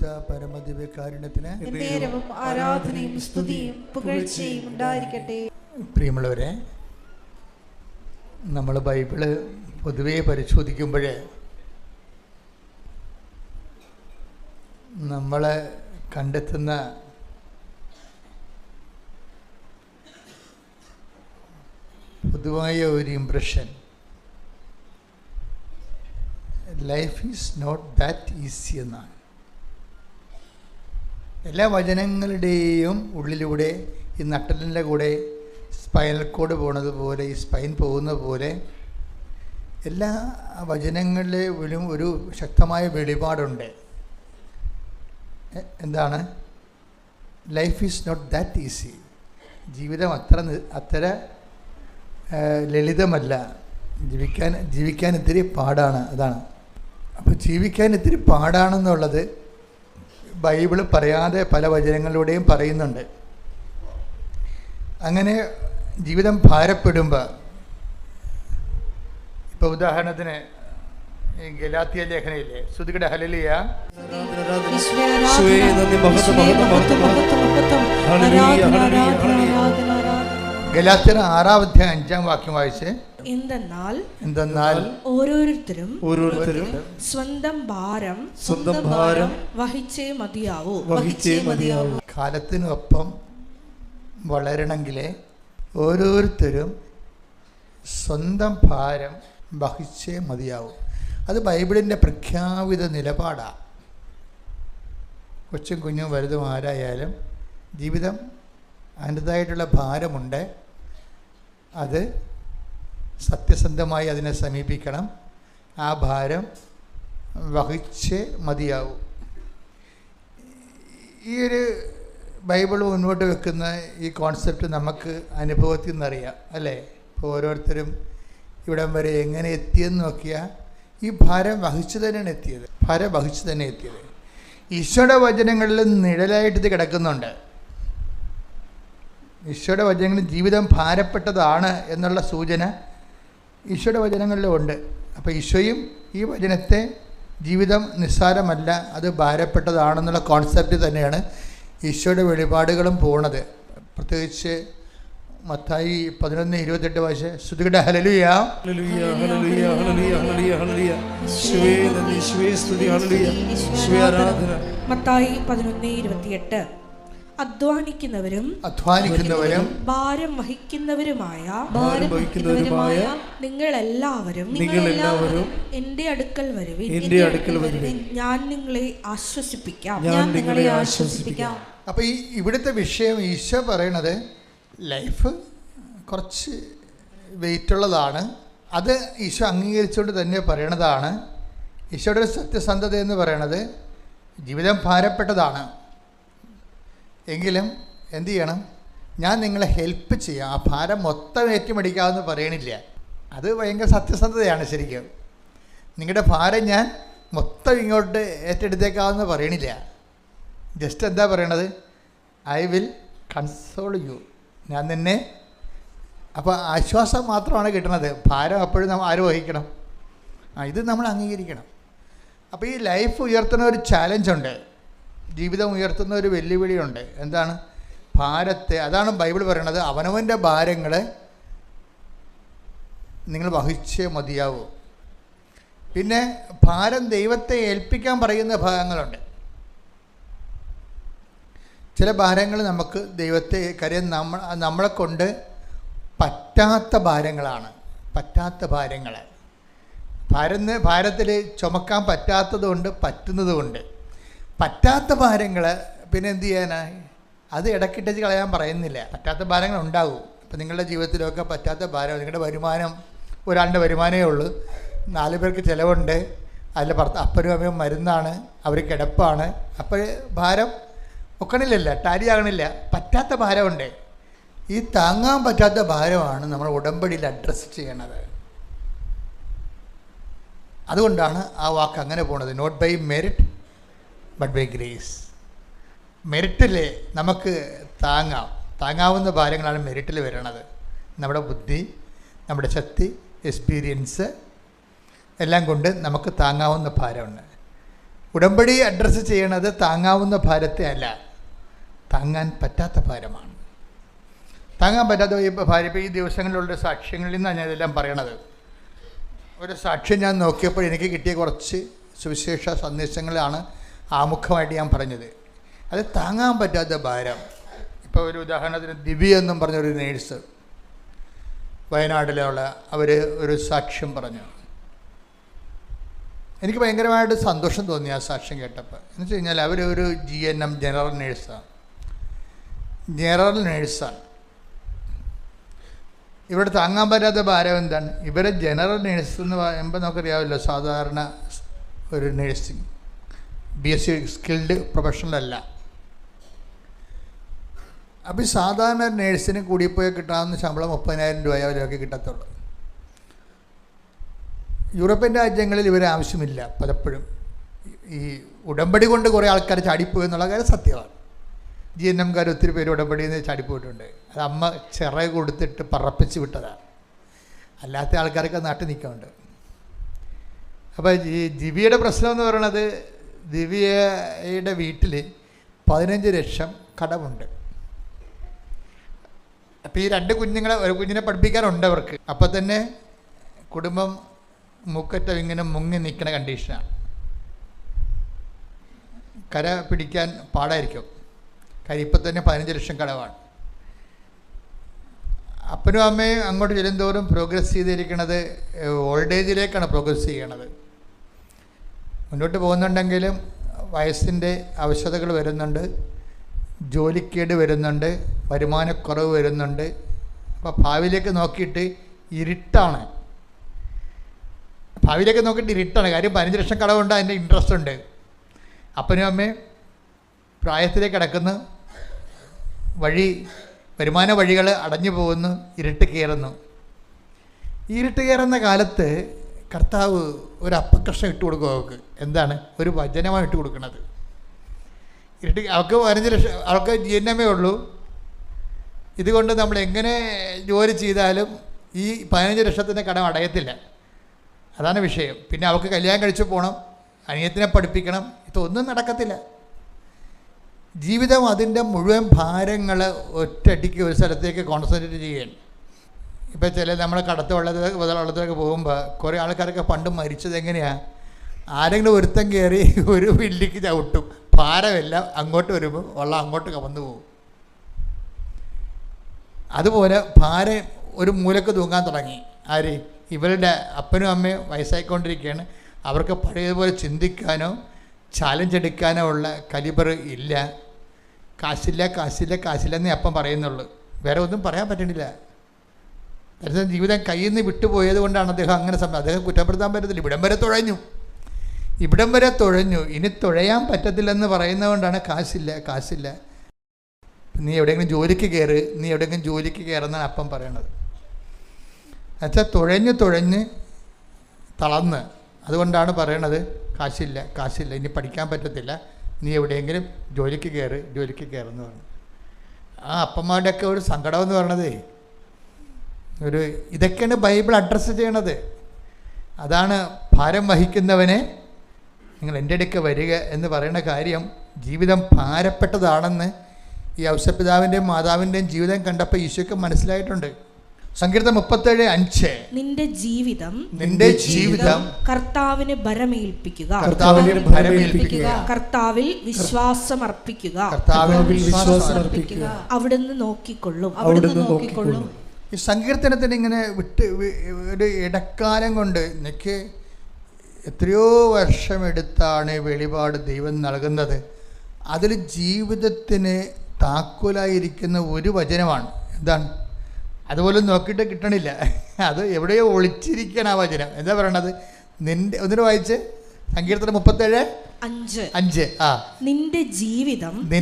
പരിശുദ്ധ പരമദിവ്യകാരുണ്യത്തിന് നേരവും ആരാധനയും സ്തുതിയും പുകഴ്ചയും ഉണ്ടായിരിക്കട്ടെ. പ്രിയമുള്ളവരെ, നമ്മൾ ബൈബിള് പൊതുവേ പരിശോധിക്കുമ്പോൾ നമ്മൾ കണ്ടെത്തുന്ന പൊതുവായ ഒരു impression, life is not that easy എന്നാണ്. എല്ലാ വചനങ്ങളുടെയും ഉള്ളിലൂടെ ഈ നട്ടലിൻ്റെ കൂടെ സ്പൈനൽ കോഡ് പോകുന്നത് പോലെ, ഈ സ്പൈൻ പോകുന്ന പോലെ എല്ലാ വചനങ്ങളിലും ഒരു ശക്തമായ വെളിപാടുണ്ട്. എന്താണ്? Life is not that easy. ജീവിതം അത്ര ലളിതമല്ല. ജീവിക്കാൻ ഇത്തിരി പാടാണ്. അതാണ്. അപ്പോൾ ജീവിക്കാൻ ഇത്തിരി പാടാണെന്നുള്ളത് ബൈബിള് പറയാതെ പല വചനങ്ങളിലൂടെയും പറയുന്നുണ്ട്. അങ്ങനെ ജീവിതം ഭാരപ്പെടുമ്പോൾ, ഇപ്പോൾ ഉദാഹരണത്തിന് ഗലാത്യ ലേഖനയില്ലേ, ശ്രുതികട ഹല്ലേലൂയ, ഗലാത്യർ 6:5 വായിച്ച്, എന്തെന്നാൽ ഓരോരുത്തരും സ്വന്തം ഭാരം വഹിച്ചേ മതിയാവൂ. കാലത്തിനൊപ്പം വളരണമെങ്കിൽ ഓരോരുത്തരും സ്വന്തം ഭാരം വഹിച്ചേ മതിയാവും. അത് ബൈബിളിൻ്റെ പ്രഖ്യാപിത നിലപാടാണ്. കൊച്ചും കുഞ്ഞും വലുതും ആരായാലും ജീവിതം അതിൻ്റെതായിട്ടുള്ള ഭാരമുണ്ട്. അത് സത്യസന്ധമായി അതിനെ സമീപിക്കണം. ആ ഭാരം വഹിച്ചേ മതിയാവും. ഈ ഒരു ബൈബിൾ മുന്നോട്ട് വെക്കുന്ന ഈ കോൺസെപ്റ്റ് നമുക്ക് അനുഭവത്തിൽ നിന്നറിയാം, അല്ലേ? ഇപ്പോൾ ഓരോരുത്തരും ഇവിടം വരെ എങ്ങനെ എത്തിയെന്ന് നോക്കിയാൽ ഈ ഭാരം വഹിച്ചു തന്നെയാണ് എത്തിയത്. ഭാരം വഹിച്ചു തന്നെ എത്തിയത്. ഈശോയുടെ വചനങ്ങളിൽ നിഴലായിട്ട് ഇത് കിടക്കുന്നുണ്ട്. ഈശോയുടെ വചനങ്ങളിൽ ജീവിതം ഭാരപ്പെട്ടതാണ് എന്നുള്ള സൂചന ഈശോയുടെ വചനങ്ങളിലും ഉണ്ട്. അപ്പോൾ ഈശോയും ഈ വചനത്തെ ജീവിതം നിസ്സാരമല്ല, അത് ഭാരപ്പെട്ടതാണെന്നുള്ള കോൺസെപ്റ്റ് തന്നെയാണ് ഈശോയുടെ വെളിപാടുകളും പോകുന്നത്. പ്രത്യേകിച്ച് മത്തായി 11:28 വായിച്ച്, ശ്രുതികട ഹല്ലേലൂയ, മത്തായി 11:28. അധ്വാനിക്കുന്നവരും ഭാരം വഹിക്കുന്നവരുമായ നിങ്ങളെല്ലാവരും എന്റെ അടുക്കൽ വരുവിൻ, ഞാൻ നിങ്ങളെ ആശ്വസിപ്പിക്കാം. അപ്പൊ ഈ ഇവിടുത്തെ വിഷയം ഈശോ പറയണത് ലൈഫ് കുറച്ച് വെയിറ്റുള്ളതാണ്. അത് ഈശോ അംഗീകരിച്ചുകൊണ്ട് തന്നെ പറയണതാണ്. ഈശോയുടെ സത്യസന്ധത എന്ന് പറയണത് ജീവിതം ഭാരപ്പെട്ടതാണ്. എങ്കിലും എന്തു ചെയ്യണം? ഞാൻ നിങ്ങളെ ഹെൽപ്പ് ചെയ്യാം. ആ ഭാരം മൊത്തം ഏറ്റുമടിക്കാമെന്ന് പറയണില്ല. അത് ഭയങ്കര സത്യസന്ധതയാണ് ശരിക്കും. നിങ്ങളുടെ ഭാരം ഞാൻ മൊത്തം ഇങ്ങോട്ട് ഏറ്റെടുത്തേക്കാമെന്ന് പറയണില്ല. ജസ്റ്റ് എന്താ പറയണത്? I will console you. ഞാൻ നിന്നെ. അപ്പോൾ ആശ്വാസം മാത്രമാണ് കിട്ടുന്നത്. ഭാരം അപ്പോഴും നമ്മൾ ആര് വഹിക്കണം? ഇത് നമ്മൾ അംഗീകരിക്കണം. അപ്പോൾ ഈ ലൈഫ് ഉയർത്തുന്ന ഒരു ചാലഞ്ചുണ്ട്, ജീവിതം ഉയർത്തുന്ന ഒരു വെല്ലുവിളിയുണ്ട്. എന്താണ്? ഭാരത്തെ. അതാണ് ബൈബിൾ പറയണത്, അവനവൻ്റെ ഭാരങ്ങൾ നിങ്ങൾ വഹിച്ചേ മതിയാവൂ. പിന്നെ ഭാരം ദൈവത്തെ ഏൽപ്പിക്കാൻ പറയുന്ന ഭാഗങ്ങളുണ്ട്. ചില ഭാരങ്ങൾ നമുക്ക് ദൈവത്തെ കാര്യം നമ്മളെ കൊണ്ട് പറ്റാത്ത ഭാരങ്ങളാണ്. പറ്റാത്ത ഭാരങ്ങൾ ഭാരത്തിൽ ചുമക്കാൻ പറ്റാത്തതുകൊണ്ട് പറ്റുന്നതുകൊണ്ട്. പറ്റാത്ത ഭാരങ്ങൾ പിന്നെ എന്ത് ചെയ്യാനായി? അത് ഇടയ്ക്കിട്ടച്ച് കളയാൻ പറയുന്നില്ല. പറ്റാത്ത ഭാരങ്ങൾ ഉണ്ടാകും. ഇപ്പം നിങ്ങളുടെ ജീവിതത്തിലൊക്കെ പറ്റാത്ത ഭാരം, നിങ്ങളുടെ വരുമാനം ഒരാളുടെ വരുമാനമേ ഉള്ളൂ, 4 പേർക്ക് ചിലവുണ്ട്, അതിൽ അപ്പനും അമ്മയും മരുന്നാണ്, അവർ കിടപ്പാണ്. അപ്പോൾ ഭാരം ഒക്കണില്ലല്ല, ടാലി ആകണില്ല. പറ്റാത്ത ഭാരമുണ്ട്. ഈ താങ്ങാൻ പറ്റാത്ത ഭാരമാണ് നമ്മൾ ഉടമ്പടിയിൽ അഡ്രസ്സ് ചെയ്യണത്. അതുകൊണ്ടാണ് ആ വാക്ക് അങ്ങനെ പോണത്. Not by merit but by grace. മെറിറ്റിൽ നമുക്ക് താങ്ങാവുന്ന ഭാരങ്ങളാണ് മെറിറ്റിൽ വരണത്. നമ്മുടെ ബുദ്ധി, നമ്മുടെ ശക്തി, എക്സ്പീരിയൻസ് എല്ലാം കൊണ്ട് നമുക്ക് താങ്ങാവുന്ന ഭാരമുണ്ട്. ഉടമ്പടി അഡ്രസ്സ് ചെയ്യണത് താങ്ങാവുന്ന ഭാരത്തെ അല്ല, താങ്ങാൻ പറ്റാത്ത ഭാരമാണ്. താങ്ങാൻ പറ്റാത്ത ഭാരം. ഇപ്പോൾ ഈ ദിവസങ്ങളിലുള്ള സാക്ഷ്യങ്ങളിൽ നിന്നാണ് ഞാൻ ഇതെല്ലാം പറയണത്. ഒരു സാക്ഷ്യം ഞാൻ നോക്കിയപ്പോൾ എനിക്ക് കിട്ടിയ കുറച്ച് സുവിശേഷ സന്ദേശങ്ങളാണ് ആമുഖമായിട്ട് ഞാൻ പറഞ്ഞത്. അത് താങ്ങാൻ പറ്റാത്ത ഭാരം. ഇപ്പോൾ ഒരു ഉദാഹരണത്തിന് ദിവ്യ എന്നും പറഞ്ഞൊരു നേഴ്സ് വയനാട്ടിലുള്ള അവർ ഒരു സാക്ഷ്യം പറഞ്ഞു. എനിക്ക് ഭയങ്കരമായിട്ട് സന്തോഷം തോന്നി ആ സാക്ഷ്യം കേട്ടപ്പോൾ. എന്ന് വെച്ച് കഴിഞ്ഞാൽ അവരൊരു GNM ജനറൽ നേഴ്സാണ്. ഇവിടെ താങ്ങാൻ പറ്റാത്ത ഭാരം എന്താണ്? ഇവരെ ജനറൽ നേഴ്സ് എന്ന് പറയുമ്പോൾ നമുക്കറിയാമല്ലോ, സാധാരണ ഒരു നേഴ്സിംഗ് BSc സ്കിൽഡ് പ്രൊഫഷണലല്ല. അപ്പോൾ ഈ സാധാരണ നേഴ്സിന് കൂടിപ്പോയി കിട്ടാവുന്ന ശമ്പളം 30,000 രൂപയോ അവരൊക്കെ കിട്ടത്തുള്ളൂ. യൂറോപ്യൻ രാജ്യങ്ങളിൽ ഇവരെ ആവശ്യമില്ല. പലപ്പോഴും ഈ ഉടമ്പടി കൊണ്ട് കുറേ ആൾക്കാർ ചാടിപ്പോയി എന്നുള്ള കാര്യം സത്യമാണ്. GNMകാർ ഒത്തിരി പേര് ഉടമ്പടിയിൽ നിന്ന് ചാടിപ്പോയിട്ടുണ്ട്. അത് അമ്മ ചിറക് കൊടുത്തിട്ട് പറപ്പിച്ച് വിട്ടതാണ്. അല്ലാത്ത ആൾക്കാരൊക്കെ നാട്ടിൽ നിൽക്കുന്നുണ്ട്. അപ്പോൾ ഈ ദിവ്യയുടെ പ്രശ്നം എന്ന് പറയുന്നത്, ദിവ്യയുടെ വീട്ടിൽ 15 ലക്ഷം കടമുണ്ട്. അപ്പോൾ ഈ 2 കുഞ്ഞുങ്ങളെ, ഒരു കുഞ്ഞിനെ പഠിപ്പിക്കാനുണ്ട് അവർക്ക്. അപ്പോൾ തന്നെ കുടുംബം മൂക്കറ്റം ഇങ്ങനെ മുങ്ങി നിൽക്കുന്ന കണ്ടീഷനാണ്. കര പിടിക്കാൻ പാടായിരിക്കും. കാര്യം ഇപ്പം തന്നെ 15 ലക്ഷം കടമാണ്. അപ്പനും അമ്മയും അങ്ങോട്ട് ചെല്ലുന്തോറും പ്രോഗ്രസ് ചെയ്തിരിക്കുന്നത് ഓൾഡ് ഏജിലേക്കാണ് പ്രോഗ്രസ് ചെയ്യണത്. മുന്നോട്ട് പോകുന്നുണ്ടെങ്കിലും വയസ്സിൻ്റെ ആവശ്യതകൾ വരുന്നുണ്ട്, ജോലിക്കേട് വരുന്നുണ്ട്, വരുമാനക്കുറവ് വരുന്നുണ്ട്. അപ്പോൾ ഭാവിയിലേക്ക് നോക്കിയിട്ട് ഇരുട്ടാണ്. കാര്യം 15 ലക്ഷം കടമുണ്ട്, അതിൻ്റെ ഇൻട്രസ്റ്റ് ഉണ്ട്. അപ്പനും അമ്മയും പ്രായത്തിലേക്ക് കിടക്കുന്നു, വരുമാന വഴികൾ അടഞ്ഞു പോകുന്നു, ഇരുട്ട് കയറുന്ന കാലത്ത് കർത്താവ് ഒരു അപ്പക്കഷ്ണം ഇട്ട് കൊടുക്കും അവൾക്ക്. എന്താണ്? ഒരു വചനമാണ് ഇട്ട് കൊടുക്കുന്നത്. അവൾക്ക് 15 ലക്ഷം, അവൾക്ക് GNM ഉള്ളൂ. ഇതുകൊണ്ട് നമ്മൾ എങ്ങനെ ജോലി ചെയ്താലും ഈ 15 ലക്ഷത്തിൻ്റെ കടം അടയത്തില്ല. അതാണ് വിഷയം. പിന്നെ അവൾക്ക് കല്യാണം കഴിച്ചു പോകണം, അനിയത്തിനെ പഠിപ്പിക്കണം, ഇതൊന്നും നടക്കത്തില്ല. ജീവിതം അതിൻ്റെ മുഴുവൻ ഭാരങ്ങൾ ഒറ്റയടിക്ക് ഒരു സ്ഥലത്തേക്ക് കോൺസെൻട്രേറ്റ് ചെയ്യണം. ഇപ്പോൾ ചില നമ്മൾ കടത്തുള്ളതൊക്കെ പോകുമ്പോൾ കുറേ ആൾക്കാരൊക്കെ പണ്ട് മരിച്ചത് എങ്ങനെയാണ്? ആരെങ്കിലും ഒരുത്തം കയറി ഒരു വില്ലിക്ക് ചവിട്ടും, ഭാരമെല്ലാം അങ്ങോട്ട് വരുമ്പോൾ വെള്ളം അങ്ങോട്ട് കവന്നു പോകും. അതുപോലെ ഭാരം ഒരു മൂലക്ക് തൂങ്ങാൻ തുടങ്ങി. ആര്? ഇവരുടെ അപ്പനും അമ്മയും വയസ്സായിക്കൊണ്ടിരിക്കുകയാണ്. അവർക്ക് പഴയതുപോലെ ചിന്തിക്കാനോ ചാലഞ്ച് എടുക്കാനോ ഉള്ള കലിബർ ഇല്ല. കാശില്ലെന്നേ അപ്പം പറയുന്നുള്ളൂ, വേറെ ഒന്നും പറയാൻ പറ്റണില്ല. കാരണം ജീവിതം കയ്യിൽ നിന്ന് വിട്ടുപോയത് കൊണ്ടാണ് അദ്ദേഹം അങ്ങനെ അദ്ദേഹം കുറ്റപ്പെടുത്താൻ പറ്റത്തില്ല. ഇവിടം വരെ തുഴഞ്ഞു, ഇനി തുഴയാൻ പറ്റത്തില്ലെന്ന് പറയുന്നതുകൊണ്ടാണ് കാശില്ല. നീ എവിടെയെങ്കിലും ജോലിക്ക് കയറുന്നാണ് അപ്പം പറയണത്. എന്നുവെച്ചാൽ തുഴഞ്ഞ് തളർന്ന്, അതുകൊണ്ടാണ് പറയണത് കാശില്ല, ഇനി പഠിക്കാൻ പറ്റത്തില്ല, നീ എവിടെയെങ്കിലും ജോലിക്ക് കയറുന്നു പറഞ്ഞു. ആ അപ്പന്മാരുടെയൊക്കെ ഒരു സങ്കടം എന്ന് പറയണത് ഇതൊക്കെയാണ് ബൈബിൾ അഡ്രസ്സ് ചെയ്യണത്. അതാണ് ഭാരം വഹിക്കുന്നവനെ നിങ്ങൾ എൻ്റെ അടുക്ക വരിക എന്ന് പറയുന്ന കാര്യം. ജീവിതം ഭാരപ്പെട്ടതാണെന്ന് ഈ ഔസപിതാവിൻ്റെയും മാതാവിൻ്റെയും ജീവിതം കണ്ടപ്പോൾ ഈശോയ്ക്ക് മനസ്സിലായിട്ടുണ്ട്. സങ്കീർത്തനം 37:5 നിന്റെ ജീവിതം കർത്താവിന് ഭരമേൽപ്പിക്കുക, കർത്താവിൽ വിശ്വാസമർപ്പിക്കുക, അവിടുന്ന് നോക്കിക്കൊള്ളും. ഈ സങ്കീർത്തനത്തിന് ഇങ്ങനെ ഒരു ഇടക്കാലം കൊണ്ട് എനിക്ക് എത്രയോ വർഷമെടുത്താണ് വെളിപാട് ദൈവം നൽകുന്നത്. അതിൽ ജീവിതത്തിന് താക്കോലായിരിക്കുന്ന ഒരു വചനമാണ്. എന്താണ്? അതുപോലെ നോക്കിയിട്ട് കിട്ടണില്ല, അത് എവിടെയോ ഒളിച്ചിരിക്കണം ആ വചനം. എന്താ പറയണത്? ഒന്നിനു വായിച്ച് സങ്കീർത്തനം 37:5.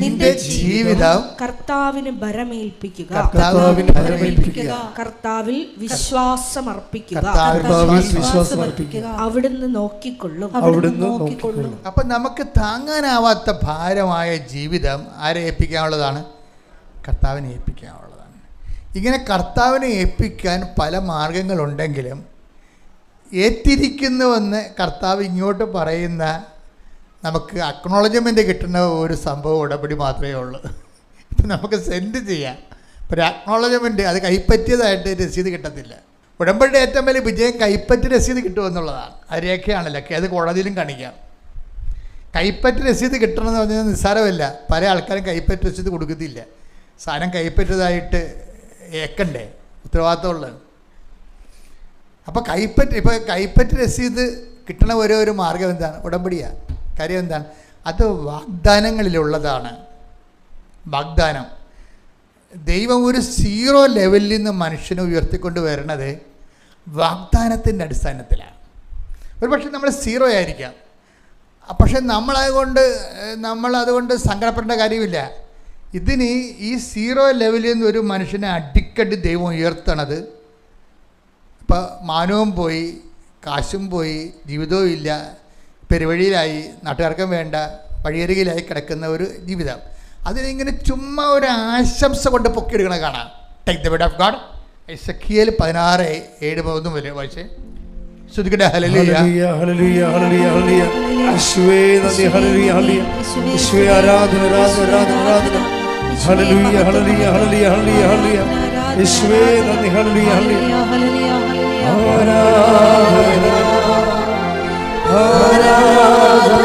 നിന്റെ ജീവിതം കർത്താവിന് ഭരമേൽപ്പിക്കുക, കർത്താവിൽ വിശ്വാസമർപ്പിക്കുക, അവിടുന്ന് നോക്കിക്കൊള്ളും. അപ്പം നമുക്ക് താങ്ങാനാവാത്ത ഭാരമായ ജീവിതം ആരെ ഏൽപ്പിക്കാനുള്ളതാണ്? കർത്താവിനെ ഏൽപ്പിക്കാനുള്ളതാണ്. ഇങ്ങനെ കർത്താവിനെ ഏൽപ്പിക്കാൻ പല മാർഗങ്ങളുണ്ടെങ്കിലും ഏറ്റിരിക്കുന്നുവെന്ന് കർത്താവ് ഇങ്ങോട്ട് പറയുന്ന നമുക്ക് അക്നോളജ്മെൻറ്റ് കിട്ടുന്ന ഒരു സംഭവം ഉടമ്പടി മാത്രമേ ഉള്ളൂ. ഇപ്പം നമുക്ക് സെൻഡ് ചെയ്യാം, ഒരു അക്നോളജ്മെൻറ്റ് അത് കൈപ്പറ്റിയതായിട്ട് രസീത് കിട്ടത്തില്ല. ഉടമ്പടിയുടെ ഏറ്റവും വലിയ വിജയം കൈപ്പറ്റി രസീത് കിട്ടുമെന്നുള്ളതാണ്. അത് രേഖയാണല്ലോ, അത് കോടതിയിലും കാണിക്കാം. കൈപ്പറ്റി രസീത് കിട്ടണമെന്ന് പറഞ്ഞാൽ നിസ്സാരമല്ല. പല ആൾക്കാരും കൈപ്പറ്റി രസീത് കൊടുക്കത്തില്ല. സാധനം കൈപ്പറ്റിയതായിട്ട് ഏക്കണ്ടേ, ഉത്തരവാദിത്തമുള്ളത്. അപ്പോൾ കൈപ്പറ്റി രസീത് കിട്ടണ ഒരു മാർഗം എന്താണ്? ഉടമ്പടിയാണ്. കാര്യം എന്താണ്? അത് വാഗ്ദാനങ്ങളിലുള്ളതാണ്. വാഗ്ദാനം ദൈവം ഒരു 0 ലെവലിൽ നിന്ന് മനുഷ്യനെ ഉയർത്തിക്കൊണ്ട് വരണത് വാഗ്ദാനത്തിൻ്റെ അടിസ്ഥാനത്തിലാണ്. ഒരു പക്ഷേ നമ്മൾ 0 ആയിരിക്കാം, പക്ഷെ നമ്മളതുകൊണ്ട് സങ്കടപ്പെടേണ്ട കാര്യമില്ല. ഇതിന് ഈ 0 ലെവലിൽ നിന്ന് ഒരു മനുഷ്യനെ അടിക്കടി ദൈവം ഉയർത്തണത്. ഇപ്പം മാനവും പോയി, കാശും പോയി, ജീവിതവും ഇല്ല, പെരുവഴിയിലായി, നാട്ടുകാർക്കും വേണ്ട, വഴിയരികിലായി കിടക്കുന്ന ഒരു ജീവിതം. അതിനിങ്ങനെ ചുമ്മാ ഒരു ആശംസ കൊണ്ട് പൊക്കിയെടുക്കണ കാണാം. Take the word of God. Ezekiel 16:7 മുതൽ വായിച്ചേ. ശ്രുതിക്കട്ടെ. ഹല്ലേലൂയ ഹല്ലേലൂയ ഹല്ലേലൂയ ഹല്ലേലൂയ. യേശുവേ നന്ദി. ഹല്ലേലൂയ ഹല്ലേലൂയ. യേശുവേ ആരാധന ആരാധന ആരാധന. ഹല്ലേലൂയ ഹല്ലേലൂയ ഹല്ലേലൂയ ഹല്ലേലൂയ ഹല്ലേലൂയ. യേശുവേ നന്ദി. ഹല്ലേലൂയ ഹല്ലേലൂയ ആരാധന ആരാധന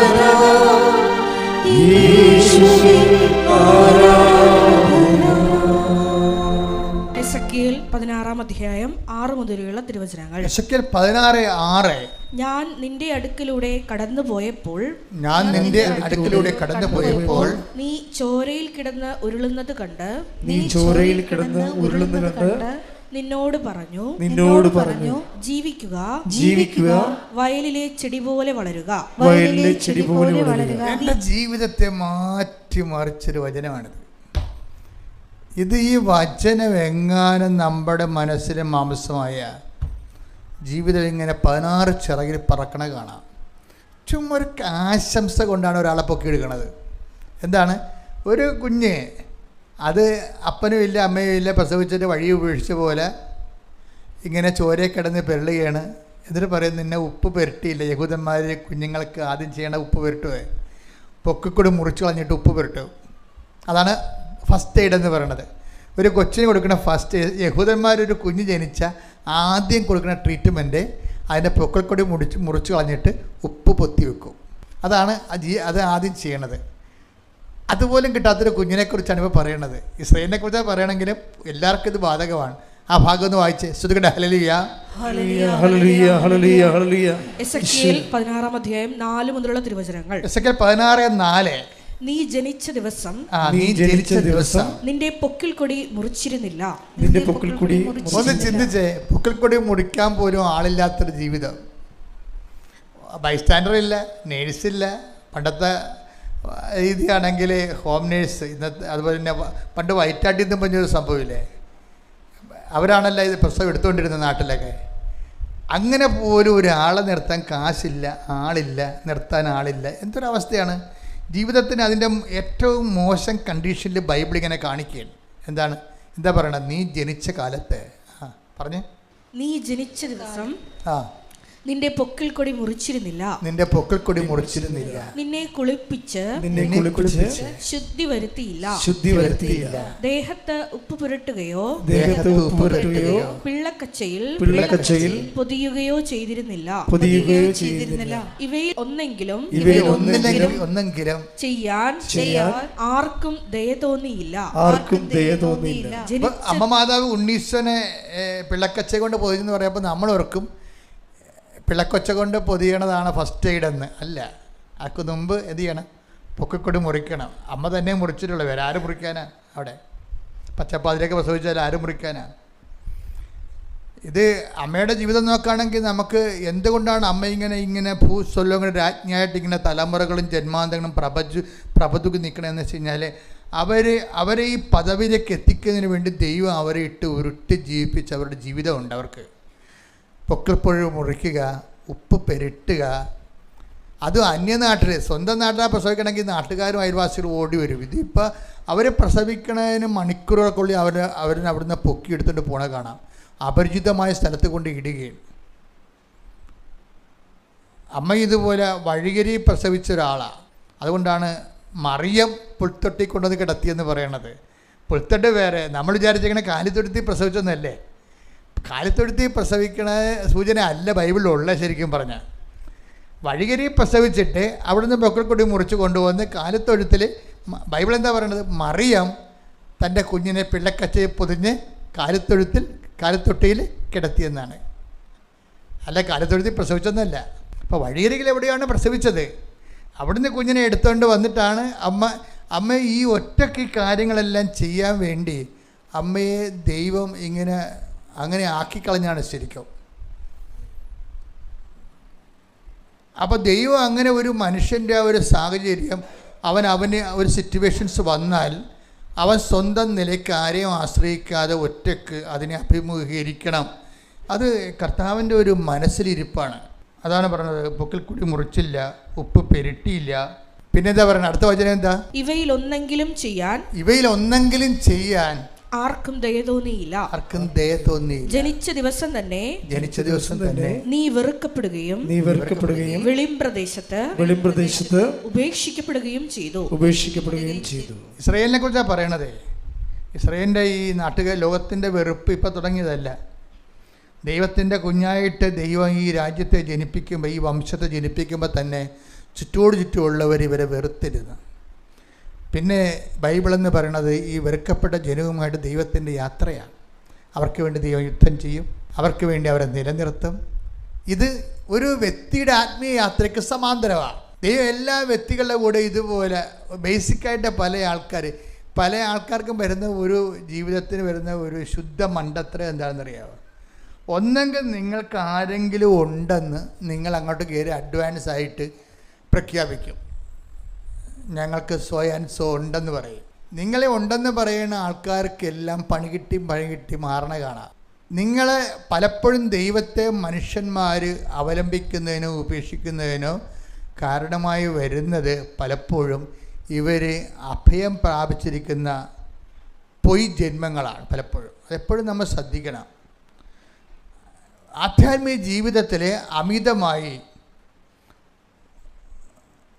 യേശുവേ ആരാധന. എസെക്കിയേൽ 16:6 മുതലുള്ള തിരുവചനങ്ങൾ. എസെക്കിയേൽ 16:6. ഞാൻ നിന്റെ അടുക്കലൂടെ കടന്നു പോയപ്പോൾ നീ ചോരയിൽ കിടന്ന് ഉരുളുന്നത് കണ്ട് നിന്നോട് പറഞ്ഞു ജീവിക്കുക വയലിലെ ചെടി പോലെ വളരുക. എൻ്റെ ജീവിതത്തെ മാറ്റിമറിച്ചൊരു വചനമാണിത്. ഇത് ഈ വചനം എങ്ങാനും നമ്മുടെ മനസ്സിലെ മാംസമായ ജീവിതം ഇങ്ങനെ 16 ചിറകിൽ പറക്കണ കാണാം. ചുമ്മാ ഒരു ആശംസ കൊണ്ടാണ് ഒരാളെ പൊക്കിയെടുക്കണത്. എന്താണ്? ഒരു കുഞ്ഞ്, അത് അപ്പനും ഇല്ല അമ്മയും ഇല്ല, പ്രസവിച്ചിട്ട് വഴി ഉപേക്ഷിച്ച പോലെ ഇങ്ങനെ ചോരയെ കിടന്ന് പെരളുകയാണ്. എന്നിട്ട് പറയും, നിന്നെ ഉപ്പ് പുരട്ടിയില്ല. യഹൂദന്മാർ കുഞ്ഞുങ്ങൾക്ക് ആദ്യം ചെയ്യണ ഉപ്പ് പുരട്ടുക, പൊക്കിക്കൂടി മുറിച്ച് കളഞ്ഞിട്ട് ഉപ്പ് പുരട്ടും. അതാണ് ഫസ്റ്റ് എയ്ഡ് എന്ന് പറയണത്. ഒരു കൊച്ചിന് കൊടുക്കുന്ന ഫസ്റ്റ് എയ്ഡ്. യഹൂദന്മാരൊരു കുഞ്ഞ് ജനിച്ച ആദ്യം കൊടുക്കുന്ന ട്രീറ്റ്മെൻറ്റ് അതിൻ്റെ പൊക്കിൾക്കൊടി മുറിച്ച് കളഞ്ഞിട്ട് ഉപ്പ് പൊത്തി വെക്കും. അതാണ് അത് ആദ്യം ചെയ്യണത്. അതുപോലും കിട്ടാത്തൊരു കുഞ്ഞിനെക്കുറിച്ചാണ് ഇപ്പോൾ പറയണത്. ഇസ്രായേലിനെ കുറിച്ച് പറയണമെങ്കിലും എല്ലാവർക്കും ഇത് ബാധകമാണ്. ആ ഭാഗം ഒന്ന് വായിച്ചേ. ശ്രുതിക്കട്ടെ. ഹല്ലേലൂയ ഹല്ലേലൂയ ഹല്ലേലൂയ ഹല്ലേലൂയ. എസെക്കിയേൽ 16:4 മുതലുള്ള തിരുവചനങ്ങൾ. എസെക്കിയേൽ 16:4. നീ ജനിച്ച ദിവസം നിന്റെ പൊക്കിൽ കൊടി മുറിച്ചിരുന്നില്ല. ഒന്ന് ചിന്തിച്ചേ, പൊക്കിൽ കൊടി മുറിക്കാൻ പോലും ആളില്ലാത്തൊരു ജീവിതം. ബൈസ്റ്റാൻഡർ ഇല്ല, നേഴ്സില്ല. പണ്ടത്തെ രീതിയാണെങ്കിൽ ഹോം നേഴ്സ്, ഇന്നത്തെ അതുപോലെ തന്നെ പണ്ട് വയറ്റാട്ടി എന്ന് പറഞ്ഞൊരു സംഭവമില്ലേ, അവരാണല്ലോ ഇത് പ്രസവം എടുത്തുകൊണ്ടിരുന്ന നാട്ടിലൊക്കെ. അങ്ങനെ പോലും ഒരാളെ നിർത്താൻ കാശില്ല, ആളില്ല, നിർത്താൻ ആളില്ല. എന്തൊരവസ്ഥയാണ് ജീവിതത്തിന്. അതിൻ്റെ ഏറ്റവും മോശം കണ്ടീഷനിൽ ബൈബിൾ ഇങ്ങനെ കാണിക്കുകയാണ്. എന്താ പറയണത്? നീ ജനിച്ച കാലത്ത് നീ ജനിച്ച ദിവസം നിന്റെ പൊക്കിൽ കൊടി മുറിച്ചിരുന്നില്ല. നിന്നെ കുളിപ്പിച്ച് ശുദ്ധി വരുത്തിയില്ല. ദേഹത്ത് ഉപ്പ് പുരട്ടുകയോ പിള്ളക്കച്ചയിൽ പൊതിയുകയോ ചെയ്തിരുന്നില്ല. ഇവയിൽ ഒന്നെങ്കിലും ചെയ്യാൻ ആർക്കും ദയ തോന്നിയില്ല. അമ്മ മാതാവ് ഉണ്ണീശ്വനെ പിള്ളക്കച്ച കൊണ്ട് പൊതിയെന്ന് പറയുമ്പോൾ നമ്മൾ ഓർക്കും പിള്ളക്കൊച്ച കൊണ്ട് പൊതിയണതാണ് ഫസ്റ്റ് എയ്ഡ് എന്ന്. അല്ല, ആർക്ക് മുമ്പ് എന്ത് ചെയ്യണം? പൊക്കിക്കൊടി മുറിക്കണം. അമ്മ തന്നെ മുറിച്ചിട്ടുള്ള, വേറെ ആരും മുറിക്കാനാണ്? അവിടെ പച്ചപ്പാതിലേക്ക് പ്രസവിച്ചാൽ ആരും മുറിക്കാനാണ്? ഇത് അമ്മയുടെ ജീവിതം നോക്കുകയാണെങ്കിൽ നമുക്ക് എന്തുകൊണ്ടാണ് അമ്മ ഇങ്ങനെ ഭൂസ്വല്ലോങ്ങനെ രാജ്ഞിയായിട്ട് ഇങ്ങനെ തലമുറകളും ജന്മാന്തങ്ങളും പ്രഭതുക്ക് നിൽക്കണമെന്ന് വെച്ച് കഴിഞ്ഞാൽ അവരെ ഈ പദവിയിലേക്ക് എത്തിക്കുന്നതിന് വേണ്ടി ദൈവം അവരെ ഉരുട്ടി ജീവിപ്പിച്ച് അവരുടെ ജീവിതമുണ്ട്. അവർക്ക് പൊക്കിൾപ്പൊഴി മുറിക്കുക, ഉപ്പ് പെരട്ടുക. അതും അന്യനാട്ടിൽ. സ്വന്തം നാട്ടിൽ പ്രസവിക്കണമെങ്കിൽ നാട്ടുകാരും അയൽവാസികളും ഓടി വരും. ഇതിപ്പോൾ അവർ പ്രസവിക്കണതിന് മണിക്കൂറുകൾക്കുള്ളിൽ അവിടുന്ന് പൊക്കിയെടുത്തുകൊണ്ട് പോണ കാണാം. അപരിചിതമായ സ്ഥലത്ത് കൊണ്ട് ഇടുകയാണ്. അമ്മ ഇതുപോലെ വഴികരി പ്രസവിച്ച ഒരാളാണ്. അതുകൊണ്ടാണ് മറിയം പുൽത്തൊട്ടി കൊണ്ടുവന്ന് കിടത്തിയെന്ന് പറയണത്. പുൽത്തൊട്ട് വേറെ, നമ്മൾ വിചാരിച്ചിങ്ങനെ കാലിത്തൊഴുത്തി പ്രസവിച്ചൊന്നല്ലേ. കാലിത്തൊഴുത്തി പ്രസവിക്കണ സൂചന അല്ല ബൈബിളിലുള്ള. ശരിക്കും പറഞ്ഞാൽ വഴികരി പ്രസവിച്ചിട്ട് അവിടുന്ന് പൊക്കിൾക്കൊടി മുറിച്ച് കൊണ്ടുവന്ന് കാലിത്തൊഴുത്തിൽ, ബൈബിൾ എന്താ പറയണത്, മറിയം തൻ്റെ കുഞ്ഞിനെ പിള്ളക്കച്ചയിൽ പൊതിഞ്ഞ് കാലിത്തൊട്ടിയിൽ കിടത്തിയെന്നാണ്. അല്ല കാലിത്തൊഴുത്തിൽ പ്രസവിച്ചൊന്നല്ല. അപ്പോൾ വഴിയരികിൽ എവിടെയാണ് പ്രസവിച്ചത്, അവിടുന്ന് കുഞ്ഞിനെ എടുത്തുകൊണ്ട് വന്നിട്ടാണ് അമ്മ ഈ ഒറ്റയ്ക്ക് കാര്യങ്ങളെല്ലാം ചെയ്യാൻ വേണ്ടി അമ്മയെ ദൈവം അങ്ങനെ ആക്കിക്കളഞ്ഞാണ് ശരിക്കും. അപ്പോൾ ദൈവം അങ്ങനെ ഒരു മനുഷ്യൻ്റെ ആ ഒരു സാഹചര്യം അവന് ഒരു സിറ്റുവേഷൻസ് വന്നാൽ അവൻ സ്വന്തം നിലയ്ക്ക് ആരെയും ആശ്രയിക്കാതെ ഒറ്റയ്ക്ക് അതിനെ അഭിമുഖീകരിക്കണം. അത് കർത്താവിൻ്റെ ഒരു മനസ്സിലിരിപ്പാണ്. അതാണ് പറഞ്ഞത്, പൊക്കിൽ കൂടി മുറിച്ചില്ല, ഉപ്പ് പെരുട്ടിയില്ല. പിന്നെ എന്താ പറയുന്നത്, അടുത്ത വചനം എന്താ, ഇവയിലൊന്നെങ്കിലും ചെയ്യാൻ ആർക്കും ദയ തോന്നിയില്ല. ജനിച്ച ദിവസം തന്നെ നീ വെറുക്കപ്പെടുകയും വെളിമ്പ്രദേശത്ത് ഉപേക്ഷിക്കപ്പെടുകയും ചെയ്തു. ഇസ്രായേലിനെ കുറിച്ചാണ് പറയണത്. ഇസ്രായേലിൻ്റെ ഈ ലോകത്തിൻ്റെ വെറുപ്പ് ഇപ്പം തുടങ്ങിയതല്ല. ദൈവത്തിൻ്റെ കുഞ്ഞായിട്ട് ദൈവം ഈ രാജ്യത്തെ ജനിപ്പിക്കുമ്പോൾ, ഈ വംശത്തെ ജനിപ്പിക്കുമ്പോൾ തന്നെ ചുറ്റുമുള്ളവർ ഇവരെ വെറുത്തിരുന്നു. പിന്നെ ബൈബിളെന്ന് പറയണത് ഈ വെറുക്കപ്പെട്ട ജനവുമായിട്ട് ദൈവത്തിൻ്റെ യാത്രയാണ്. അവർക്ക് വേണ്ടി ദൈവം യുദ്ധം ചെയ്യും, അവർക്ക് വേണ്ടി അവരെ നിലനിർത്തും. ഇത് ഒരു വ്യക്തിയുടെ ആത്മീയ യാത്രയ്ക്ക് സമാന്തരമാണ്. ദൈവം എല്ലാ വ്യക്തികളുടെ കൂടെ ഇതുപോലെ ബേസിക്കായിട്ട് പല ആൾക്കാർക്കും വരുന്ന ഒരു ജീവിതത്തിന് വരുന്ന ഒരു ശുദ്ധ മണ്ടത്തരം എന്താണെന്നറിയാമോ? ഒന്നെങ്കിൽ നിങ്ങൾക്ക് ആരെങ്കിലും ഉണ്ടെന്ന് നിങ്ങൾ അങ്ങോട്ട് കയറി അഡ്വാൻസ് ആയിട്ട് പ്രഖ്യാപിക്കും. ഞങ്ങൾക്ക് സോ ആൻഡ് സോ ഉണ്ടെന്ന് പറയും. നിങ്ങളെ ഉണ്ടെന്ന് പറയുന്ന ആൾക്കാർക്കെല്ലാം പണി കിട്ടി മാറണ കാണാം. നിങ്ങളെ പലപ്പോഴും ദൈവത്തെ മനുഷ്യന്മാർ അവലംബിക്കുന്നതിനോ ഉപേക്ഷിക്കുന്നതിനോ കാരണമായി വരുന്നത് പലപ്പോഴും ഇവർ അഭയം പ്രാപിച്ചിരിക്കുന്ന പൊയ് ജന്മങ്ങളാണ്. അതെപ്പോഴും നമ്മൾ ശ്രദ്ധിക്കണം. ആധ്യാത്മിക ജീവിതത്തിൽ അമിതമായി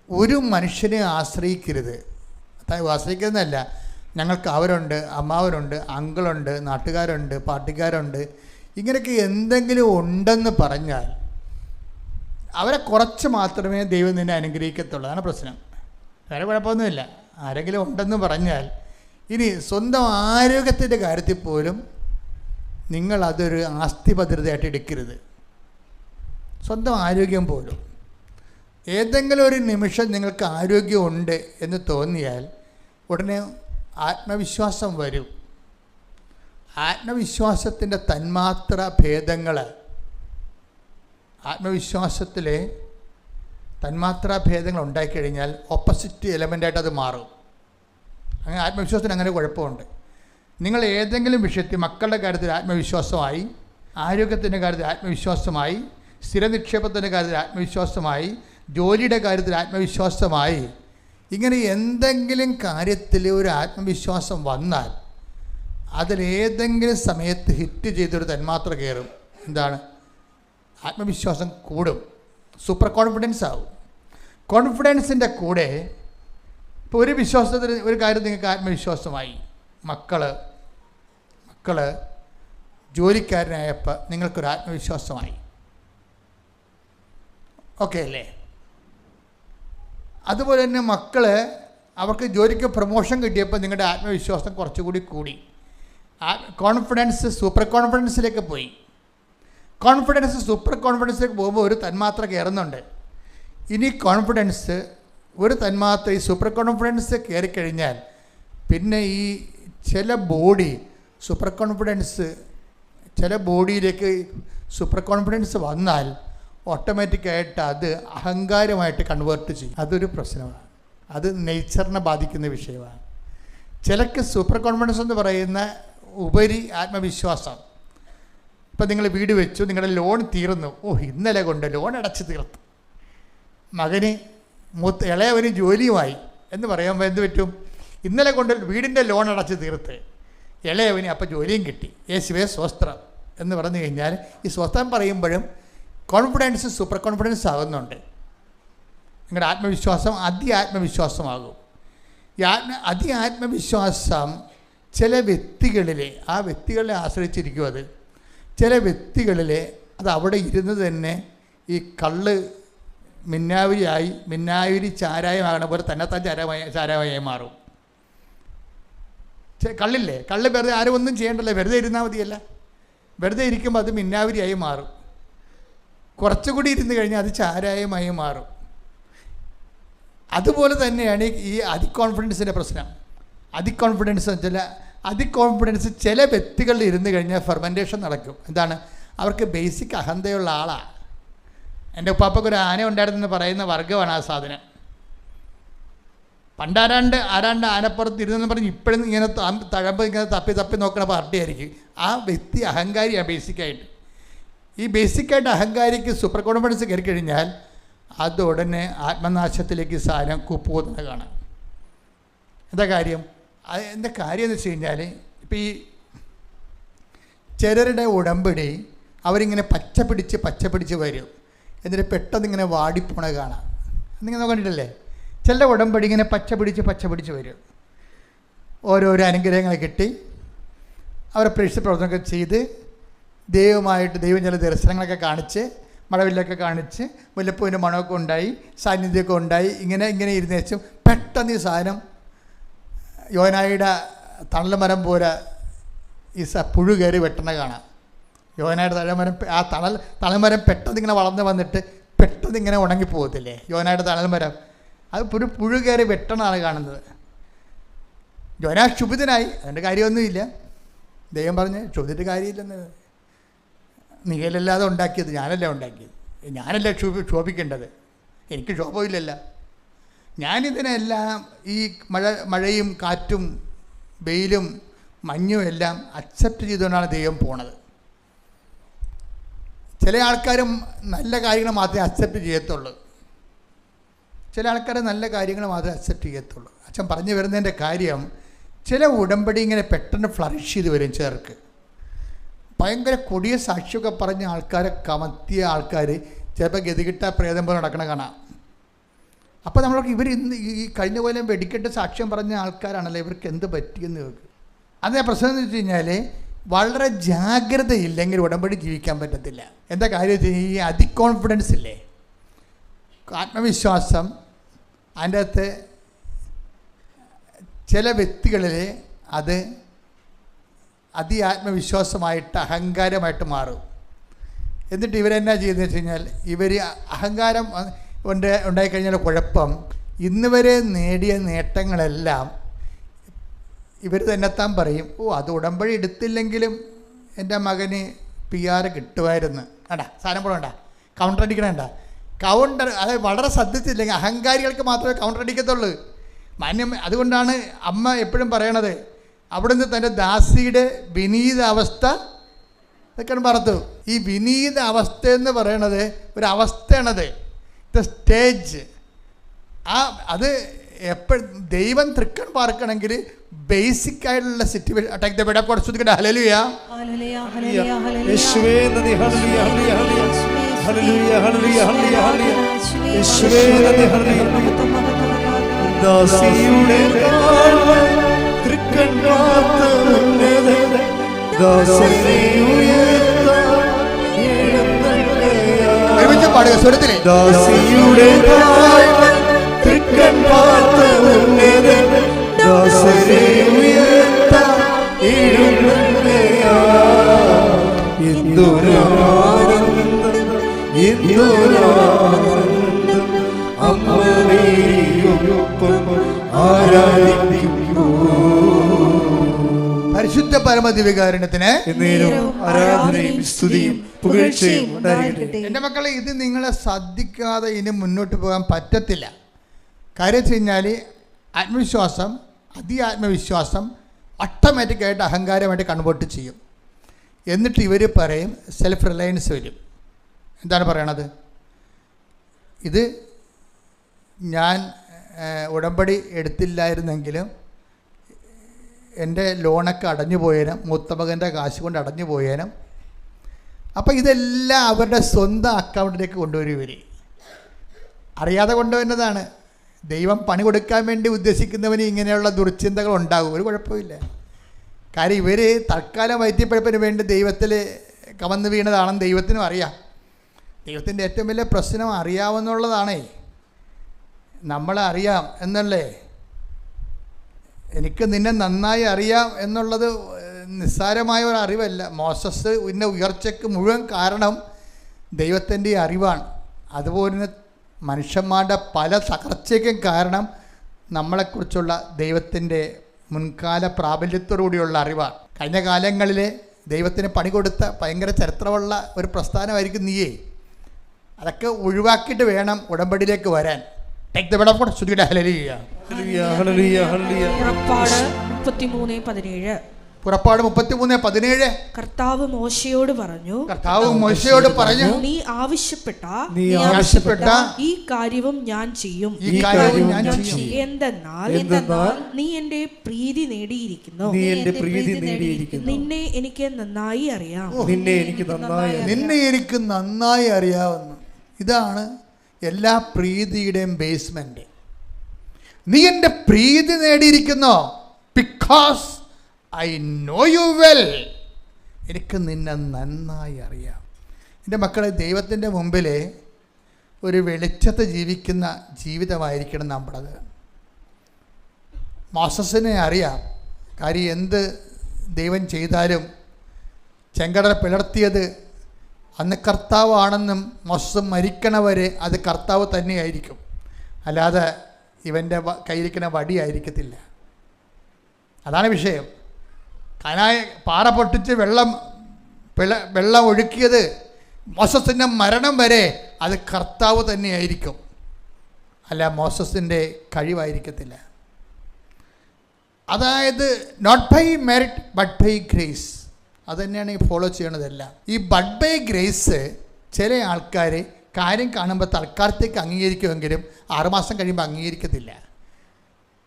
ഒരു മനുഷ്യനെ ആശ്രയിക്കരുത്. ആശ്രയിക്കുന്നതല്ല, ഞങ്ങൾക്ക് അവരുണ്ട്, അമ്മാവരുണ്ട്, അങ്കിളുണ്ട്, നാട്ടുകാരുണ്ട്, പാർട്ടിക്കാരുണ്ട്, ഇങ്ങനെയൊക്കെ എന്തെങ്കിലും ഉണ്ടെന്ന് പറഞ്ഞാൽ അവരെ കുറച്ച് മാത്രമേ ദൈവം നിന്നെ അനുഗ്രഹിക്കത്തുള്ളൂ. അതാണ് പ്രശ്നം. വേറെ കുഴപ്പമൊന്നുമില്ല. ആരെങ്കിലും ഉണ്ടെന്ന് പറഞ്ഞാൽ, ഇനി സ്വന്തം ആരോഗ്യത്തിൻ്റെ കാര്യത്തിൽ പോലും നിങ്ങളതൊരു ആസ്തിഭദ്രതയായിട്ട് എടുക്കരുത്. സ്വന്തം ആരോഗ്യം പോലും, ഏതെങ്കിലും ഒരു നിമിഷം നിങ്ങൾക്ക് ആരോഗ്യമുണ്ട് എന്ന് തോന്നിയാൽ ഉടനെ ആത്മവിശ്വാസം വരും. ആത്മവിശ്വാസത്തിൻ്റെ തന്മാത്ര ഭേദങ്ങൾ, ആത്മവിശ്വാസത്തിലെ തന്മാത്രാ ഭേദങ്ങൾ ഉണ്ടായിക്കഴിഞ്ഞാൽ ഓപ്പോസിറ്റ് എലമെൻ്റായിട്ട് അത് മാറും. അങ്ങനെ ആത്മവിശ്വാസത്തിന് അങ്ങനെ കുഴപ്പമുണ്ട്. നിങ്ങൾ ഏതെങ്കിലും വിഷയത്തിൽ, മക്കളുടെ കാര്യത്തിൽ ആത്മവിശ്വാസമായി, ആരോഗ്യത്തിൻ്റെ കാര്യത്തിൽ ആത്മവിശ്വാസമായി, സ്ഥിരനിക്ഷേപത്തിൻ്റെ കാര്യത്തിൽ ആത്മവിശ്വാസമായി, ജോലിയുടെ കാര്യത്തിൽ ആത്മവിശ്വാസമായി, ഇങ്ങനെ എന്തെങ്കിലും കാര്യത്തിൽ ഒരു ആത്മവിശ്വാസം വന്നാൽ അതിലേതെങ്കിലും സമയത്ത് ഹിറ്റ് ചെയ്തൊരു തന്മാത്ര കയറും. എന്താണ്? ആത്മവിശ്വാസം കൂടും, സൂപ്പർ കോൺഫിഡൻസ് ആവും. കോൺഫിഡൻസിൻ്റെ കൂടെ ഇപ്പോൾ ഒരു വിശ്വാസത്തിന് ഒരു കാര്യം നിങ്ങൾക്ക് ആത്മവിശ്വാസമായി, മക്കൾ ജോലിക്കാരനായപ്പോൾ നിങ്ങൾക്കൊരു ആത്മവിശ്വാസമായി. ഓക്കെ അല്ലേ? അതുപോലെ തന്നെ അവർക്ക് ജോലിക്ക് പ്രൊമോഷൻ കിട്ടിയപ്പോൾ നിങ്ങളുടെ ആത്മവിശ്വാസം കുറച്ചുകൂടി കൂടി. കോൺഫിഡൻസ് സൂപ്പർ കോൺഫിഡൻസിലേക്ക് പോയി. സൂപ്പർ കോൺഫിഡൻസിലേക്ക് പോകുമ്പോൾ ഒരു തന്മാത്ര കയറുന്നുണ്ട്. ഇനി ഒരു തന്മാത്ര, ഈ സൂപ്പർ കോൺഫിഡൻസ് കയറിക്കഴിഞ്ഞാൽ പിന്നെ ഈ ചില ബോഡിയിലേക്ക് സൂപ്പർ കോൺഫിഡൻസ് വന്നാൽ ഓട്ടോമാറ്റിക്കായിട്ട് അത് അഹങ്കാരമായിട്ട് കൺവേർട്ട് ചെയ്യും. അതൊരു പ്രശ്നമാണ്. അത് നേച്ചറിനെ ബാധിക്കുന്ന വിഷയമാണ്. ചിലക്ക് സൂപ്പർ കോൺഫിഡൻസ് എന്ന് പറയുന്ന ഉപരി ആത്മവിശ്വാസം. ഇപ്പം നിങ്ങൾ വീട് വെച്ചു, നിങ്ങളുടെ ലോൺ തീർന്നു, ഇന്നലെ കൊണ്ട് ലോൺ അടച്ച് തീർത്തു. മകന് ഇളയവന് ജോലിയുമായി എന്ന് പറയുമ്പോൾ എന്ത് പറ്റും? ഇന്നലെ കൊണ്ട് വീടിൻ്റെ ലോൺ അടച്ച് തീർത്ത് ഇളയവന് അപ്പം ജോലിയും കിട്ടി, യേശുവേ സ്വസ്ത്രം എന്ന് പറഞ്ഞു കഴിഞ്ഞാൽ ഈ സ്വസ്ത്രം പറയുമ്പോഴും കോൺഫിഡൻസ് സൂപ്പർ കോൺഫിഡൻസ് ആകുന്നുണ്ട്. നിങ്ങളുടെ ആത്മവിശ്വാസം ആത്മവിശ്വാസമാകും. ഈ ആത്മവിശ്വാസം ചില വ്യക്തികളിൽ, ആ വ്യക്തികളെ ആശ്രയിച്ചിരിക്കും. അത് ചില വ്യക്തികളിൽ അത് അവിടെ ഇരുന്ന് തന്നെ ഈ കള്ള് മിന്നാവിരി ചാരായമാകണ പോലെ തന്നെത്താൻ ചാരായമായി മാറും. കള്ളില്ലേ, കള്ള് വെറുതെ ആരും ഒന്നും ചെയ്യേണ്ടല്ലോ, വെറുതെ ഇരുന്നാൽ മതിയല്ല. വെറുതെ ഇരിക്കുമ്പോൾ അത് മിന്നാവിരിയായി മാറും. കുറച്ചുകൂടി ഇരുന്ന് കഴിഞ്ഞാൽ അത് ചാരായമായി മാറും. അതുപോലെ തന്നെയാണ് ഈ അതികോൺഫിഡൻസിൻ്റെ പ്രശ്നം. അതികോൺഫിഡൻസ് ചില വ്യക്തികളിൽ ഇരുന്ന് കഴിഞ്ഞാൽ ഫെർമെൻറ്റേഷൻ നടക്കും. എന്താണ്? അവർക്ക് ബേസിക് അഹന്തയുള്ള ആളാണ്. എൻ്റെ ഉപ്പാപ്പയ്ക്ക് ഒരു ആന ഉണ്ടായിരുന്നെന്ന് പറയുന്ന വർഗ്ഗമാണ് ആ സാധനം. പണ്ടാരാണ്ട് ആനപ്പുറത്ത് ഇരുന്നെന്ന് പറഞ്ഞ് ഇപ്പോഴും ഇങ്ങനെ തഴമ്പ് ഇങ്ങനെ തപ്പി നോക്കണ പാർട്ടിയായിരിക്കും. ആ വ്യക്തി അഹങ്കാരിയാണ് ബേസിക്കായിട്ട്. ഈ ബേസിക്കായിട്ട് അഹങ്കാരിക്ക് സൂപ്പർ കോൺഫിഡൻസ് കയറി കഴിഞ്ഞാൽ അത് ഉടനെ ആത്മനാശത്തിലേക്ക് സാധനം കുപ്പുകുന്നത് കാണാം. എന്താ കാര്യം എന്ന് വെച്ച് കഴിഞ്ഞാൽ, ഇപ്പോൾ ഈ ചിലരുടെ ഉടമ്പടി അവരിങ്ങനെ പച്ച പിടിച്ച് വരും. എന്നിട്ട് പെട്ടെന്ന് ഇങ്ങനെ വാടിപ്പോണ കാണാം. നിങ്ങൾ നോക്കണ്ടിട്ടല്ലേ? ചില ഉടമ്പടി ഇങ്ങനെ പച്ച പിടിച്ച് വരും. ഓരോരോ അനുഗ്രഹങ്ങൾ കിട്ടി അവരെ പ്രേക്ഷിത പ്രവർത്തനമൊക്കെ ചെയ്ത് ദൈവം ചില ദർശനങ്ങളൊക്കെ കാണിച്ച്, മഴവില്ലൊക്കെ കാണിച്ച്, മുല്ലപ്പൂവിൻ്റെ മണമൊക്കെ ഉണ്ടായി, സാന്നിധ്യമൊക്കെ ഉണ്ടായി, ഇങ്ങനെ ഇരുന്നേച്ചും പെട്ടെന്ന് ഈ സാധനം യോനായുടെ തണൽമരം പോലെ ഈ പുഴു കയറി വെട്ടണ കാണാം. യോനായുടെ തണൽമരം പെട്ടെന്ന് ഇങ്ങനെ വളർന്ന് വന്നിട്ട് പെട്ടെന്ന് ഇങ്ങനെ ഉണങ്ങിപ്പോകത്തില്ലേ യോനായുടെ തണൽമരം? അത് ഒരു പുഴു കയറി വെട്ടണമാണ് കാണുന്നത്. യോനാ ക്ഷുഭിതനായി. അതിൻ്റെ കാര്യമൊന്നുമില്ല. ദൈവം പറഞ്ഞ് ക്ഷുഭിച്ചിട്ട് കാര്യമില്ലെന്ന്. നീയലല്ലാതെ ഉണ്ടാക്കിയത്, ഞാനല്ല ഉണ്ടാക്കിയത്, ഞാനല്ല ക്ഷോഭിക്കേണ്ടത്, എനിക്ക് ക്ഷോഭമില്ലല്ല. ഞാനിതിനെല്ലാം ഈ മഴയും കാറ്റും വെയിലും മഞ്ഞും എല്ലാം അക്സെപ്റ്റ് ചെയ്തുകൊണ്ടാണ് ദൈവം പോണത്. ചില ആൾക്കാരും നല്ല കാര്യങ്ങൾ മാത്രമേ അക്സെപ്റ്റ് ചെയ്യത്തുള്ളൂ. അച്ഛൻ പറഞ്ഞു വരുന്നതിൻ്റെ കാര്യം, ചില ഉടമ്പടി ഇങ്ങനെ പെട്ടെന്ന് ഫ്ലറിഷ് ചെയ്ത് വരും. ചിലർക്ക് ഭയങ്കര കൊടിയ സാക്ഷിയൊക്കെ പറഞ്ഞ ആൾക്കാരെ കമത്തിയ ആൾക്കാർ ചിലപ്പോൾ ഗതികിട്ട പ്രേതം പോലെ നടക്കണ കാണാം. അപ്പോൾ നമ്മളൊക്കെ ഇന്ന് ഈ കഴിഞ്ഞ പോലെ വെടിക്കെട്ട് സാക്ഷ്യം പറഞ്ഞ ആൾക്കാരാണല്ലോ, ഇവർക്ക് എന്ത് പറ്റിയെന്ന് ചോദിക്കും. അതേ പ്രശ്നം എന്ന് വെച്ച് കഴിഞ്ഞാൽ വളരെ ജാഗ്രതയില്ലെങ്കിൽ ഉടമ്പടി ജീവിക്കാൻ പറ്റത്തില്ല. എന്താ കാര്യം വെച്ച് കഴിഞ്ഞാൽ, ഈ അതികോൺഫിഡൻസ് ഇല്ലേ, ആത്മവിശ്വാസം, അതിൻ്റെ അകത്ത് ചില വ്യക്തികളിൽ അത് ആത്മവിശ്വാസമായിട്ട് അഹങ്കാരമായിട്ട് മാറും. എന്നിട്ട് ഇവരെന്നാ ചെയ്യുന്നത് വെച്ച് കഴിഞ്ഞാൽ, ഇവർ അഹങ്കാരം ഉണ്ടായിക്കഴിഞ്ഞാൽ കുഴപ്പം, ഇന്ന് വരെ നേടിയ നേട്ടങ്ങളെല്ലാം ഇവർ തന്നെത്താൻ പറയും, അത് ഉടമ്പടി എടുത്തില്ലെങ്കിലും എൻ്റെ മകന് PR കിട്ടുമായിരുന്നു. സാധനം പോകണ്ട, കൗണ്ടർ അടിക്കണേണ്ട. അത് വളരെ ശ്രദ്ധിച്ചില്ലെങ്കിൽ അഹങ്കാരികൾക്ക് മാത്രമേ കൗണ്ടർ അടിക്കത്തുള്ളൂ. അതുകൊണ്ടാണ് അമ്മ എപ്പോഴും പറയണത്, അവിടുന്ന് തൻ്റെ ദാസിയുടെ വിനീത അവസ്ഥ ഇതൊക്കെയാണ് പറത്തു. ഈ വിനീത അവസ്ഥ എന്ന് പറയണത് ഒരു അവസ്ഥയാണത്, സ്റ്റേജ്. അത് എപ്പോഴും ദൈവം തൃക്കൺ പാർക്കണമെങ്കിൽ ബേസിക് ആയിട്ടുള്ള സിറ്റുവേഷൻ. ഹല്ലേലൂയ, യേശുവേ നന്ദി, ഹല്ലേലൂയ, ഹല്ലേലൂയ, ഹല്ലേലൂയ, ഹല്ലേലൂയ, ഹല്ലേലൂയ, യേശുവേ നന്ദി, ഹല്ലേലൂയ. ദാസിയുടെ തൃക്കൺ പാർത്ത ഉന്നതൻ ദാസനെ ഉയർത്താൻ എഴുന്നള്ളയാ. ഒരുമിച്ച് പാടുക സ്വരത്തിലെ. ദാസിയുടെ തൃക്കൺ പാർത്ത ഉന്നതൻ ദാസനെ ഉയർത്താൻ എഴുന്നള്ളയാ. എന്തൊരാനന്ദം, എന്തൊരാനന്ദം, അമ്മയെയൊപ്പം ആരാധിക്കുമ്പോ. പരിശുദ്ധ പരമദിവ്യകാരുണ്യത്തിന് ആരാധനയും സ്തുതിയും പുകഴ്ചയും ഉണ്ടായിരിക്കട്ടെ. എൻ്റെ മക്കളെ, ഇത് നിങ്ങളെ ശ്രദ്ധിക്കാതെ ഇനി മുന്നോട്ട് പോകാൻ പറ്റത്തില്ല. കാര്യം വെച്ച് കഴിഞ്ഞാൽ ആത്മവിശ്വാസം, ആത്മവിശ്വാസം ഓട്ടോമാറ്റിക്കായിട്ട് അഹങ്കാരമായിട്ട് കൺവേർട്ട് ചെയ്യും. എന്നിട്ട് ഇവർ പറയും സെൽഫ് റിലയൻസ് വരും. എന്താണ് പറയണത്? ഇത് ഞാൻ ഉടമ്പടി എടുത്തില്ലായിരുന്നെങ്കിലും എൻ്റെ ലോണൊക്കെ അടഞ്ഞു പോയേനും, മൂത്തമകൻ്റെ കാശ് കൊണ്ട് അടഞ്ഞു പോയേനും. അപ്പോൾ ഇതെല്ലാം അവരുടെ സ്വന്തം അക്കൗണ്ടിലേക്ക് കൊണ്ടുവരും ഇവർ. അറിയാതെ കൊണ്ടുവരുന്നതാണ്. ദൈവം പണി കൊടുക്കാൻ വേണ്ടി ഉദ്ദേശിക്കുന്നവന് ഇങ്ങനെയുള്ള ദുർചിന്തകൾ ഉണ്ടാകും, ഒരു കുഴപ്പമില്ല. കാര്യം ഇവർ തൽക്കാലം വൈദ്യപ്പഴപ്പിന് വേണ്ടി ദൈവത്തിൽ കവന്ന് വീണതാണെന്ന് ദൈവത്തിനും അറിയാം. ദൈവത്തിൻ്റെ ഏറ്റവും വലിയ പ്രശ്നം അറിയാമെന്നുള്ളതാണേ. നമ്മളെ അറിയാം എന്നല്ലേ, എനിക്ക് നിന്നെ നന്നായി അറിയാം എന്നുള്ളത് നിസ്സാരമായ ഒരു അറിവല്ല. മോസസ് ഇന്ന ഉയർച്ചയ്ക്ക് മുഴുവൻ കാരണം ദൈവത്തിൻ്റെ അറിവാണ്. അതുപോലെ മനുഷ്യന്മാരുടെ പല തകർച്ചയ്ക്കും കാരണം നമ്മളെക്കുറിച്ചുള്ള ദൈവത്തിൻ്റെ മുൻകാല പ്രാബല്യത്തോടുകൂടിയുള്ള അറിവാണ്. കഴിഞ്ഞ കാലങ്ങളിൽ ദൈവത്തിന് പണി കൊടുത്ത ഭയങ്കര ചരിത്രമുള്ള ഒരു പ്രസ്ഥാനമായിരിക്കും നീയേ. അതൊക്കെ ഒഴിവാക്കിയിട്ട് വേണം ഉടമ്പടിയിലേക്ക് വരാൻ. Take the word of God. സ്തുതിയുടെ ഹല്ലേലൂയ. പുറപ്പാട് 33:17. കർത്താവ് മോശയോട് പറഞ്ഞു, നീ ആവശ്യപ്പെട്ട ഈ കാര്യവും ഞാൻ ചെയ്യും. എന്തെന്നാൽ നീ എന്റെ പ്രീതി നേടിയിരിക്കുന്നു. നിന്നെ എനിക്ക് നന്നായി അറിയാം. നിന്നെ എനിക്ക് നന്നായി അറിയാവുന്നു. ഇതാണ് എല്ലാ പ്രീതിയുടെയും ബേസ്മെന്റ്. നീ എൻ്റെ പ്രീതി നേടിയിരിക്കുന്നു. Because I know you well. എനിക്ക് നിന്നെ നന്നായി അറിയാം. എൻ്റെ മക്കളെ, ദൈവത്തിൻ്റെ മുമ്പിൽ ഒരു വെളിച്ചത്ത് ജീവിക്കുന്ന ജീവിതമായിരിക്കണം നമ്മുടേത്. മോസസിനെ അറിയാം. കാര്യം എന്ത് ദൈവം ചെയ്താലും ചെങ്കടൽ പിളർത്തിയത് അന്ന് കർത്താവാണെന്നും മോസസ് മരിക്കണവരെ അത് കർത്താവ് തന്നെയായിരിക്കും, അല്ലാതെ ഇവൻ്റെ കയ്യിരിക്കുന്ന വടിയായിരിക്കത്തില്ല. അതാണ് വിഷയം. കനായ പാറ പൊട്ടിച്ച് വെള്ളം ഒഴുക്കിയത് മോസസിൻ്റെ മരണം വരെ അത് കർത്താവ് തന്നെയായിരിക്കും, അല്ല മോസസിൻ്റെ കഴിവായിരിക്കത്തില്ല. അതായത് not by merit but by grace. അതുതന്നെയാണ് ഈ ഫോളോ ചെയ്യണതെല്ലാം. ഈ ബട്ട് ബൈ ഗ്രേസ് ചില ആൾക്കാർ കാര്യം കാണുമ്പോൾ തൽക്കാലത്തേക്ക് അംഗീകരിക്കുമെങ്കിലും 6 മാസം കഴിയുമ്പോൾ അംഗീകരിക്കത്തില്ല.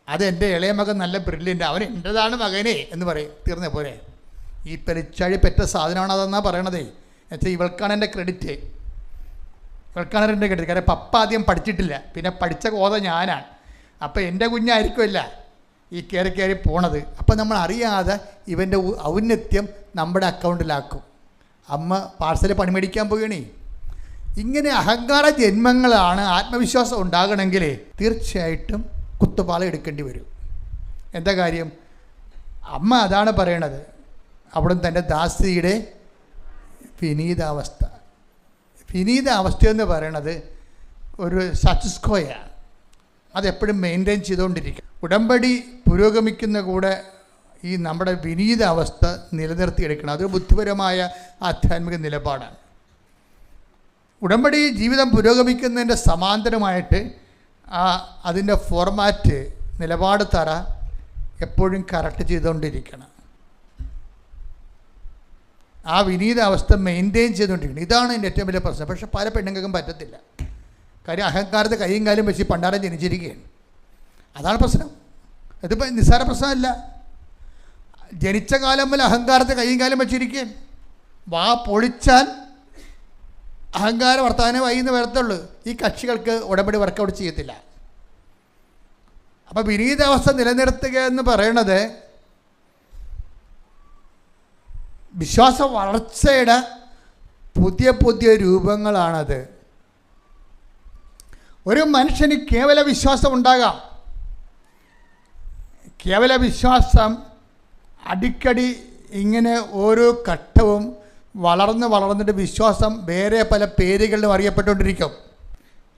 അത് എൻ്റെ ഇളയ മകൻ നല്ല ബ്രില്യൻ്റ്, അവൻ എൻ്റെതാണ് മകനെ എന്ന് പറയും. തീർന്ന പോലെ ഈ പെരിച്ചാഴി പെറ്റ സാധനമാണ് അതെന്നാണ് പറയണതേ. എന്നുവെച്ചാൽ ഇവൾക്കാണ് എൻ്റെ ക്രെഡിറ്റ്, ഇവൾക്കാണ് എൻ്റെ ക്രെഡിറ്റ്. കാരണം പപ്പ ആദ്യം പഠിച്ചിട്ടില്ല, പിന്നെ പഠിച്ച കോത ഞാനാണ്. അപ്പോൾ എൻ്റെ കുഞ്ഞായിരിക്കുമല്ല ഈ കയറി പോണത്. അപ്പം നമ്മൾ അറിയാതെ ഇവൻ്റെ ഔന്നത്യം നമ്മുടെ അക്കൗണ്ടിലാക്കും. അമ്മ പാർസൽ പണി മേടിക്കാൻ പോകണേ. ഇങ്ങനെ അഹങ്കാര ജന്മങ്ങളാണ്. ആത്മവിശ്വാസം ഉണ്ടാകണമെങ്കിൽ തീർച്ചയായിട്ടും കുത്തുപാള എടുക്കേണ്ടി വരും. എന്താ കാര്യം? അമ്മ അതാണ് പറയണത്. അവിടെ തൻ്റെ ദാസിയുടെ വിനീതാവസ്ഥ എന്ന് പറയണത് ഒരു സച്സ്കോയാണ്. അതെപ്പോഴും മെയിൻറ്റെയിൻ ചെയ്തുകൊണ്ടിരിക്കും. ഉടമ്പടി പുരോഗമിക്കുന്ന കൂടെ ഈ നമ്മുടെ വിനീതാവസ്ഥ നിലനിർത്തിയെടുക്കണം. അതൊരു ബുദ്ധിപരമായ ആധ്യാത്മിക നിലപാടാണ്. ഉടമ്പടി ജീവിതം പുരോഗമിക്കുന്നതിൻ്റെ സമാന്തരമായിട്ട് അതിൻ്റെ ഫോർമാറ്റ് നിലപാട് തറ എപ്പോഴും കറക്റ്റ് ചെയ്തുകൊണ്ടിരിക്കണം. ആ വിനീതാവസ്ഥ മെയിൻറ്റെയിൻ ചെയ്തുകൊണ്ടിരിക്കണം. ഇതാണ് എൻ്റെ ഏറ്റവും വലിയ പ്രശ്നം. പക്ഷെ പല പെണ്ണുങ്ങൾക്കും പറ്റത്തില്ല. കാര്യം അഹങ്കാരത്തെ കൈയും കാലും വെച്ച് പണ്ടാരം ജനിച്ചിരിക്കുകയാണ്. അതാണ് പ്രശ്നം. ഇതിപ്പോൾ നിസ്സാര പ്രശ്നമല്ല. ജനിച്ച കാലം മുതൽ അഹങ്കാരത്തെ കൈയും കാലും വെച്ചിരിക്കുകയാണ്. വാ പൊളിച്ചാൽ അഹങ്കാരം വർത്താനം വൈകുന്ന വരത്തുള്ളൂ. ഈ കക്ഷികൾക്ക് ഉടമ്പടി വർക്കൗട്ട് ചെയ്യത്തില്ല. അപ്പോൾ വിനീതാവസ്ഥ നിലനിർത്തുക എന്ന് പറയണത് വിശ്വാസ വളർച്ചയുടെ പുതിയ രൂപങ്ങളാണത്. ഒരു മനുഷ്യന് കേവല വിശ്വാസം ഉണ്ടാകാം. കേവല വിശ്വാസം അടിക്കടി ഇങ്ങനെ ഓരോ ഘട്ടവും വളർന്നിട്ട് വിശ്വാസം വേറെ പല പേരുകളിലും അറിയപ്പെട്ടുകൊണ്ടിരിക്കും.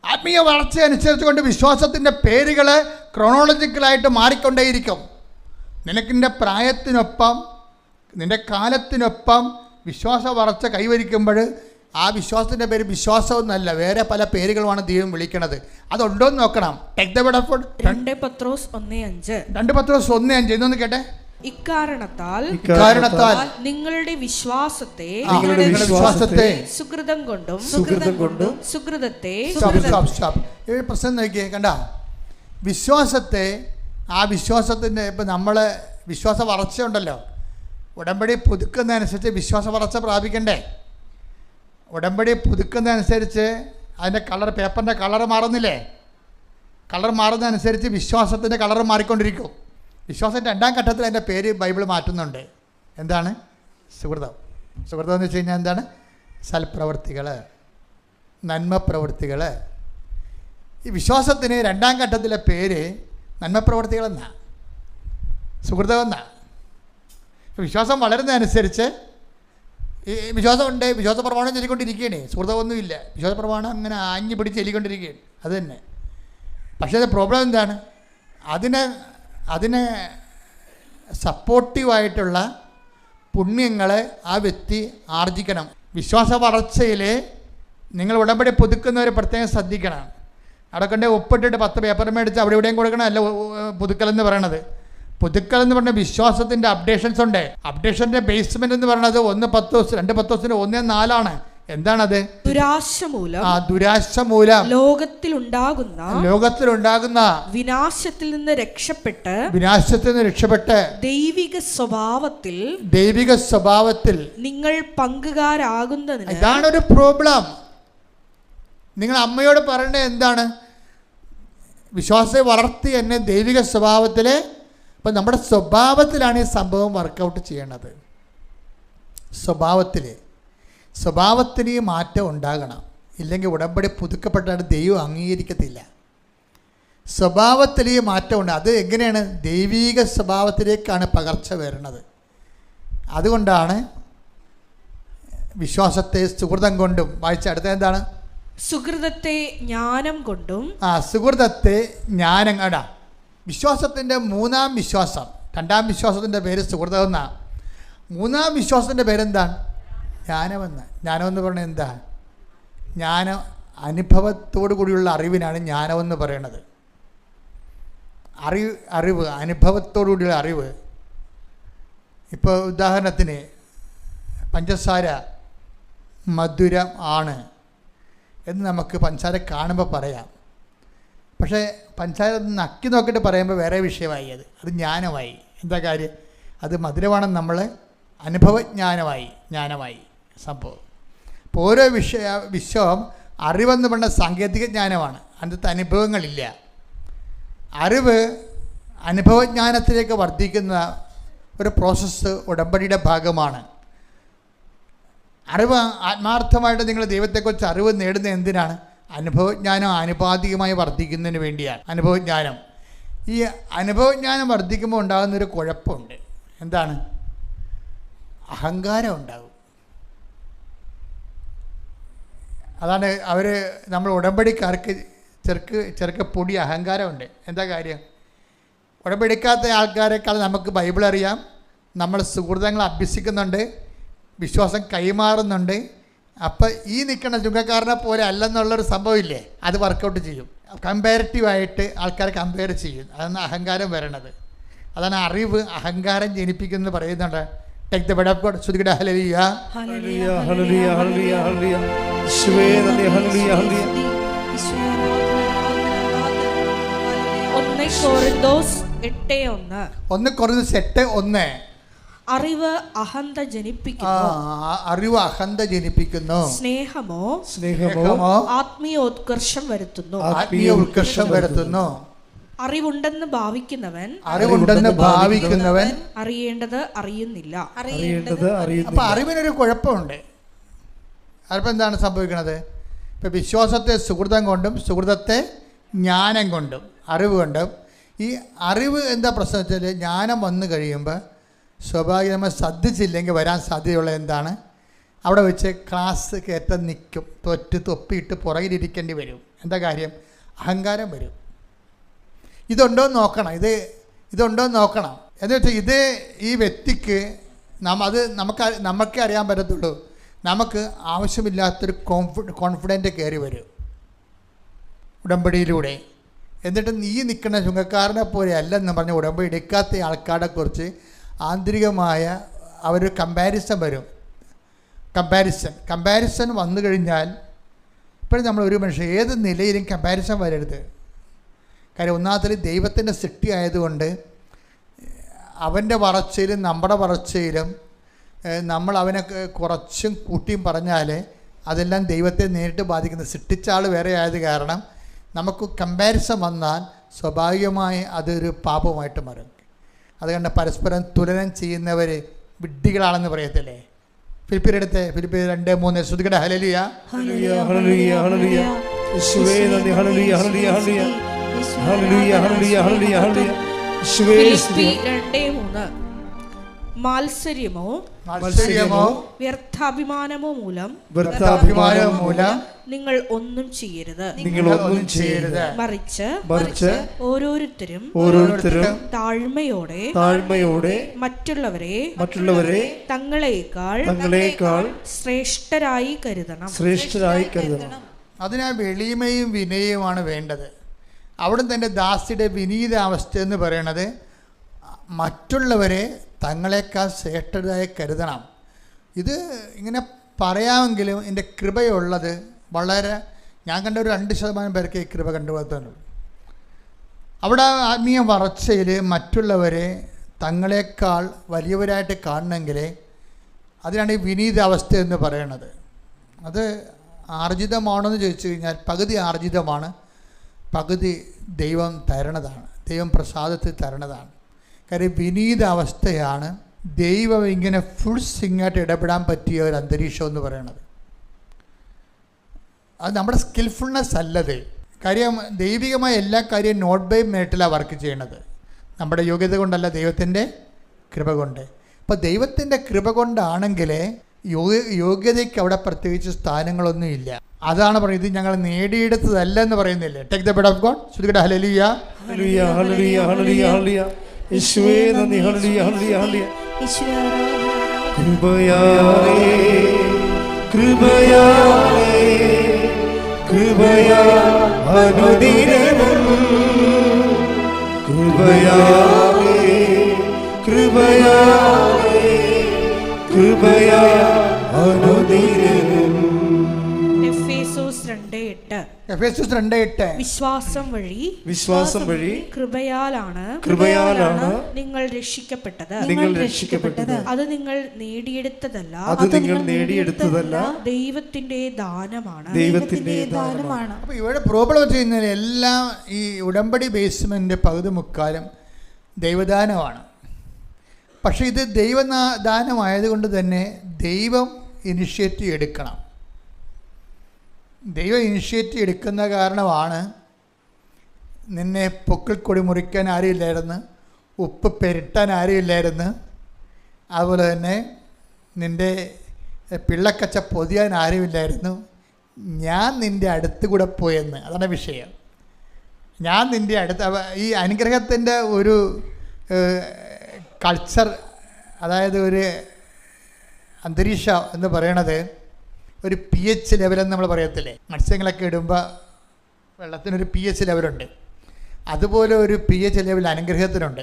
ആത്മീയ വളർച്ച അനുസരിച്ച് കൊണ്ട് വിശ്വാസത്തിൻ്റെ പേരുകൾ ക്രോണോളജിക്കലായിട്ട് മാറിക്കൊണ്ടേയിരിക്കും. നിനക്കിൻ്റെ പ്രായത്തിനൊപ്പം നിൻ്റെ കാലത്തിനൊപ്പം വിശ്വാസ വളർച്ച കൈവരിക്കുമ്പോൾ ആ വിശ്വാസത്തിൻ്റെ പേര് വിശ്വാസം എന്നല്ല, വേറെ പല പേരുകളുമാണ് ദൈവം വിളിക്കണത്. അതുണ്ടോ എന്ന് നോക്കണം. Take the word of God. 2 പത്രോസ് 1:5. 2 പത്രോസ് 1:5 എന്നൊന്ന് കേട്ടെ. ഇക്കാരണത്താൽ നിങ്ങളുടെ വിശ്വാസത്തെ സുകൃതം കൊണ്ടും സുകൃതത്തെ പ്രശ്നം നോക്കിയേ. കണ്ട, വിശ്വാസത്തെ ആ വിശ്വാസത്തിൻ്റെ ഇപ്പം നമ്മൾ വിശ്വാസ വളർച്ച ഉണ്ടല്ലോ. ഉടമ്പടി പുതുക്കുന്നതനുസരിച്ച് വിശ്വാസ വളർച്ച പ്രാപിക്കണ്ടേ? ഉടമ്പടി പുതുക്കുന്നതനുസരിച്ച് അതിൻ്റെ കളർ, പേപ്പറിൻ്റെ കളർ മാറുന്നില്ലേ? കളർ മാറുന്നതനുസരിച്ച് വിശ്വാസത്തിൻ്റെ കളർ മാറിക്കൊണ്ടിരിക്കും. വിശ്വാസത്തിൻ്റെ 2ാം ഘട്ടത്തിൽ അതിൻ്റെ പേര് ബൈബിൾ മാറ്റുന്നുണ്ട്. എന്താണ്? സുഹൃതം. സുഹൃതം എന്ന് വെച്ച് കഴിഞ്ഞാൽ എന്താണ്? സൽപ്രവൃത്തികൾ, നന്മ പ്രവൃത്തികൾ. ഈ വിശ്വാസത്തിന് 2ാം ഘട്ടത്തിലെ പേര് നന്മപ്രവൃത്തികളെന്നാണ്, സുഹൃതമെന്നാണ്. വിശ്വാസം വളരുന്നതനുസരിച്ച് ഈ വിശ്വാസമുണ്ട്, വിശ്വാസ പ്രമാണം ചൊല്ലിക്കൊണ്ടിരിക്കുകയാണ്, സുഹൃതമൊന്നുമില്ല. വിശ്വാസ പ്രമാണം അങ്ങനെ ആഞ്ഞു പിടിച്ച് ചൊല്ലിക്കൊണ്ടിരിക്കുകയാണ്, അത് തന്നെ. പക്ഷേ അത് പ്രോബ്ലം എന്താണ്? അതിന് സപ്പോർട്ടീവായിട്ടുള്ള പുണ്യങ്ങളെ ആ വ്യക്തി ആർജിക്കണം. വിശ്വാസ വളർച്ചയിൽ നിങ്ങൾ ഉടമ്പടി പുതുക്കുന്നവർ പ്രത്യേകം ശ്രദ്ധിക്കണം. അവിടെ കൊണ്ട് ഒപ്പിട്ടിട്ട് 10 പേപ്പർ മേടിച്ച് അവിടെ ഇവിടെയും കൊടുക്കണം അല്ല പുതുക്കലെന്ന് പറയണത്. പുതുക്കലെന്ന് പറഞ്ഞ വിശ്വാസത്തിൻ്റെ അപ്ഡേഷൻസ് ഉണ്ട്. അപ്ഡേഷൻ്റെ ബേസ്മെൻ്റ് എന്ന് പറയുന്നത് 1 10 ദിവസം 2 10 ദിവസത്തിന് 1 4 എന്താണത്? ദുരാശ മൂലം ലോകത്തിലുണ്ടാകുന്ന വിനാശത്തിൽ നിന്ന് രക്ഷപ്പെട്ട് ദൈവിക സ്വഭാവത്തിൽ നിങ്ങൾ പങ്കുകാരാകുന്നതിന്. ഇതാണ് ഒരു പ്രോബ്ലം. നിങ്ങൾ അമ്മയോട് പറയേണ്ടത് എന്താണ്? വിശ്വാസത്തെ വളർത്തി എന്നെ ദൈവിക സ്വഭാവത്തിൽ. അപ്പം നമ്മുടെ സ്വഭാവത്തിലാണ് ഈ സംഭവം വർക്കൗട്ട് ചെയ്യണത്. സ്വഭാവത്തിന് ഈ മാറ്റം ഉണ്ടാകണം. ഇല്ലെങ്കിൽ ഉടമ്പടി പുതുക്കപ്പെട്ടാൽ ദൈവം അംഗീകരിക്കത്തില്ല. സ്വഭാവത്തിൽ ഈ മാറ്റം ഉണ്ട്. അത് എങ്ങനെയാണ്? ദൈവീക സ്വഭാവത്തിലേക്കാണ് പകർച്ച വരുന്നത്. അതുകൊണ്ടാണ് വിശ്വാസത്തെ സുഹൃതം കൊണ്ടും. വായിച്ച അടുത്ത എന്താണ്? സുഹൃതത്തെ ജ്ഞാനം കൊണ്ടും. സുഹൃതത്തെ ജ്ഞാനം. വിശ്വാസത്തിൻ്റെ 3ാം വിശ്വാസം. 2ാം വിശ്വാസത്തിൻ്റെ പേര് സുഹൃതം എന്നാണ്. 3ാം വിശ്വാസത്തിൻ്റെ പേരെന്താണ്? ജ്ഞാനമെന്ന് പറഞ്ഞാൽ എന്താ? ജ്ഞാനം, അനുഭവത്തോടു കൂടിയുള്ള അറിവിനാണ് ജ്ഞാനമെന്ന് പറയണത്. അറിവ് അനുഭവത്തോടു കൂടിയുള്ള അറിവ്. ഇപ്പോൾ ഉദാഹരണത്തിന് പഞ്ചസാര മധുരം ആണ് എന്ന് നമുക്ക് പഞ്ചസാര കാണുമ്പോൾ പറയാം. പക്ഷേ പഞ്ചസാര നക്കി നോക്കിയിട്ട് പറയുമ്പോൾ വേറെ വിഷയമായി. അത് ജ്ഞാനമായി. എന്താ കാര്യം? അത് മധുരമാണെന്ന് നമ്മൾ ജ്ഞാനമായി സംഭവം. അപ്പോൾ ഓരോ വിശ്വം അറിവെന്ന് പറഞ്ഞ സാങ്കേതിക ജ്ഞാനമാണ്. അതിനകത്ത് അനുഭവങ്ങളില്ല. അറിവ് അനുഭവജ്ഞാനത്തിലേക്ക് വർദ്ധിക്കുന്ന ഒരു പ്രോസസ്സ് ഉടമ്പടിയുടെ ഭാഗമാണ്. അറിവ് ആത്മാർത്ഥമായിട്ട് നിങ്ങൾ ദൈവത്തെക്കുറിച്ച് അറിവ് നേടുന്നത് എന്തിനാണ്? അനുഭവജ്ഞാനം ആനുപാതികമായി വർദ്ധിക്കുന്നതിന് വേണ്ടിയാണ്. അനുഭവജ്ഞാനം. ഈ അനുഭവജ്ഞാനം വർദ്ധിക്കുമ്പോൾ ഉണ്ടാകുന്നൊരു കുഴപ്പമുണ്ട്. എന്താണ്? അഹങ്കാരം ഉണ്ടാകും. അതാണ് നമ്മൾ ഉടമ്പടിക്കാർക്ക് ചെറുക്ക് പൊടി അഹങ്കാരമുണ്ട്. എന്താ കാര്യം? ഉടമ്പടിക്കാത്ത ആൾക്കാരെക്കാൾ നമുക്ക് ബൈബിൾ അറിയാം, നമ്മൾ സുഹൃതങ്ങൾ അഭ്യസിക്കുന്നുണ്ട്, വിശ്വാസം കൈമാറുന്നുണ്ട്. അപ്പം ഈ നിൽക്കുന്ന ചുങ്കക്കാരനെ പോലെ അല്ലെന്നുള്ളൊരു സംഭവമില്ലേ, അത് വർക്കൗട്ട് ചെയ്യും. കമ്പാരിറ്റീവായിട്ട് ആൾക്കാരെ കമ്പയർ ചെയ്യും. അതാണ് അഹങ്കാരം വരണത്. അതാണ് അറിവ് അഹങ്കാരം ജനിപ്പിക്കുന്നത് പറയുന്നുണ്ട്. Take the word of God. ശ്രുതികട ഹല്ലേലൂയ. ഹല്ലേലൂയ ഹല്ലേലൂയ ഹല്ലേലൂയ ഹല്ലേലൂയ. യേശുവേ നന്ദി. ഹല്ലേലൂയ ഹല്ലേലൂയ. 1 കൊരിന്തോസ് 8:1. അറിവ് അഹന്ത ജനിപ്പിക്കുന്നു. സ്നേഹമോ ആത്മീയോത്കർഷം വരുത്തുന്നു. അറിവുണ്ടെന്ന് ഭാവിക്കുന്നവൻ അറിയേണ്ടത് അറിയുന്നില്ല. അപ്പം അറിവിനൊരു കുഴപ്പമുണ്ട്. അറിവ് എന്താണ് സംഭവിക്കുന്നത്? ഇപ്പം വിശ്വാസത്തെ സുഹൃതം കൊണ്ടും സുഹൃതത്തെ ജ്ഞാനം കൊണ്ടും അറിവ് കൊണ്ടും. ഈ അറിവ് എന്താ പ്രശ്നം വെച്ചാൽ ജ്ഞാനം വന്നു കഴിയുമ്പോൾ സ്വാഭാവികമായി ശ്രദ്ധിച്ചില്ലെങ്കിൽ വരാൻ സാധ്യതയുള്ള എന്താണ്? അവിടെ വെച്ച് ക്ലാസ് കയറ്റം നിൽക്കും, തൊപ്പിയിട്ട് പുറകിലിരിക്കേണ്ടി വരും. എന്താ കാര്യം? അഹങ്കാരം വരും. ഇതുണ്ടോയെന്ന് നോക്കണം. ഇതുണ്ടോയെന്ന് നോക്കണം. എന്ന് വെച്ചാൽ ഈ വ്യക്തിക്ക് നമുക്കേ അറിയാൻ പറ്റത്തുള്ളൂ. നമുക്ക് ആവശ്യമില്ലാത്തൊരു കോൺഫിഡൻറ്റ് കയറി വരും ഉടമ്പടിയിലൂടെ. എന്നിട്ട് ഈ നിൽക്കുന്ന ചുങ്കക്കാരനെ പോലെ അല്ലെന്ന് പറഞ്ഞ് ഉടമ്പടി എടുക്കാത്ത ആൾക്കാരെ കുറിച്ച് ആന്തരികമായ ഒരു കമ്പാരിസൺ വരും. കമ്പാരിസൺ വന്നു കഴിഞ്ഞാൽ ഇപ്പോഴും നമ്മൾ ഒരു മനുഷ്യൻ ഏത് നിലയിലും കമ്പാരിസൺ വരരുത്. കാര്യം ഒന്നാമത്തിൽ ദൈവത്തിൻ്റെ സൃഷ്ടി ആയതുകൊണ്ട് അവൻ്റെ വളർച്ചയിലും നമ്മുടെ വളർച്ചയിലും നമ്മൾ അവനെ കുറച്ചും കൂട്ടിയും പറഞ്ഞാൽ അതെല്ലാം ദൈവത്തെ നേരിട്ട് ബാധിക്കുന്നത്. സൃഷ്ടിച്ച ആൾ വേറെ ആയത് കാരണം നമുക്ക് കമ്പാരിസൺ വന്നാൽ സ്വാഭാവികമായി അതൊരു പാപമായിട്ട് മാറും. അതുകൊണ്ട് പരസ്പരം തുലനം ചെയ്യുന്നവർ വിഡ്ഢികളാണെന്ന് പറയത്തില്ലേ? ഫിലിപ്പിയരെടുത്ത് ഫിലിപ്പിയർ 2:3 ശ്രുതികട ഹല്ലേലൂയ. ഹല്ലേലൂയ ഹല്ലേലൂയ ഹല്ലേലൂയ യേശുവേ നന്ദി. ഹല്ലേലൂയ ഹല്ലേലൂയ ഹല്ലേലൂയ ഹല്ലേലൂയ ഹല്ലേലൂയ ഹല്ലേലൂയ ഹല്ലേലൂയ യേശുവേ ഫിലിപ്പി 2:3 മാത്സര്യമോ വ്യർത്ഥാഭിമാനമോ മൂലം നിങ്ങൾ ഒന്നും ചെയ്യരുത്. മറിച്ച് ഓരോരുത്തരും താഴ്മയോടെ മറ്റുള്ളവരെ തങ്ങളെക്കാൾ ശ്രേഷ്ഠരായി കരുതണം. അതിനാ എളിമയും വിനയവുമാണ് വേണ്ടത്. അവിടെ തന്നെ ദാസിയുടെ വിനീതാവസ്ഥ എന്ന് പറയുന്നത് മറ്റുള്ളവരെ തങ്ങളെക്കാൾ ശ്രേഷ്ഠരായി കരുതണം. ഇത് ഇങ്ങനെ പറയാമെങ്കിലും എൻ്റെ കൃപയുള്ളത് വളരെ, ഞാൻ കണ്ട ഒരു 2% പേർക്ക് ഈ കൃപ കണ്ടുപോകുന്നുള്ളൂ. അവിടെ ആത്മീയ വളർച്ചയിൽ മറ്റുള്ളവരെ തങ്ങളെക്കാൾ വലിയവരായിട്ട് കാണണമെങ്കിൽ അതിനാണ് ഈ വിനീതാവസ്ഥ എന്ന് പറയുന്നത്. അത് ആർജിതമാണെന്ന് ചോദിച്ചു കഴിഞ്ഞാൽ പകുതി ആർജിതമാണ്, പകുതി ദൈവം തരണതാണ്, ദൈവം പ്രസാദത്തിൽ തരണതാണ്. കാര്യം വിനീത അവസ്ഥയാണ് ദൈവം ഇങ്ങനെ ഫുൾ സിംഗായിട്ട് ഇടപെടാൻ പറ്റിയ ഒരു അന്തരീക്ഷം എന്ന് പറയുന്നത്. അത് നമ്മുടെ സ്കിൽഫുൾനെസ് അല്ലത്. കാര്യം ദൈവികമായ എല്ലാ കാര്യവും നോട്ട് ബൈ മെറിറ്റിലാണ് വർക്ക് ചെയ്യണത്, നമ്മുടെ യോഗ്യത കൊണ്ടല്ല, ദൈവത്തിൻ്റെ കൃപ കൊണ്ട്. അപ്പോൾ ദൈവത്തിൻ്റെ കൃപ കൊണ്ടാണെങ്കിൽ യോഗ്യതയ്ക്ക് അവിടെ പ്രത്യേകിച്ച് സ്ഥാനങ്ങളൊന്നും ഇല്ല. അതാണ് പറയുന്നത്, ഇത് ഞങ്ങൾ നേടിയെടുത്തതല്ല എന്ന് പറയുന്നില്ലേ. Take the bed of God. ശ്രുതികട ഹല്ലേലൂയ ഹല്ലേലൂയ ഹല്ലേലൂയ ഹല്ലേലൂയ ഹല്ലേലൂയ യേശുവേ നന്ദി. ഹല്ലേലൂയ ഹല്ലേലൂയ ഹല്ലേലൂയ കൃപയാലേ അനുദിനവും കൃപയാ അനുദിനവും. എഫേസോസ് 2:8 വിശ്വാസം വഴി കൃപയാലാണ് നിങ്ങൾ രക്ഷിക്കപ്പെട്ടത്. അത് നിങ്ങൾ നേടിയെടുത്തതല്ല, ദൈവത്തിന്റെ ദാനമാണ്. അപ്പോൾ ഇവിടെ പ്രോബ്ലം ചെയ്യുന്നതിന് എല്ലാം ഈ ഉടമ്പടി ബേസ്മെന്റ് പകുതി മുക്കാലും ദൈവദാനമാണ്. പക്ഷേ ഇത് ദൈവദാനമായതുകൊണ്ട് തന്നെ ദൈവം ഇനിഷ്യേറ്റീവ് എടുക്കണം. ദൈവം ഇനിഷ്യേറ്റീവ് എടുക്കുന്ന കാരണമാണ് നിന്നെ പൊക്കിൾക്കൊടി മുറിക്കാൻ ആരുമില്ലായിരുന്നു, ഉപ്പ് പെരട്ടാൻ ആരുമില്ലായിരുന്നു, അതുപോലെ തന്നെ നിൻ്റെ പിള്ളക്കച്ച പൊതിയാൻ ആരുമില്ലായിരുന്നു. ഞാൻ നിൻ്റെ അടുത്ത് കൂടെ പോയെന്ന്, അതാണ് വിഷയം. ഞാൻ നിൻ്റെ അടുത്ത്. ഈ അനുഗ്രഹത്തിൻ്റെ ഒരു കൾച്ചർ, അതായത് ഒരു അന്തരീക്ഷം എന്ന് പറയണത് ഒരു pH ലെവലെന്ന് നമ്മൾ പറയത്തില്ലേ, മത്സ്യങ്ങളൊക്കെ ഇടുമ്പോൾ വെള്ളത്തിനൊരു pH ലെവലുണ്ട്, അതുപോലെ ഒരു pH ലെവൽ അനുഗ്രഹത്തിനുണ്ട്.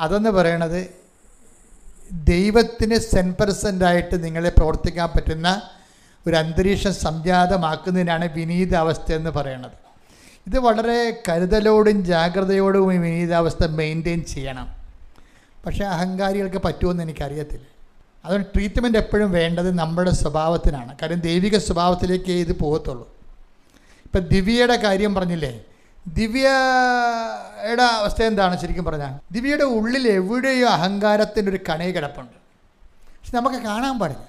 അതെന്ന് പറയണത് ദൈവത്തിന് 100% നിങ്ങളെ പ്രവർത്തിക്കാൻ പറ്റുന്ന ഒരു അന്തരീക്ഷം സംജാതമാക്കുന്നതിനാണ് വിനീതാവസ്ഥ എന്ന് പറയുന്നത്. ഇത് വളരെ കരുതലോടും ജാഗ്രതയോടും ഈ വിനീതാവസ്ഥ മെയിൻറ്റെയിൻ ചെയ്യണം. പക്ഷേ അഹങ്കാരികൾക്ക് പറ്റുമെന്ന് എനിക്കറിയത്തില്ല. അതുകൊണ്ട് ട്രീറ്റ്മെൻറ്റ് എപ്പോഴും വേണ്ടത് നമ്മുടെ സ്വഭാവത്തിനാണ്. കാര്യം ദൈവിക സ്വഭാവത്തിലേക്കേ ഇത് പോകത്തുള്ളൂ. ഇപ്പം ദിവ്യയുടെ കാര്യം പറഞ്ഞില്ലേ, ദിവ്യയുടെ അവസ്ഥ എന്താണ് ശരിക്കും പറഞ്ഞാൽ? ദിവ്യയുടെ ഉള്ളിൽ എവിടെയോ അഹങ്കാരത്തിൻ്റെ ഒരു കണയ കിടപ്പുണ്ട്, പക്ഷെ നമുക്ക് കാണാൻ പാടില്ല.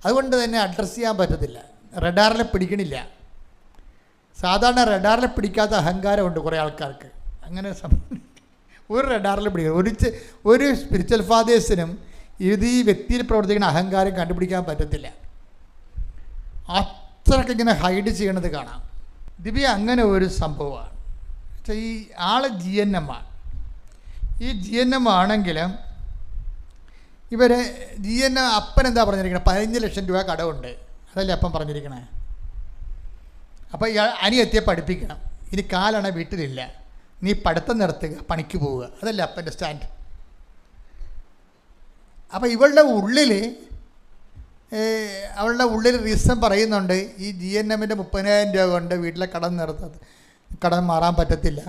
അതുകൊണ്ട് തന്നെ അഡ്രസ്സ് ചെയ്യാൻ പറ്റത്തില്ല, റഡാറിൽ പിടിക്കണില്ല. സാധാരണ റഡാറിൽ പിടിക്കാത്ത അഹങ്കാരമുണ്ട് കുറേ ആൾക്കാർക്ക്. അങ്ങനെ ഒരു റഡാറിൽ പിടിക്കുക. ഒരു സ്പിരിച്വൽ ഫാദേഴ്സിനും ഇത് ഈ വ്യക്തിയിൽ പ്രവർത്തിക്കുന്ന അഹങ്കാരം കണ്ടുപിടിക്കാൻ പറ്റത്തില്ല. അത്രയ്ക്ക് ഇങ്ങനെ ഹൈഡ് ചെയ്യണത് കാണാം. ദിവ്യ അങ്ങനെ ഒരു സംഭവമാണ്. പക്ഷേ ഈ ആള് GNM ആണ്. ഈ GNM ആണെങ്കിലും ഇവരെ GNM അപ്പൻ എന്താ പറഞ്ഞിരിക്കണത്, 15 ലക്ഷം രൂപ കടമുണ്ട്. അതല്ലേ അപ്പം പറഞ്ഞിരിക്കണേ. അപ്പോൾ ഇയാൾ അനിയത്തിയെ പഠിപ്പിക്കണം, ഇനി കാലണ വീട്ടിലില്ല, നീ പഠിത്തം നിർത്തുക, പണിക്ക് പോവുക. അതല്ലേ അപ്പൻ്റെ സ്റ്റാൻഡ്. അപ്പോൾ അവളുടെ ഉള്ളിൽ റീസൺ പറയുന്നുണ്ട്, ഈ GNMൻ്റെ 30,000 രൂപ കൊണ്ട് വീട്ടിലെ കടം മാറാൻ പറ്റത്തില്ല.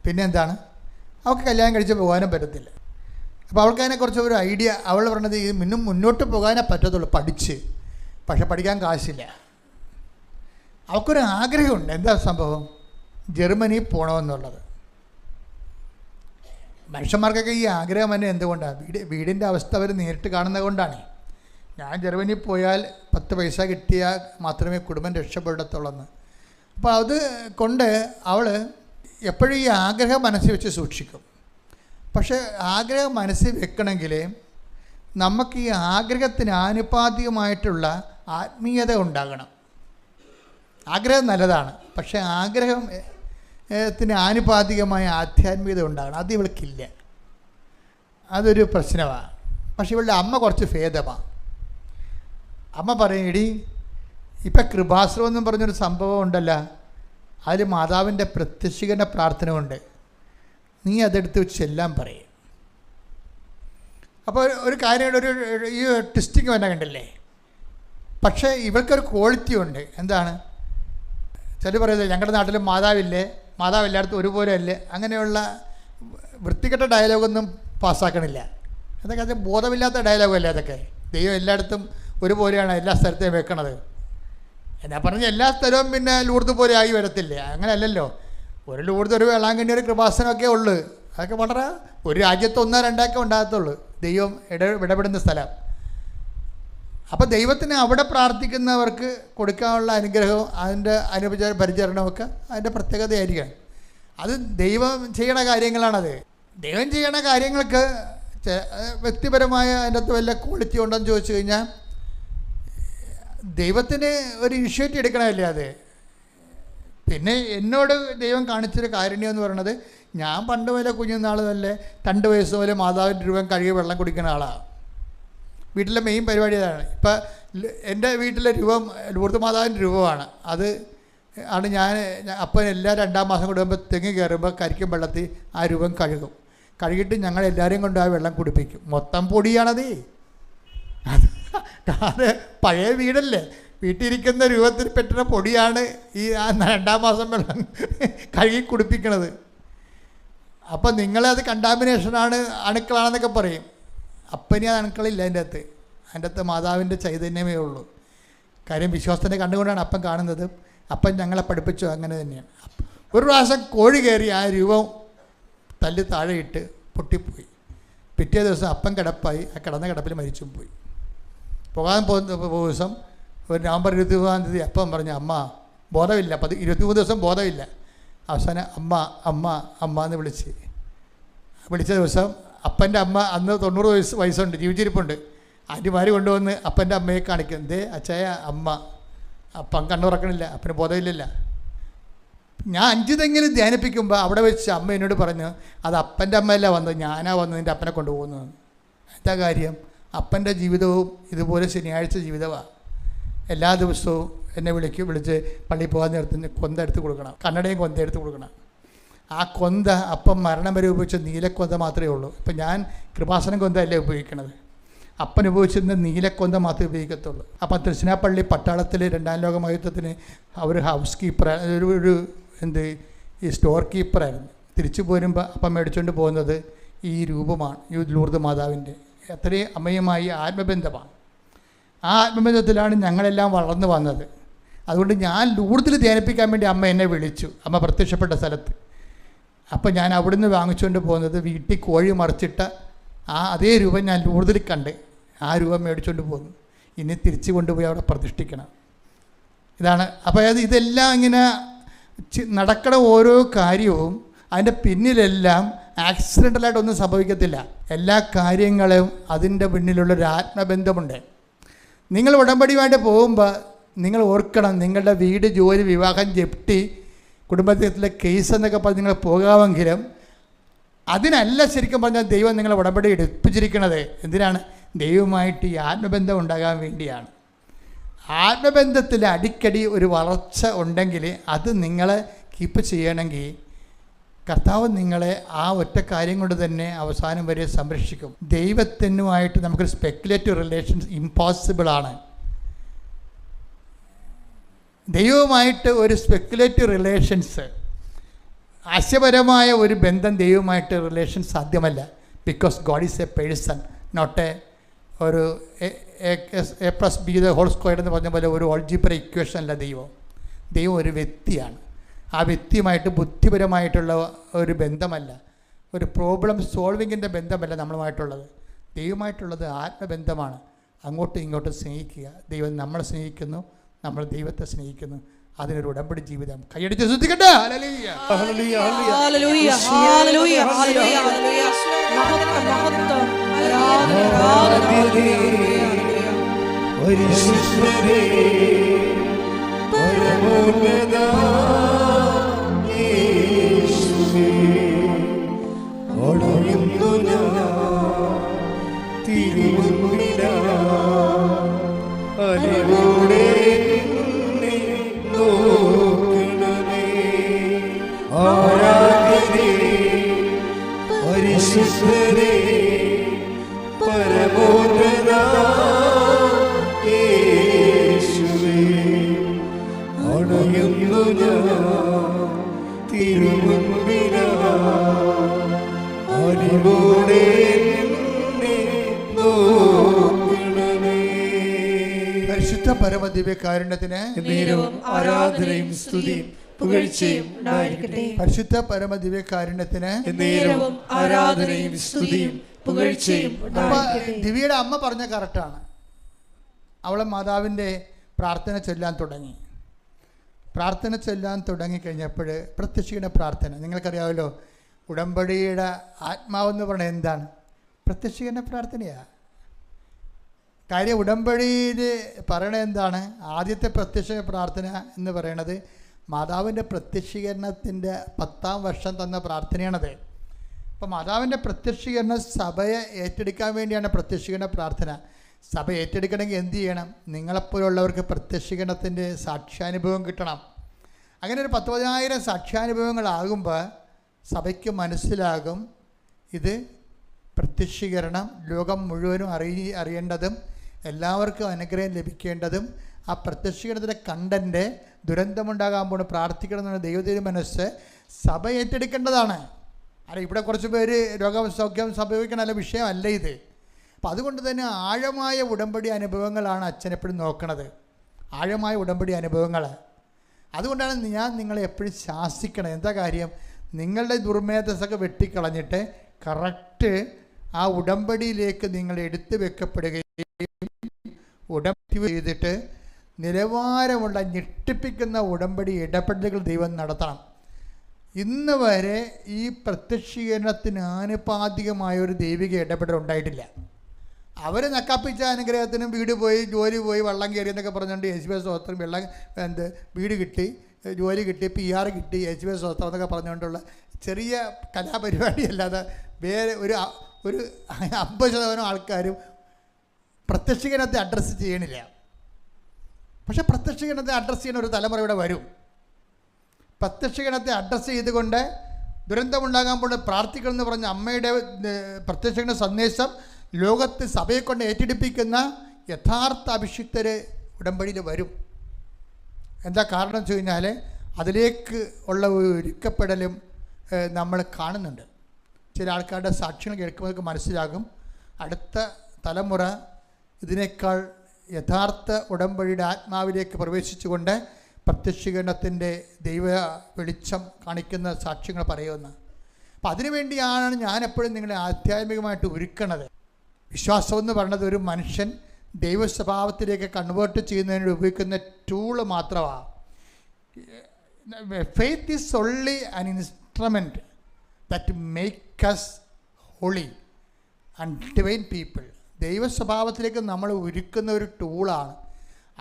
പിന്നെ എന്താണ്, അവൾക്ക് കല്യാണം കഴിച്ച് പോകാനും പറ്റത്തില്ല. അപ്പോൾ അവൾക്ക് അതിനെക്കുറിച്ച് ഒരു ഐഡിയ, അവൾ പറഞ്ഞത് ഇത് മുന്നോട്ട് പോകാനേ പറ്റത്തുള്ളൂ പഠിച്ച്. പക്ഷെ പഠിക്കാൻ കാശില്ല. അവൾക്കൊരു ആഗ്രഹമുണ്ട്. എന്താ സംഭവം? ജർമ്മനി പോകണമെന്നുള്ളത്. മനുഷ്യന്മാർക്കൊക്കെ ഈ ആഗ്രഹം തന്നെ എന്തുകൊണ്ടാണ്? വീടിൻ്റെ അവസ്ഥ അവർ നേരിട്ട് കാണുന്നത് കൊണ്ടാണ്. ഞാൻ ജർമ്മനി പോയാൽ 10 പൈസ കിട്ടിയാൽ മാത്രമേ കുടുംബം രക്ഷപ്പെടത്തുള്ളൂ. അപ്പോൾ അത് കൊണ്ട് അവൾ എപ്പോഴും ഈ ആഗ്രഹം മനസ്സിൽ വെച്ച് സൂക്ഷിക്കും. പക്ഷേ ആഗ്രഹം മനസ്സിൽ വെക്കണമെങ്കിൽ നമുക്ക് ഈ ആഗ്രഹത്തിന് ആനുപാതികമായിട്ടുള്ള ആത്മീയത ഉണ്ടാകണം. ആഗ്രഹം നല്ലതാണ്, പക്ഷേ ആഗ്രഹത്തിന് ആനുപാതികമായ ആധ്യാത്മികത ഉണ്ടാകണം. അത് ഇവൾക്കില്ല. അതൊരു പ്രശ്നമാണ്. പക്ഷെ ഇവളുടെ അമ്മ കുറച്ച് ഭേദമാണ്. അമ്മ പറയും, എടി ഇപ്പം കൃപാശ്രമം എന്നും പറഞ്ഞൊരു സംഭവം ഉണ്ടല്ലോ, അതിൽ മാതാവിൻ്റെ പ്രത്യക്ഷീകരണ പ്രാർത്ഥന കൊണ്ട് നീ അതെടുത്ത് ചെല്ലാൻ പറയും. അപ്പോൾ ഒരു കാര്യം, ഈ ട്വിസ്റ്റിങ് വന്നെ കണ്ടില്ലേ? പക്ഷേ ഇവൾക്കൊരു ക്വാളിറ്റി ഉണ്ട്. എന്താണ്? ചില പറയുന്നത് ഞങ്ങളുടെ നാട്ടിൽ മാതാവില്ലേ, മാതാവ് എല്ലായിടത്തും ഒരുപോലെ അല്ലേ, അങ്ങനെയുള്ള വൃത്തികെട്ട ഡയലോഗൊന്നും പാസ്സാക്കണില്ല. അതൊക്കെ അത് ബോധമില്ലാത്ത ഡയലോഗല്ലേ അതൊക്കെ. ദൈവം എല്ലായിടത്തും ഒരുപോലെയാണ് എല്ലാ സ്ഥലത്തെയും വെക്കണത്. എന്നാ പറഞ്ഞാൽ എല്ലാ സ്ഥലവും പിന്നെ ലൂർദ് പോലെ ആയി വരത്തില്ലേ? അങ്ങനെയല്ലല്ലോ. ഒരു ലൂർദ്, ഒരു വേളാങ്കണ്ണി, ഒരു കൃപാസനമൊക്കെ ഉള്ളു. അതൊക്കെ വളരെ ഒരു രാജ്യത്ത് 1-2 ഉണ്ടാകത്തുള്ളൂ ദൈവം ഇടപെടുന്ന സ്ഥലം. അപ്പോൾ ദൈവത്തിന് അവിടെ പ്രാർത്ഥിക്കുന്നവർക്ക് കൊടുക്കാനുള്ള അനുഗ്രഹവും അതിൻ്റെ പരിചരണമൊക്കെ അതിൻ്റെ പ്രത്യേകതയായിരിക്കണം. അത് ദൈവം ചെയ്യണ കാര്യങ്ങളാണത്. ദൈവം ചെയ്യണ കാര്യങ്ങൾക്ക് വ്യക്തിപരമായ അതിൻ്റെ അകത്ത് വല്ല ക്വാളിറ്റി ഉണ്ടെന്ന് ചോദിച്ചു കഴിഞ്ഞാൽ ദൈവത്തിന് ഒരു ഇനിഷ്യേറ്റീവ് എടുക്കണമല്ലേ അത്. പിന്നെ എന്നോട് ദൈവം കാണിച്ചൊരു കാരുണ്യം എന്ന് പറയുന്നത്, ഞാൻ പണ്ട് വരെ കുഞ്ഞുനാൾ തന്നെ 2 വയസ്സ് മുതൽ മാതാവിൻ്റെ രൂപം കഴുകി വെള്ളം കുടിക്കുന്ന ആളാണ്. വീട്ടിലെ മെയിൻ പരിപാടി അതാണ്. ഇപ്പം എൻ്റെ വീട്ടിലെ രൂപം ലൂർദ് മാതാവിൻ്റെ രൂപമാണ്. അത് ആണ് ഞാൻ അപ്പം എല്ലാ 2-ാം മാസം കൂടുമ്പോൾ തെങ്ങ് കയറുമ്പോൾ കരിക്കും വെള്ളത്തിൽ ആ രൂപം കഴുകും. കഴുകിയിട്ട് ഞങ്ങളെല്ലാവരെയും കൊണ്ട് ആ വെള്ളം കുടിപ്പിക്കും. മൊത്തം പൊടിയാണത്. അത് പഴയ വീടല്ലേ, വീട്ടിലിരിക്കുന്ന രൂപത്തിൽ പെട്ടുന്ന പൊടിയാണ് ഈ 2-ാം മാസം വെള്ളം കഴുകി കുടിപ്പിക്കണത്. അപ്പം നിങ്ങളത് കണ്ടാമിനേഷനാണ്, അണുക്കളാണെന്നൊക്കെ പറയും. അപ്പനി അത് അണുക്കളില്ല അതിൻ്റെ അകത്ത് മാതാവിൻ്റെ ചൈതന്യമേ ഉള്ളൂ. കാര്യം വിശ്വാസത്തിൻ്റെ കണ്ടുകൊണ്ടാണ് അപ്പം കാണുന്നത്. അപ്പം ഞങ്ങളെ പഠിപ്പിച്ചു അങ്ങനെ തന്നെയാണ്. ഒരു പ്രാവശ്യം കോഴി കയറി ആ രൂപം തല്ലി താഴെയിട്ട് പൊട്ടിപ്പോയി. പിറ്റേ ദിവസം അപ്പം കിടപ്പായി. ആ കിടന്ന കിടപ്പിൽ മരിച്ചും പോയി. പോകാൻ പോകുന്ന ദിവസം ഒരു നവംബർ 23-ാം തീയതി അപ്പം പറഞ്ഞു, അമ്മ ബോധമില്ല. 23 ദിവസം ബോധമില്ല. അവസാനം അമ്മ അമ്മ അമ്മ എന്ന് വിളിച്ച ദിവസം അപ്പൻ്റെ അമ്മ അന്ന് 90 വയസ്സുണ്ട്, ജീവിച്ചിരിപ്പുണ്ട്. ആൻറ്റിമാർ കൊണ്ടുവന്ന് അപ്പൻ്റെ അമ്മയെ കാണിക്കും. ദേ അച്ചായ അമ്മ. അപ്പം കണ്ണുറക്കണില്ല, അപ്പന് ബോധമില്ലല്ല. ഞാൻ 5 തെങ്കിലും ധ്യാനിപ്പിക്കുമ്പോൾ അവിടെ വെച്ച് അമ്മ എന്നോട് പറഞ്ഞു, അത് അപ്പൻ്റെ അമ്മയല്ല വന്നത്, ഞാനാ വന്നത് നിൻ്റെ അപ്പനെ കൊണ്ടുപോകുന്നത്. എന്താ കാര്യം? അപ്പൻ്റെ ജീവിതവും ഇതുപോലെ ശനിയാഴ്ച ജീവിതമാണ്. എല്ലാ ദിവസവും എന്നെ വിളിച്ച് പള്ളിയിൽ പോകാൻ നേരത്തിന് കൊന്ത എടുത്ത് കൊടുക്കണം, കന്നഡയും കൊന്ത എടുത്ത് കൊടുക്കണം. ആ കൊന്ത അപ്പം മരണം വരെ ഉപയോഗിച്ച നീലക്കൊന്ത മാത്രമേ ഉള്ളൂ. ഇപ്പം ഞാൻ കൃപാസനം കൊന്ത അല്ലേ ഉപയോഗിക്കണത്. അപ്പൻ ഉപയോഗിച്ചിരുന്ന നീലക്കൊന്ത മാത്രമേ ഉപയോഗിക്കത്തുള്ളൂ. അപ്പം തൃശ്ശിനാപ്പള്ളി പട്ടാളത്തിൽ 2-ാം ലോകമഹായുദ്ധത്തിന് അവർ ഹൗസ് കീപ്പർ, ഈ സ്റ്റോർ കീപ്പറായിരുന്നു. തിരിച്ചു പോരുമ്പോൾ അപ്പം മേടിച്ചുകൊണ്ട് പോകുന്നത് ഈ രൂപമാണ്, ഈ ലൂർദ് മാതാവിൻ്റെ. അത്രയും അമ്മയുമായി ആത്മബന്ധമാണ്. ആ ആത്മബന്ധത്തിലാണ് ഞങ്ങളെല്ലാം വളർന്നു വന്നത്. അതുകൊണ്ട് ഞാൻ ലൂർദിൽ ധ്യാനിപ്പിക്കാൻ വേണ്ടി അമ്മ എന്നെ വിളിച്ചു, അമ്മ പ്രത്യക്ഷപ്പെട്ട സ്ഥലത്ത്. അപ്പം ഞാൻ അവിടുന്ന് വാങ്ങിച്ചുകൊണ്ട് പോകുന്നത് വീട്ടിൽ കോഴി മറിച്ചിട്ട അതേ രൂപം ഞാൻ ലൂർദിൽ കണ്ട് ആ രൂപം മേടിച്ചുകൊണ്ട് പോകുന്നു. ഇനി തിരിച്ചു കൊണ്ടുപോയി അവിടെ പ്രതിഷ്ഠിക്കണം. ഇതാണ്. അപ്പോൾ ഇതെല്ലാം ഇങ്ങനെ നടക്കണ ഓരോ കാര്യവും അതിൻ്റെ പിന്നിലെല്ലാം ആക്സിഡൻ്റലായിട്ടൊന്നും സംഭവിക്കത്തില്ല. എല്ലാ കാര്യങ്ങളും അതിൻ്റെ പിന്നിലുള്ളൊരു ആത്മബന്ധമുണ്ട്. നിങ്ങൾ ഉടമ്പടിയുമായിട്ട് പോകുമ്പോൾ നിങ്ങൾ ഓർക്കണം, നിങ്ങളുടെ വീട്, ജോലി, വിവാഹം, ജപ്തി, കുടുംബത്തിലെ കേസ് എന്നൊക്കെ പറഞ്ഞ് നിങ്ങൾ പോകാമെങ്കിലും അതിനല്ല ശരിക്കും പറഞ്ഞാൽ ദൈവം നിങ്ങളെ ഉടമ്പടി എടുപ്പിച്ചിരിക്കുന്നത്. എന്തിനാണ്? ദൈവമായിട്ട് ഈ ആത്മബന്ധം ഉണ്ടാകാൻ വേണ്ടിയാണ്. ആത്മബന്ധത്തിൽ അടിക്കടി ഒരു വളർച്ച ഉണ്ടെങ്കിൽ അത് നിങ്ങളെ കീപ്പ് ചെയ്യണമെങ്കിൽ കർത്താവ് നിങ്ങളെ ആ ഒറ്റ കാര്യം കൊണ്ട് തന്നെ അവസാനം വരെ സംരക്ഷിക്കും. ദൈവത്തിനുമായിട്ട് നമുക്കൊരു സ്പെക്കുലേറ്റീവ് റിലേഷൻസ് ഇമ്പോസിബിളാണ്. ദൈവവുമായിട്ട് ഒരു സ്പെക്കുലേറ്റീവ് റിലേഷൻസ്, ആശയപരമായ ഒരു ബന്ധം ദൈവവുമായിട്ട് റിലേഷൻ സാധ്യമല്ല. Because God is a person, not a ഒരു A+B² എന്ന് പറഞ്ഞ പോലെ ഒരു ഓൾജിബ്ര ഇക്വേഷൻ അല്ല ദൈവം. ദൈവം ഒരു വ്യക്തിയാണ്. ആ വ്യക്തിയുമായിട്ട് ബുദ്ധിപരമായിട്ടുള്ള ഒരു ബന്ധമല്ല, ഒരു പ്രോബ്ലം സോൾവിങ്ങിൻ്റെ ബന്ധമല്ല നമ്മളുമായിട്ടുള്ളത്. ദൈവമായിട്ടുള്ളത് ആത്മബന്ധമാണ്. അങ്ങോട്ടും ഇങ്ങോട്ടും സ്നേഹിക്കുക. ദൈവം നമ്മളെ സ്നേഹിക്കുന്നു, നമ്മൾ ദൈവത്തെ സ്നേഹിക്കുന്നു. അതിനൊരു ഉടമ്പടി ജീവിതം. കൈയടിച്ച് ശ്രദ്ധിക്കട്ടെ. ഹല്ലേലൂയ, ഹല്ലേലൂയ, ഹല്ലേലൂയ, ഹല്ലേലൂയ, ഹല്ലേലൂയ, ഹല്ലേലൂയ. മഹത്വം, മഹത്വം, ആരാധന, ആരാധന. പരിശുദ്ധനേ, പരമോന്നതാ യേശുവേ, ഒടയുന്നു ഞാൻ തിരുമുമ്പിലാ, അലിവോടെ നിന്നെ നോക്കണമേ. ആരാധനേ, പരിശുദ്ധനേ, പരമോന്നതാ യേശുവേ, ഒടയുന്നു ഞാൻ തിരുമുമ്പിലാ, അലിവോടെ നിന്നെ നോക്കണമേ. പരിശുദ്ധ പരമദിവ്യകാരുണ്യത്തിന് എന്നേരവും ആരാധനയും സ്തുതിയും പുകഴ്ചയും ഉണ്ടായിരിക്കട്ടെ. പരിശുദ്ധ പരമദിവ്യകാരുണ്യത്തിന് എന്നേരവും ആരാധനയും സ്തുതിയും പുകഴ്ചയും അപ്പൊ ഉണ്ടായിരിക്കട്ടെ. ദിവ്യയുടെ അമ്മ പറഞ്ഞ കറക്റ്റാണ്. അവളെ മാതാവിൻ്റെ പ്രാർത്ഥന ചൊല്ലാൻ തുടങ്ങി. പ്രാർത്ഥന ചൊല്ലാൻ തുടങ്ങിക്കഴിഞ്ഞപ്പോൾ പ്രത്യക്ഷയുടെ പ്രാർത്ഥന നിങ്ങൾക്കറിയാമല്ലോ. ഉടമ്പടിയുടെ ആത്മാവെന്ന് പറയുന്നത് എന്താണ്? പ്രത്യക്ഷീകരണ പ്രാർത്ഥനയാണ്. കാര്യം ഉടമ്പടിയിൽ പറയണത് എന്താണ്? ആദ്യത്തെ പ്രത്യക്ഷ പ്രാർത്ഥന എന്ന് പറയണത് മാതാവിൻ്റെ പ്രത്യക്ഷീകരണത്തിൻ്റെ 10ാം വർഷം തന്ന പ്രാർത്ഥനയാണത്. അപ്പോൾ മാതാവിൻ്റെ പ്രത്യക്ഷീകരണം സഭയെ ഏറ്റെടുക്കാൻ വേണ്ടിയാണ് പ്രത്യക്ഷീകരണ പ്രാർത്ഥന. സഭ ഏറ്റെടുക്കണമെങ്കിൽ എന്ത് ചെയ്യണം? നിങ്ങളെപ്പോലുള്ളവർക്ക് പ്രത്യക്ഷീകരണത്തിൻ്റെ സാക്ഷ്യാനുഭവം കിട്ടണം. അങ്ങനെ ഒരു 10,000 സാക്ഷ്യാനുഭവങ്ങളാകുമ്പോൾ സഭയ്ക്ക് മനസ്സിലാകും ഇത് പ്രത്യക്ഷീകരണം ലോകം മുഴുവനും അറിയേണ്ടതും എല്ലാവർക്കും അനുഗ്രഹം ലഭിക്കേണ്ടതും ആ പ്രത്യക്ഷീകരണത്തിൻ്റെ കണ്ടൻറ്റ് ദുരന്തമുണ്ടാകാൻ പോണ് പ്രാർത്ഥിക്കണം എന്നുള്ള ദൈവത്തിൻ്റെ മനസ്സ് സഭ ഏറ്റെടുക്കേണ്ടതാണ്. അല്ല ഇവിടെ കുറച്ച് പേര് രോഗസൗഖ്യം സംഭവിക്കണമല്ല വിഷയമല്ല ഇത്. അപ്പം അതുകൊണ്ട് തന്നെ ആഴമായ ഉടമ്പടി അനുഭവങ്ങളാണ് അച്ഛനെപ്പോഴും നോക്കണത്. ആഴമായ ഉടമ്പടി അനുഭവങ്ങൾ. അതുകൊണ്ടാണ് ഞാൻ നിങ്ങളെ എപ്പോഴും ശാസിക്കണം. എന്താ കാര്യം? നിങ്ങളുടെ ദുർമേധസ്സൊക്കെ വെട്ടിക്കളഞ്ഞിട്ട് കറക്റ്റ് ആ ഉടമ്പടിയിലേക്ക് നിങ്ങൾ എടുത്തു വെക്കപ്പെടുകയും ഉടമ്പടി ചെയ്തിട്ട് നിലവാരമുള്ള ഞെട്ടിപ്പിക്കുന്ന ഉടമ്പടി ഇടപെടലുകൾ ദൈവം നടത്തണം. ഇന്ന് വരെ ഈ പ്രത്യക്ഷീകരണത്തിന് ആനുപാതികമായ ഒരു ദൈവിക ഇടപെടൽ ഉണ്ടായിട്ടില്ല. അവർ നക്കാപ്പിച്ച അനുഗ്രഹത്തിനും വീട് പോയി ജോലി പോയി വെള്ളം കയറി എന്നൊക്കെ പറഞ്ഞുകൊണ്ട് യേശുവേ സ്തോത്രം, വീട് കിട്ടി, ജോലി കിട്ടി, PR കിട്ടി, യേശുവേ സ്തോത്രം എന്നൊക്കെ പറഞ്ഞുകൊണ്ടുള്ള ചെറിയ കലാപരിപാടി അല്ലാതെ വേറെ ഒരു 50% ആൾക്കാരും പ്രത്യക്ഷീകരണത്തെ അഡ്രസ്സ് ചെയ്യണില്ല. പക്ഷെ പ്രത്യക്ഷീകരണത്തെ അഡ്രസ്സ് ചെയ്യുന്ന ഒരു തലമുറ ഇവിടെ വരും. പ്രത്യക്ഷീകരണത്തെ അഡ്രസ്സ് ചെയ്തുകൊണ്ട് ദുരന്തമുണ്ടാകാൻ പ്രാർത്ഥിക്കണമെന്ന് പറഞ്ഞ അമ്മയുടെ പ്രത്യക്ഷീകരണ സന്ദേശം ലോകത്ത് സഭയെ കൊണ്ട് ഏറ്റെടുപ്പിക്കുന്ന യഥാർത്ഥ അഭിഷിക്തർ ഉടമ്പടിയിൽ വരും. എന്താ കാരണം വെച്ച് കഴിഞ്ഞാൽ അതിലേക്ക് ഉള്ള ഒരുക്കപ്പെടലും നമ്മൾ കാണുന്നുണ്ട്. ചില ആൾക്കാരുടെ സാക്ഷ്യങ്ങൾ കേൾക്കുമ്പോൾ മനസ്സിലാകും അടുത്ത തലമുറ ഇതിനേക്കാൾ യഥാർത്ഥ ഉടമ്പടിയുടെ ആത്മാവിലേക്ക് പ്രവേശിച്ചുകൊണ്ട് പ്രത്യക്ഷീകരണത്തിൻ്റെ ദൈവ വെളിച്ചം കാണിക്കുന്ന സാക്ഷ്യങ്ങൾ പറയുമെന്ന്. അപ്പം അതിനുവേണ്ടിയാണ് ഞാൻ എപ്പോഴും നിങ്ങളെ ആധ്യാത്മികമായിട്ട് ഒരുക്കണത്. വിശ്വാസം എന്ന് പറയുന്നത് ഒരു മനുഷ്യൻ ദൈവ സ്വഭാവത്തിലേക്ക് കൺവേർട്ട് ചെയ്യുന്നതിന് ഉപയോഗിക്കുന്ന ടൂള് മാത്രമാണ്. Faith is only an instrument that make us holy and divine people. ദൈവ സ്വഭാവത്തിലേക്ക് നമ്മൾ ഒരുക്കുന്ന ഒരു ടൂളാണ്.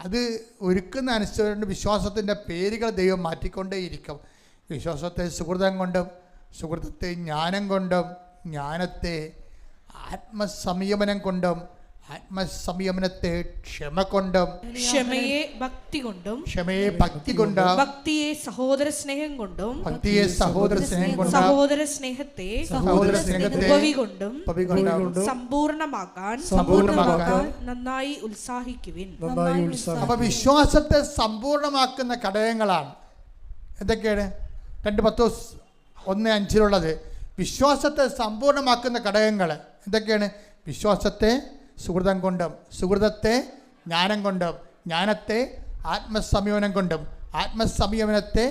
അത് ഒരുക്കുന്ന അനുസരിച്ച് വിശ്വാസത്തിൻ്റെ പേരുകൾ ദൈവം മാറ്റിക്കൊണ്ടേയിരിക്കും. വിശ്വാസത്തെ സുഹൃതം കൊണ്ടും, സുഹൃത്തത്തെ ജ്ഞാനം കൊണ്ടും, ജ്ഞാനത്തെ ആത്മസംയമനം കൊണ്ടും, ആത്മസംയമനത്തെ ക്ഷമ കൊണ്ടും, ക്ഷമയെ ഭക്തി കൊണ്ടും, ക്ഷമയെ ഭക്തി കൊണ്ടും, ഭക്തിയെ സഹോദര സ്നേഹം കൊണ്ടും, ഭക്തിയെ സഹോദര സ്നേഹം കൊണ്ടും, സഹോദര സ്നേഹത്തെ ഉപവി കൊണ്ടും സമ്പൂർണ്ണമാക്കാൻ നന്നായി ഉത്സാഹിക്കുവിൻ. അപ്പൊ വിശ്വാസത്തെ സമ്പൂർണ്ണമാക്കുന്ന ഘടകങ്ങളാണ് എന്തൊക്കെയാണ്? 2 പത്രോസ് 1:5 വിശ്വാസത്തെ സമ്പൂർണ്ണമാക്കുന്ന ഘടകങ്ങൾ എന്തൊക്കെയാണ്? വിശ്വാസത്തെ സുഹൃതം കൊണ്ടും, സുഹൃതത്തെ ജ്ഞാനം കൊണ്ടും, ജ്ഞാനത്തെ ആത്മസംയമനം കൊണ്ടും, ആത്മസംയമനത്തെ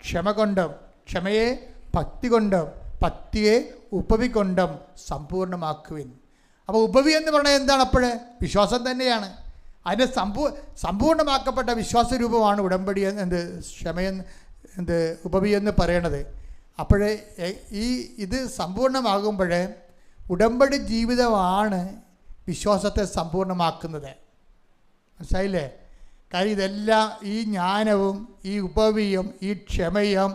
ക്ഷമ കൊണ്ടും, ക്ഷമയെ ഭക്തി കൊണ്ടും, ഭക്തിയെ ഉപവി കൊണ്ടും സമ്പൂർണ്ണമാക്കുവിൻ. അപ്പോൾ ഉപവി എന്ന് പറഞ്ഞാൽ എന്താണ്? അപ്പോഴേ വിശ്വാസം തന്നെയാണ്. അതിൻ്റെ സമ്പൂർണ്ണമാക്കപ്പെട്ട വിശ്വാസ രൂപമാണ് ഉടമ്പടി ക്ഷമയെന്ന് ഉപവി എന്ന് പറയണത്. അപ്പോഴേ ഇത് സമ്പൂർണ്ണമാകുമ്പോഴേ ഉടമ്പടി ജീവിതമാണ് വിശ്വാസത്തെ സമ്പൂർണ്ണമാക്കുന്നത്. മനസ്സിലായില്ലേ? കാര്യം ഇതെല്ലാം ഈ ജ്ഞാനവും ഈ ഉപവിയും ഈ ക്ഷമയും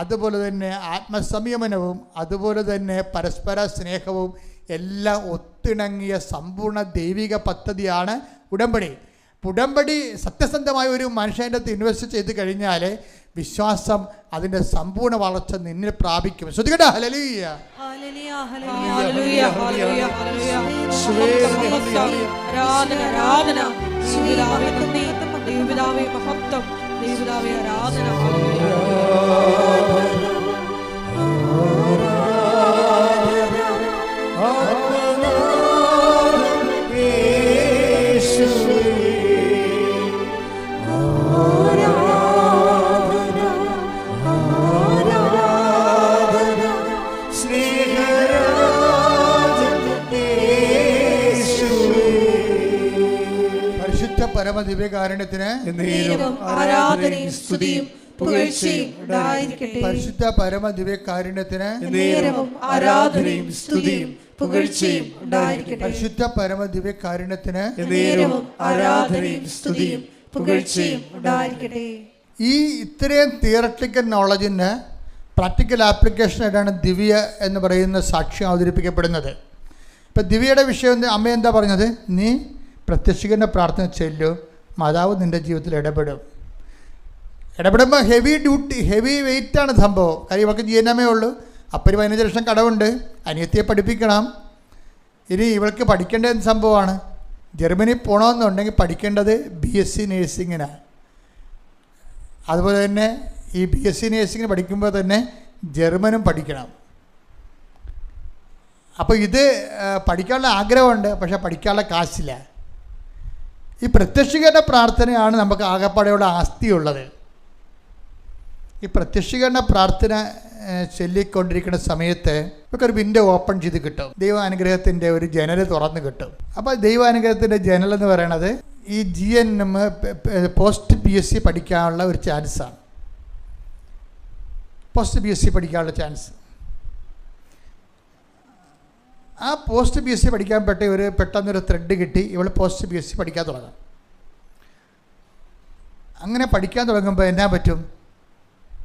അതുപോലെ തന്നെ ആത്മസംയമനവും അതുപോലെ തന്നെ പരസ്പര സ്നേഹവും എല്ലാം ഒത്തിണങ്ങിയ സമ്പൂർണ്ണ ദൈവിക പദ്ധതിയാണ് ഉടമ്പടി. ഉടമ്പടി സത്യസന്ധമായ ഒരു മനുഷ്യൻ്റെ അടുത്ത് ഇൻവെസ്റ്റ് ചെയ്ത് കഴിഞ്ഞാൽ വിശ്വാസം അതിൻ്റെ സമ്പൂർണ്ണ വളർച്ച നിന്നിൽ പ്രാപിക്കും. ശ്രദ്ധിക്കട്ടെ. ഹല്ലേലൂയ, ഹല്ലേലൂയ, ഹല്ലേലൂയ, ഹല്ലേലൂയ, ആരാധന, ദൈവപിതാവേ നന്ദി, ദൈവപിതാവേ മഹത്വം, ദൈവപിതാവേ ആരാധന. പരമദിവ്യകാരുണ്യത്തിന് ആരാധനയും സ്തുതിയും പുകഴ്ചയും ഉണ്ടായിരിക്കട്ടെ. പരിശുദ്ധ പരമദിവ്യകാരുണ്യത്തിന് ആരാധനയും സ്തുതിയും പുകഴ്ചയും ഉണ്ടായിരിക്കട്ടെ. പരിശുദ്ധ പരമദിവ്യകാരുണ്യത്തിന് ആരാധനയും സ്തുതിയും പുകഴ്ചയും ഉണ്ടായിരിക്കട്ടെ. ഈ ഇത്രയും തിയററ്റിക്കൽ നോളജിന് പ്രാക്ടിക്കൽ ആപ്ലിക്കേഷനായിട്ടാണ് ദിവ്യ എന്ന് പറയുന്ന സാക്ഷ്യം അവതരിപ്പിക്കപ്പെടുന്നത്. ഇപ്പം ദിവ്യയുടെ വിഷയം അമ്മ എന്താ പറഞ്ഞത്? നീ പ്രത്യക്ഷീകരണ പ്രാർത്ഥന ചെല്ലും, മാതാവ് നിൻ്റെ ജീവിതത്തിൽ ഇടപെടുമ്പോൾ ഹെവി വെയിറ്റാണ് സംഭവം. കാര്യം ഇവർക്ക് ജീവനമേ ഉള്ളൂ. അപ്പം 15 ലക്ഷം കടമുണ്ട്, അനിയത്തിയെ പഠിപ്പിക്കണം. ഇനി ഇവൾക്ക് പഠിക്കേണ്ട സംഭവമാണ്. ജർമ്മനി പോകണമെന്നുണ്ടെങ്കിൽ പഠിക്കേണ്ടത് BSc നേഴ്സിങ്ങിനാണ്. അതുപോലെ തന്നെ ഈ BSc നേഴ്സിങ്ങിന് പഠിക്കുമ്പോൾ തന്നെ ജർമ്മനും പഠിക്കണം. അപ്പോൾ ഇത് പഠിക്കാനുള്ള ആഗ്രഹമുണ്ട്, പക്ഷേ പഠിക്കാനുള്ള കാശില്ല. ഈ പ്രത്യക്ഷീകരണ പ്രാർത്ഥനയാണ് നമുക്ക് ആകപ്പാടെയുള്ള ആസ്തിയുള്ളത്. ഈ പ്രത്യക്ഷീകരണ പ്രാർത്ഥന ചൊല്ലിക്കൊണ്ടിരിക്കുന്ന സമയത്ത് നമുക്കൊരു വിൻഡോ ഓപ്പൺ ചെയ്ത് കിട്ടും. ദൈവാനുഗ്രഹത്തിൻ്റെ ഒരു ജനൽ തുറന്ന് കിട്ടും. അപ്പോൾ ദൈവാനുഗ്രഹത്തിൻ്റെ ജനൽ എന്ന് പറയണത് ഈ GNM പോസ്റ്റ് PSc പഠിക്കാനുള്ള ഒരു ചാൻസാണ്. പോസ്റ്റ് PSc പഠിക്കാനുള്ള ചാൻസ്. ആ പോസ്റ്റ് PSc പഠിക്കാൻ പെട്ടെന്നൊരു ത്രെഡ് കിട്ടി. ഇവൾ പോസ്റ്റ് PSc പഠിക്കാൻ തുടങ്ങും. അങ്ങനെ പഠിക്കാൻ തുടങ്ങുമ്പോൾ എന്നാ പറ്റും?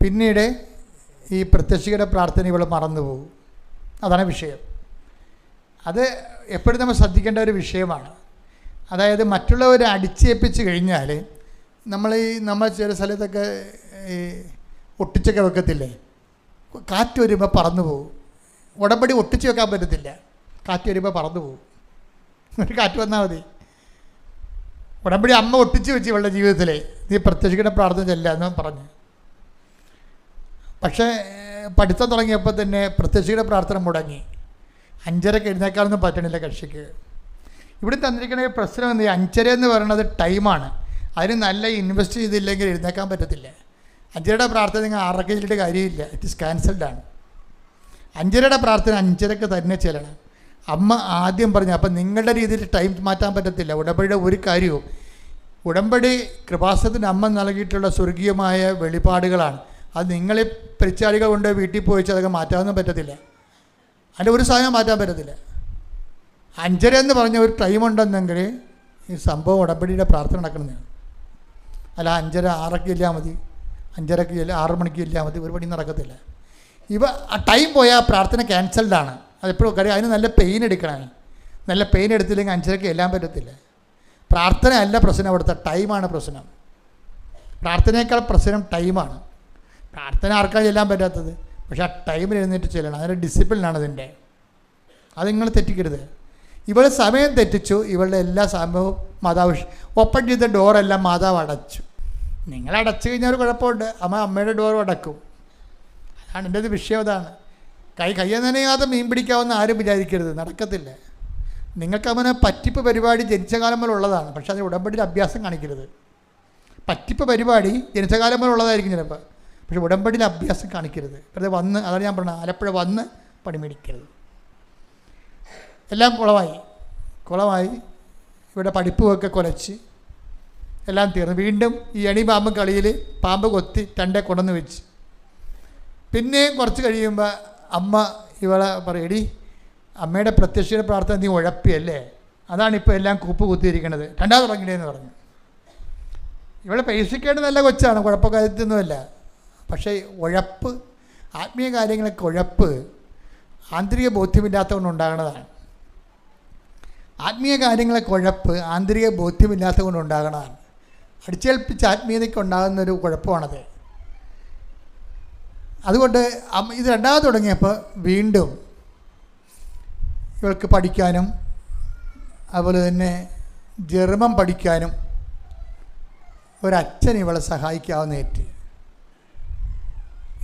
പിന്നീട് ഈ പ്രത്യക്ഷീകരണ പ്രാർത്ഥന ഇവൾ മറന്നുപോകും. അതാണ് വിഷയം. അത് എപ്പോഴും നമ്മൾ ശ്രദ്ധിക്കേണ്ട ഒരു വിഷയമാണ്. അതായത് മറ്റുള്ളവരെ അടിച്ചേൽപ്പിച്ച് കഴിഞ്ഞാൽ നമ്മൾ ചില സ്ഥലത്തൊക്കെ ഈ ഒട്ടിച്ചൊക്കെ വെക്കത്തില്ലേ, കാറ്റ് വരുമ്പോൾ പറന്നു പോകും. ഉടമ്പടി ഒട്ടിച്ച് വെക്കാൻ പറ്റത്തില്ല. കാറ്റ് വരുമ്പോൾ പറന്നു പോകും. ഒരു കാറ്റ് വന്നാൽ മതി. ഉടമ്പടി അമ്മ ഒട്ടിച്ച് വെച്ച് ഇവളുടെ ജീവിതത്തിൽ നീ പ്രത്യക്ഷീകരണ പ്രാർത്ഥന ചെല്ല എന്ന് പറഞ്ഞു. പക്ഷേ പഠിത്തം തുടങ്ങിയപ്പോൾ തന്നെ പ്രത്യക്ഷീകരണ പ്രാർത്ഥന മുടങ്ങി. 5:30 എഴുന്നേക്കാനൊന്നും പറ്റണില്ല കക്ഷിക്ക്. ഇവിടെ തന്നിരിക്കുന്ന പ്രശ്നം എന്ത്? 5:30 എന്ന് പറയുന്നത് ടൈമാണ്. അതിന് നല്ല ഇൻവെസ്റ്റ് ചെയ്തില്ലെങ്കിൽ എഴുന്നേക്കാൻ പറ്റത്തില്ല. 5:30 പ്രാർത്ഥന നിങ്ങൾ 6:00 ചെല്ലിട്ട് കാര്യമില്ല. It is ക്യാൻസൽഡാണ്. 5:30 പ്രാർത്ഥന 5:30 തന്നെ ചെല്ലണം. അമ്മ ആദ്യം പറഞ്ഞു. അപ്പം നിങ്ങളുടെ രീതിയിൽ ടൈം മാറ്റാൻ പറ്റത്തില്ല. ഉടമ്പടിയുടെ ഒരു കാര്യവും, ഉടമ്പടി കൃപാസനത്തിന് അമ്മ നൽകിയിട്ടുള്ള സ്വർഗീയമായ വെളിപാടുകളാണ്. അത് നിങ്ങളെ പരിച്ചാളികൾ കൊണ്ട് വീട്ടിൽ പോയിച്ച് അതൊക്കെ മാറ്റാനൊന്നും പറ്റത്തില്ല. അതിൻ്റെ ഒരു സാധനം മാറ്റാൻ പറ്റത്തില്ല. 5:30 എന്ന് പറഞ്ഞ ഒരു ടൈം ഉണ്ടെന്നെങ്കിൽ ഈ സംഭവം ഉടമ്പടിയുടെ പ്രാർത്ഥന നടക്കുന്നതാണ്. അല്ല 5:30 6:00 ഇല്ലാൽ മതി, 5:30 ഇല്ല 6 മണിക്ക് ഇല്ലാൽ മതി, ഒരു പണി നടക്കത്തില്ല. ആ ടൈം പോയാൽ ആ പ്രാർത്ഥന ക്യാൻസൽഡാണ്. അതെപ്പോഴും കാര്യം അതിന് നല്ല പെയിൻ എടുക്കണം. നല്ല പെയിൻ എടുത്തില്ലെങ്കിൽ 5:30 എല്ലാം പറ്റത്തില്ല. പ്രാർത്ഥന അല്ല പ്രശ്നം, അവിടുത്തെ ടൈമാണ് പ്രശ്നം. പ്രാർത്ഥനയേക്കാൾ പ്രശ്നം ടൈമാണ്. പ്രാർത്ഥന ആർക്കാണ് ചെല്ലാൻ പറ്റാത്തത്? പക്ഷേ ആ ടൈമിൽ എഴുന്നേറ്റ് ചെല്ലണം. അതിൻ്റെ ഡിസിപ്ലിനാണ് അതിൻ്റെ. അത് നിങ്ങൾ തെറ്റിക്കരുത്. ഇവൾ സമയം തെറ്റിച്ചു. ഇവളുടെ എല്ലാ സമയവും മാതാവ് ഓപ്പൺ ചെയ്ത ഡോറെല്ലാം മാതാവ് അടച്ചു. നിങ്ങൾ അടച്ചു കഴിഞ്ഞാൽ ഒരു കുഴപ്പമുണ്ട്. അമ്മയുടെ ഡോർ അടക്കും. അതാണ് എൻ്റെ വിഷയം. അതാണ് കയ്യെ നനയാതെ മീൻ പിടിക്കാമെന്ന് ആരും വിചാരിക്കരുത്. നടക്കത്തില്ല. നിങ്ങൾക്ക് അവന് പറ്റിപ്പ് പരിപാടി ജനിച്ച കാലം മുതൽ ഉള്ളതാണ്, പക്ഷെ അത് ഉടമ്പടിയിൽ അഭ്യാസം കാണിക്കരുത്. പറ്റിപ്പ് പരിപാടി ജനിച്ച കാലം മുതൽ ഉള്ളതായിരിക്കും ചിലപ്പോൾ, പക്ഷെ ഉടമ്പടിയിൽ അഭ്യാസം കാണിക്കരുത്. വെറുതെ വന്ന്, അതാണ് ഞാൻ പറഞ്ഞത്, ആലപ്പുഴ വന്ന് പണി മേടിക്കരുത്. എല്ലാം കുളമായി ഇവിടെ പഠിപ്പുമൊക്കെ കുലച്ച് എല്ലാം തീർന്നു. വീണ്ടും ഈ എണി പാമ്പ് കളിയിൽ പാമ്പ് കൊത്തി രണ്ടേ കൊണ്ടുവന്ന് വെച്ച്. പിന്നെയും കുറച്ച് കഴിയുമ്പോൾ അമ്മ ഇവളെ പറയും, എടി അമ്മയുടെ പ്രത്യക്ഷയുടെ പ്രാർത്ഥന നീ ഉഴപ്പിയല്ലേ, അതാണിപ്പോൾ എല്ലാം കൂപ്പ് കുത്തിയിരിക്കണത്, രണ്ടാമത് തുടങ്ങിയതെന്ന് പറഞ്ഞു. ഇവളെ പൈസക്കേട് നല്ല കൊച്ചാണ്, കുഴപ്പക്കാര്യത്തൊന്നുമല്ല. പക്ഷേ ഉഴപ്പ്, ആത്മീയ കാര്യങ്ങളൊക്കെ ഉഴപ്പ് ആന്തരിക ബോധ്യമില്ലാത്തതുകൊണ്ട് ഉണ്ടാകുന്നതാണ്. ആത്മീയ കാര്യങ്ങളൊക്കെ ഉഴപ്പ് ആന്തരിക ബോധ്യമില്ലാത്തതുകൊണ്ട് ഉണ്ടാകുന്നതാണ്. അടിച്ചേൽപ്പിച്ച ആത്മീയതയ്ക്ക് ഉണ്ടാകുന്നൊരു കുഴപ്പമാണത്. അതുകൊണ്ട് ഇത് രണ്ടാമത് തുടങ്ങിയപ്പോൾ വീണ്ടും ഇവൾക്ക് പഠിക്കാനും അതുപോലെ തന്നെ ജർമ്മൻ പഠിക്കാനും ഒരച്ഛൻ ഇവളെ സഹായിക്കാവുന്ന ഏറ്റ്.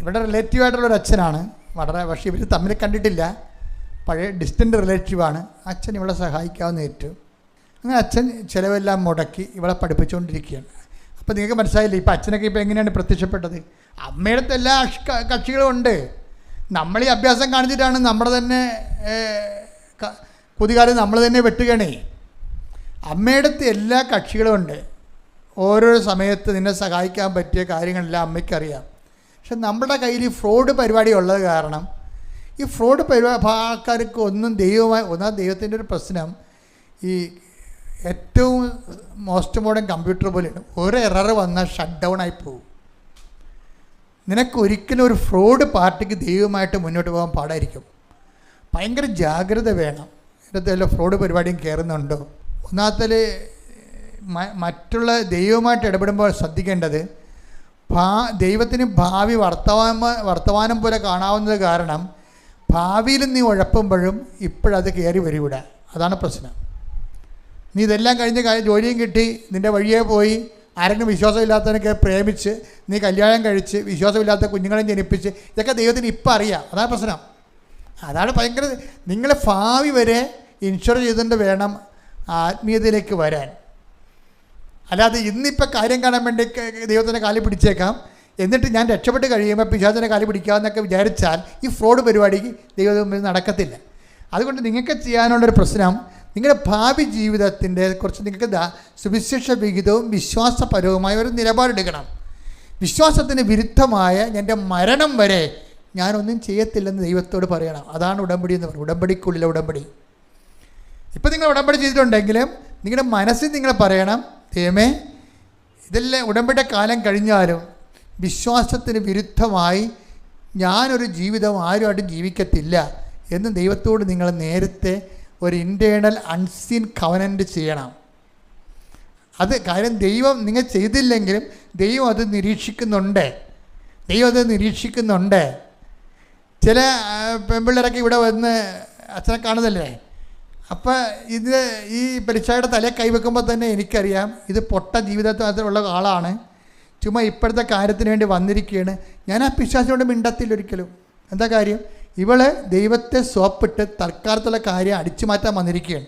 ഇവിടെ റിലേറ്റീവായിട്ടുള്ളൊരു അച്ഛനാണ് വളരെ, പക്ഷേ ഇവർ തമ്മിൽ കണ്ടിട്ടില്ല, പഴയ ഡിസ്റ്റൻ്റ് റിലേറ്റീവാണ്. അച്ഛൻ ഇവളെ സഹായിക്കാവുന്ന ഏറ്റു. അങ്ങനെ അച്ഛൻ ചിലവെല്ലാം മുടക്കി ഇവളെ പഠിപ്പിച്ചുകൊണ്ടിരിക്കുകയാണ്. അപ്പോൾ നിങ്ങൾക്ക് മനസ്സിലായില്ലേ ഇപ്പോൾ അച്ഛനൊക്കെ ഇപ്പോൾ എങ്ങനെയാണ് പ്രത്യക്ഷപ്പെട്ടത്? അമ്മയുടെ അടുത്ത് എല്ലാ കക്ഷികളും ഉണ്ട്. നമ്മൾ ഈ അഭ്യാസം കാണിച്ചിട്ടാണ് നമ്മുടെ തന്നെ പുതിയകാലം നമ്മൾ തന്നെ വെട്ടുകയാണേ. അമ്മയുടെ അടുത്ത് എല്ലാ കക്ഷികളും ഉണ്ട്. ഓരോരോ സമയത്ത് നിന്നെ സഹായിക്കാൻ പറ്റിയ കാര്യങ്ങളെല്ലാം അമ്മയ്ക്കറിയാം. പക്ഷെ നമ്മുടെ കയ്യിൽ ഈ ഫ്രോഡ് പരിപാടി ഉള്ളത് കാരണം ഈ ഫ്രോഡ് ആൾക്കാർക്ക് ഒന്നും ദൈവത്തിൻ്റെ ഒരു പ്രശ്നം, ഈ ഏറ്റവും മോസ്റ്റ് മോഡേൺ കമ്പ്യൂട്ടർ പോലെയാണ്. ഒരു എറർ വന്നാൽ ഷട്ട് ഡൗൺ ആയി പോകും. നിനക്ക് ഒരിക്കലും ഒരു ഫ്രോഡ് പാർട്ടിക്ക് ദൈവമായിട്ട് മുന്നോട്ട് പോകാൻ പാടായിരിക്കും. ഭയങ്കര ജാഗ്രത വേണം. ഇതിനകത്ത് വല്ല ഫ്രോഡ് പരിപാടിയും കയറുന്നുണ്ടോ? ഒന്നാമത്തിൽ മറ്റുള്ള ദൈവമായിട്ട് ഇടപെടുമ്പോൾ ശ്രദ്ധിക്കേണ്ടത്, ദൈവത്തിന് ഭാവി വർത്തമാനം പോലെ കാണാവുന്നത് കാരണം ഭാവിയിലും നീ ഉഴപ്പുമ്പോഴും ഇപ്പോഴത് കയറി വരിവിടെ. അതാണ് പ്രശ്നം. നീ ഇതെല്ലാം കഴിഞ്ഞ് ജോലിയും കിട്ടി നിൻ്റെ വഴിയെ പോയി ആരെങ്കിലും വിശ്വാസമില്ലാത്തവനൊക്കെ പ്രേമിച്ച് നീ കല്യാണം കഴിച്ച് വിശ്വാസമില്ലാത്ത കുഞ്ഞുങ്ങളെ ജനിപ്പിച്ച്, ഇതൊക്കെ ദൈവത്തിന് ഇപ്പം അറിയാം. അതാണ് പ്രശ്നം. അതാണ് ഭയങ്കര. നിങ്ങൾ ഭാവി വരെ ഇൻഷുർ ചെയ്തുകൊണ്ട് വേണം ആത്മീയതയിലേക്ക് വരാൻ. അല്ലാതെ ഇന്നിപ്പോൾ കാര്യം കാണാൻ വേണ്ടി ദൈവത്തിൻ്റെ കാലിൽ പിടിച്ചേക്കാം, എന്നിട്ട് ഞാൻ രക്ഷപ്പെട്ട് കഴിയുമ്പോൾ പിശാചിൻ്റെ കാലിൽ പിടിക്കാമെന്നൊക്കെ വിചാരിച്ചാൽ ഈ ഫ്രോഡ് പരിപാടിക്ക് ദൈവം നടക്കത്തില്ല. അതുകൊണ്ട് നിങ്ങൾക്ക് ചെയ്യാനുള്ളൊരു പ്രശ്നം, നിങ്ങളുടെ ഭാവി ജീവിതത്തിൻ്റെ കുറിച്ച് നിങ്ങൾക്ക് സുവിശേഷ വിഹിതവും വിശ്വാസപരവുമായ ഒരു നിലപാടെടുക്കണം. വിശ്വാസത്തിന് വിരുദ്ധമായ എൻ്റെ മരണം വരെ ഞാനൊന്നും ചെയ്യത്തില്ലെന്ന് ദൈവത്തോട് പറയണം. അതാണ് ഉടമ്പടി എന്ന് പറയുന്നത്. ഉടമ്പടിക്കുള്ളിലെ ഉടമ്പടി. ഇപ്പം നിങ്ങൾ ഉടമ്പടി ചെയ്തിട്ടുണ്ടെങ്കിലും നിങ്ങളുടെ മനസ്സിൽ നിങ്ങൾ പറയണം, ദൈവമേ ഇതെല്ലാം ഉടമ്പടിയുടെ കാലം കഴിഞ്ഞാലും വിശ്വാസത്തിന് വിരുദ്ധമായി ഞാനൊരു ജീവിതം ആരുമായിട്ടും ജീവിക്കത്തില്ല എന്ന് ദൈവത്തോട് നിങ്ങൾ നേരത്തെ ഒരു ഇൻറ്റേർണൽ അൺസീൻ കവനൻ്റ് ചെയ്യണം. അത് കാര്യം ദൈവം നിങ്ങൾ ചെയ്തില്ലെങ്കിലും ദൈവം അത് നിരീക്ഷിക്കുന്നുണ്ട്. ചില പെൺപിള്ളേരൊക്കെ ഇവിടെ വന്ന് അച്ഛനെ കാണുന്നല്ലേ, അപ്പോൾ ഇത് ഈ പരീക്ഷയുടെ തലയെ കൈവെക്കുമ്പോൾ തന്നെ എനിക്കറിയാം ഇത് പൊട്ട ജീവിതത്തിലുള്ള ആളാണ്, ചുമ്മാ ഇപ്പോഴത്തെ കാര്യത്തിന് വേണ്ടി വന്നിരിക്കുകയാണ്. ഞാൻ ആ പിശാചിനോട് മിണ്ടത്തില്ല ഒരിക്കലും. എന്താ കാര്യം? ഇവൾ ദൈവത്തെ സോപ്പിട്ട് തൽക്കാലത്തുള്ള കാര്യം അടിച്ചു മാറ്റാൻ വന്നിരിക്കുകയാണ്.